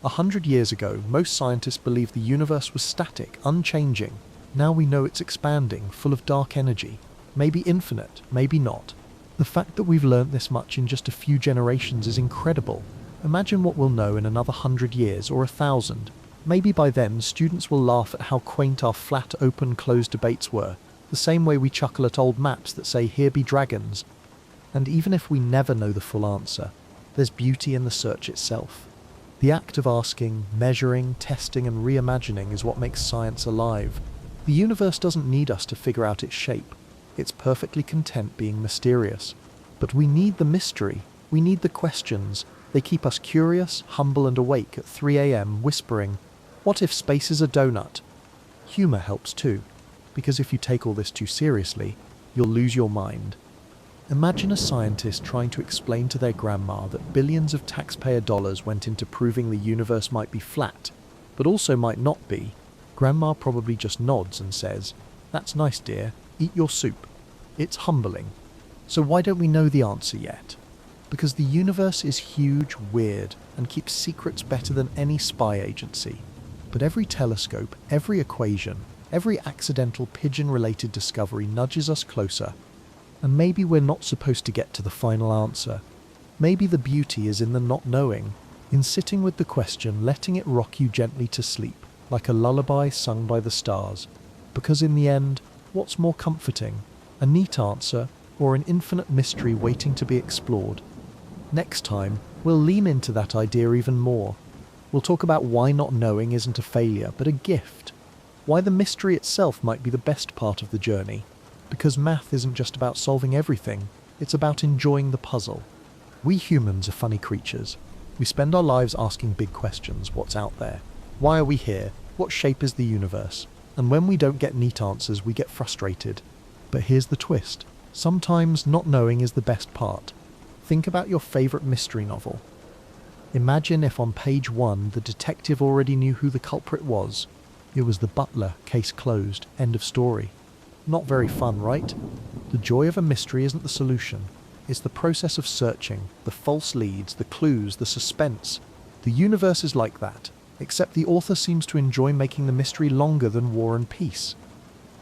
100 years ago, most scientists believed the universe was static, unchanging. Now we know it's expanding, full of dark energy. Maybe infinite, maybe not. The fact that we've learnt this much in just a few generations is incredible. Imagine what we'll know in another 100 years or 1,000. Maybe by then, students will laugh at how quaint our flat, open, closed debates were, the same way we chuckle at old maps that say, "Here be dragons." And even if we never know the full answer, there's beauty in the search itself. The act of asking, measuring, testing, and reimagining is what makes science alive. The universe doesn't need us to figure out its shape. It's perfectly content being mysterious. But we need the mystery. We need the questions. They keep us curious, humble, and awake at 3 a.m. whispering, "What if space is a donut?" Humour helps too, because if you take all this too seriously, you'll lose your mind. Imagine a scientist trying to explain to their grandma that billions of taxpayer dollars went into proving the universe might be flat, but also might not be. Grandma probably just nods and says, "That's nice, dear. Eat your soup." It's humbling. So why don't we know the answer yet? Because the universe is huge, weird, and keeps secrets better than any spy agency. But every telescope, every equation, every accidental pigeon-related discovery nudges us closer. And maybe we're not supposed to get to the final answer. Maybe the beauty is in the not knowing, in sitting with the question, letting it rock you gently to sleep, like a lullaby sung by the stars. Because in the end, what's more comforting? A neat answer, or an infinite mystery waiting to be explored? Next time, we'll lean into that idea even more. We'll talk about why not knowing isn't a failure, but a gift. Why the mystery itself might be the best part of the journey. Because math isn't just about solving everything, it's about enjoying the puzzle. We humans are funny creatures. We spend our lives asking big questions. What's out there? Why are we here? What shape is the universe? And when we don't get neat answers, we get frustrated. But here's the twist. Sometimes not knowing is the best part. Think about your favourite mystery novel. Imagine if on page 1 the detective already knew who the culprit was. It was the butler, case closed, end of story. Not very fun, right? The joy of a mystery isn't the solution. It's the process of searching, the false leads, the clues, the suspense. The universe is like that, except the author seems to enjoy making the mystery longer than War and Peace.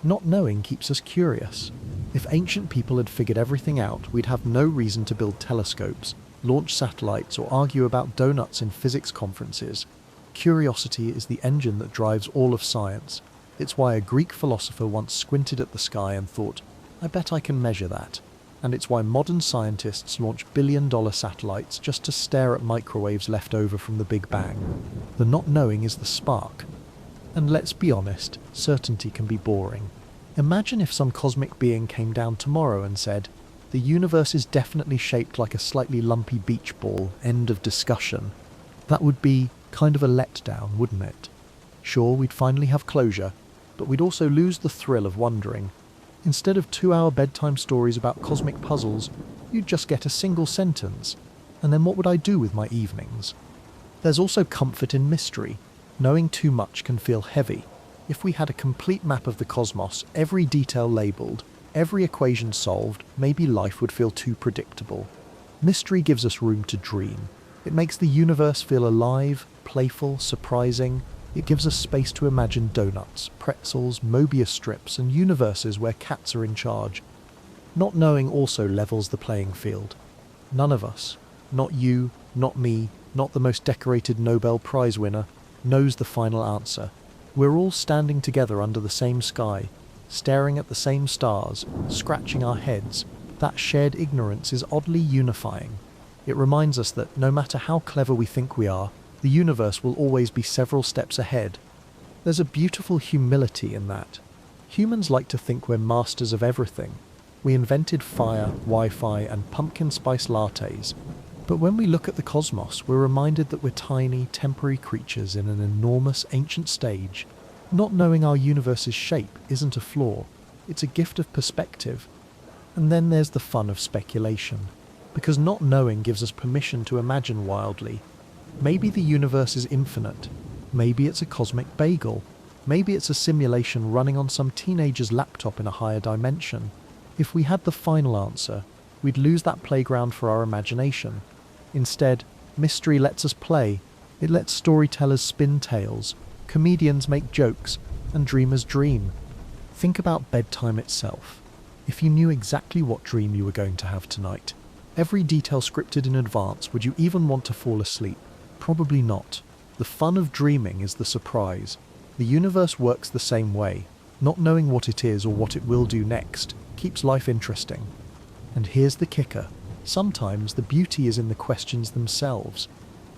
Not knowing keeps us curious. If ancient people had figured everything out, we'd have no reason to build telescopes, launch satellites, or argue about donuts in physics conferences. Curiosity is the engine that drives all of science. It's why a Greek philosopher once squinted at the sky and thought, "I bet I can measure that." And it's why modern scientists launch billion-dollar satellites just to stare at microwaves left over from the Big Bang. The not knowing is the spark. And let's be honest, certainty can be boring. Imagine if some cosmic being came down tomorrow and said, "The universe is definitely shaped like a slightly lumpy beach ball, end of discussion." That would be kind of a letdown, wouldn't it? Sure, we'd finally have closure, but we'd also lose the thrill of wondering. Instead of 2-hour bedtime stories about cosmic puzzles, you'd just get a single sentence. And then what would I do with my evenings? There's also comfort in mystery. Knowing too much can feel heavy. If we had a complete map of the cosmos, every detail labelled, every equation solved, maybe life would feel too predictable. Mystery gives us room to dream. It makes the universe feel alive, playful, surprising. It gives us space to imagine donuts, pretzels, Mobius strips, and universes where cats are in charge. Not knowing also levels the playing field. None of us, not you, not me, not the most decorated Nobel Prize winner, knows the final answer. We're all standing together under the same sky, staring at the same stars, scratching our heads. That shared ignorance is oddly unifying. It reminds us that no matter how clever we think we are, the universe will always be several steps ahead. There's a beautiful humility in that. Humans like to think we're masters of everything. We invented fire, Wi-Fi, and pumpkin spice lattes. But when we look at the cosmos, we're reminded that we're tiny, temporary creatures in an enormous, ancient stage. Not knowing our universe's shape isn't a flaw. It's a gift of perspective. And then there's the fun of speculation. Because not knowing gives us permission to imagine wildly. Maybe the universe is infinite. Maybe it's a cosmic bagel. Maybe it's a simulation running on some teenager's laptop in a higher dimension. If we had the final answer, we'd lose that playground for our imagination. Instead, mystery lets us play. It lets storytellers spin tales, comedians make jokes, and dreamers dream. Think about bedtime itself. If you knew exactly what dream you were going to have tonight, every detail scripted in advance, would you even want to fall asleep? Probably not. The fun of dreaming is the surprise. The universe works the same way. Not knowing what it is or what it will do next keeps life interesting. And here's the kicker. Sometimes the beauty is in the questions themselves.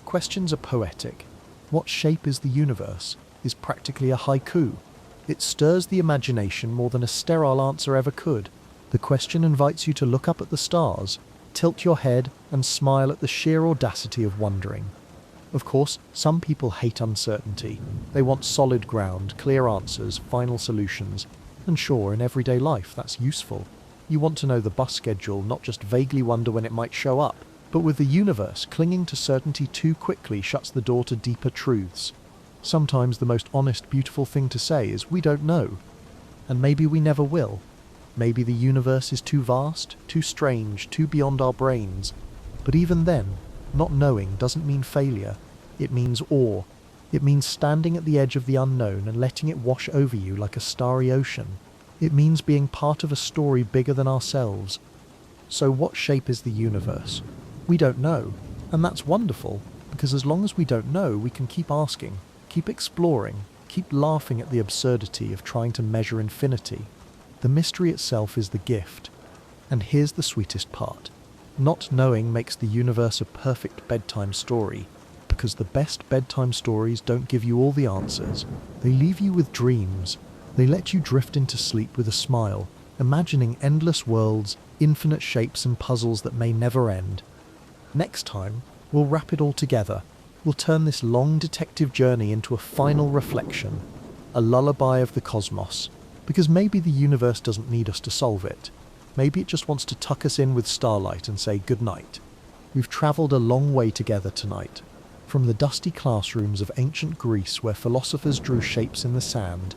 Questions are poetic. What shape is the universe? Is practically a haiku. It stirs the imagination more than a sterile answer ever could. The question invites you to look up at the stars, tilt your head, and smile at the sheer audacity of wondering. Of course, some people hate uncertainty. They want solid ground, clear answers, final solutions. And sure, in everyday life, that's useful. You want to know the bus schedule, not just vaguely wonder when it might show up. But with the universe, clinging to certainty too quickly shuts the door to deeper truths. Sometimes the most honest, beautiful thing to say is, we don't know. And maybe we never will. Maybe the universe is too vast, too strange, too beyond our brains. But even then, not knowing doesn't mean failure. It means awe. It means standing at the edge of the unknown and letting it wash over you like a starry ocean. It means being part of a story bigger than ourselves. So what shape is the universe? We don't know. And that's wonderful, because as long as we don't know, we can keep asking, keep exploring, keep laughing at the absurdity of trying to measure infinity. The mystery itself is the gift. And here's the sweetest part. Not knowing makes the universe a perfect bedtime story, because the best bedtime stories don't give you all the answers. They leave you with dreams. They let you drift into sleep with a smile, imagining endless worlds, infinite shapes and puzzles that may never end. Next time, we'll wrap it all together. We'll turn this long detective journey into a final reflection, a lullaby of the cosmos, because maybe the universe doesn't need us to solve it. Maybe it just wants to tuck us in with starlight and say good night. We've travelled a long way together tonight, from the dusty classrooms of ancient Greece where philosophers drew shapes in the sand,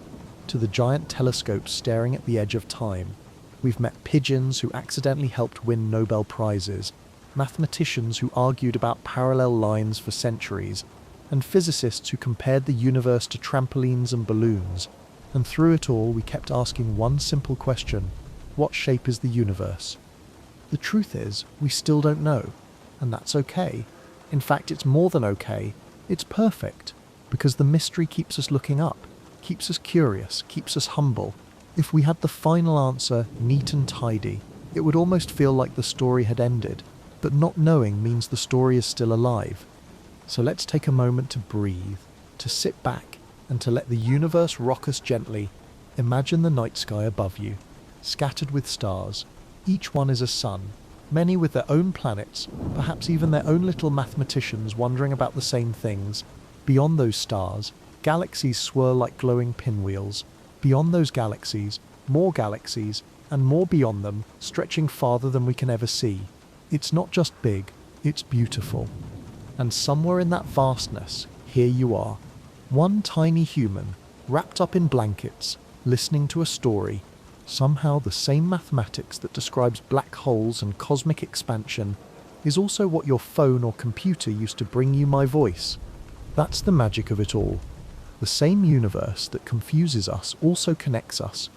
to the giant telescopes staring at the edge of time. We've met pigeons who accidentally helped win Nobel Prizes, mathematicians who argued about parallel lines for centuries, and physicists who compared the universe to trampolines and balloons. And through it all, we kept asking one simple question: what shape is the universe? The truth is, we still don't know, and that's okay. In fact, it's more than okay. It's perfect, because the mystery keeps us looking up, keeps us curious, keeps us humble. If we had the final answer neat and tidy, it would almost feel like the story had ended. But not knowing means the story is still alive. So let's take a moment to breathe, to sit back, and to let the universe rock us gently. Imagine the night sky above you, scattered with stars. Each one is a sun, many with their own planets, perhaps even their own little mathematicians wondering about the same things. Beyond those stars, galaxies swirl like glowing pinwheels. Beyond those galaxies, and more beyond them, stretching farther than we can ever see. It's not just big, it's beautiful. And somewhere in that vastness, here you are. One tiny human, wrapped up in blankets, listening to a story. Somehow the same mathematics that describes black holes and cosmic expansion is also what your phone or computer used to bring you my voice. That's the magic of it all. The same universe that confuses us also connects us.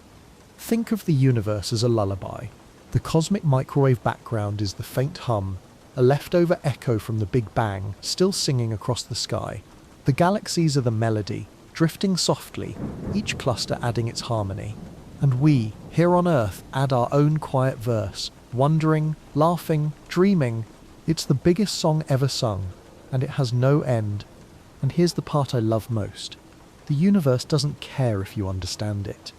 Think of the universe as a lullaby. The cosmic microwave background is the faint hum, a leftover echo from the Big Bang, still singing across the sky. The galaxies are the melody, drifting softly, each cluster adding its harmony. And we, here on Earth, add our own quiet verse, wondering, laughing, dreaming. It's the biggest song ever sung, and it has no end. And here's the part I love most. The universe doesn't care if you understand it.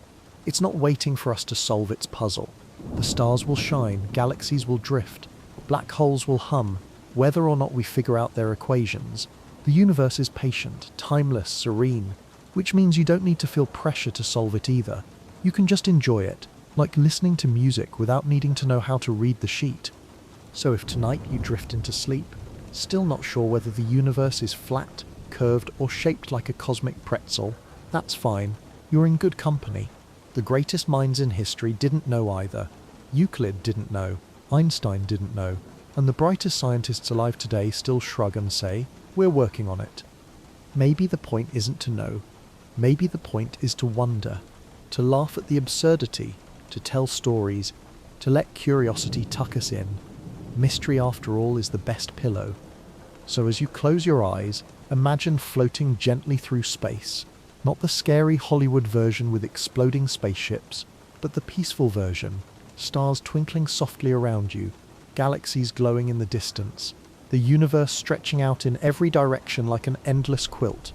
It's not waiting for us to solve its puzzle. The stars will shine, galaxies will drift, black holes will hum, whether or not we figure out their equations. The universe is patient, timeless, serene, which means you don't need to feel pressure to solve it either. You can just enjoy it, like listening to music without needing to know how to read the sheet. So if tonight you drift into sleep, still not sure whether the universe is flat, curved or shaped like a cosmic pretzel, that's fine. You're in good company. The greatest minds in history didn't know either. Euclid didn't know, Einstein didn't know, and the brightest scientists alive today still shrug and say, we're working on it. Maybe the point isn't to know. Maybe the point is to wonder, to laugh at the absurdity, to tell stories, to let curiosity tuck us in. Mystery, after all, is the best pillow. So as you close your eyes, imagine floating gently through space, not the scary Hollywood version with exploding spaceships, but the peaceful version, stars twinkling softly around you, galaxies glowing in the distance, the universe stretching out in every direction like an endless quilt.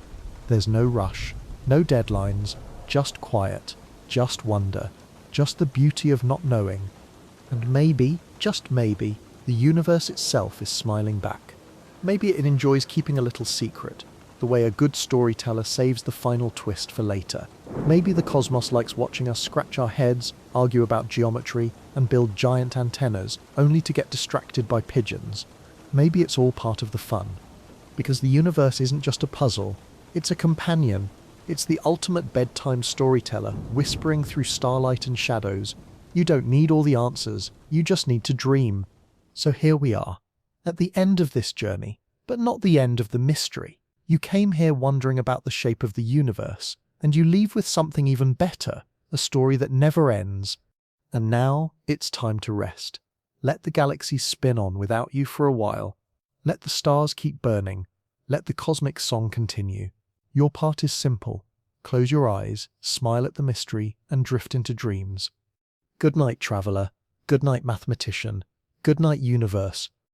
There's no rush, no deadlines, just quiet, just wonder, just the beauty of not knowing. And maybe, just maybe, the universe itself is smiling back. Maybe it enjoys keeping a little secret, the way a good storyteller saves the final twist for later. Maybe the cosmos likes watching us scratch our heads, argue about geometry, and build giant antennas, only to get distracted by pigeons. Maybe it's all part of the fun. Because the universe isn't just a puzzle, it's a companion. It's the ultimate bedtime storyteller, whispering through starlight and shadows. You don't need all the answers, you just need to dream. So here we are, at the end of this journey, but not the end of the mystery. You came here wondering about the shape of the universe, and you leave with something even better, a story that never ends. And now it's time to rest. Let the galaxies spin on without you for a while. Let the stars keep burning. Let the cosmic song continue. Your part is simple. Close your eyes, smile at the mystery, and drift into dreams. Good night, traveller. Good night, mathematician. Good night, universe.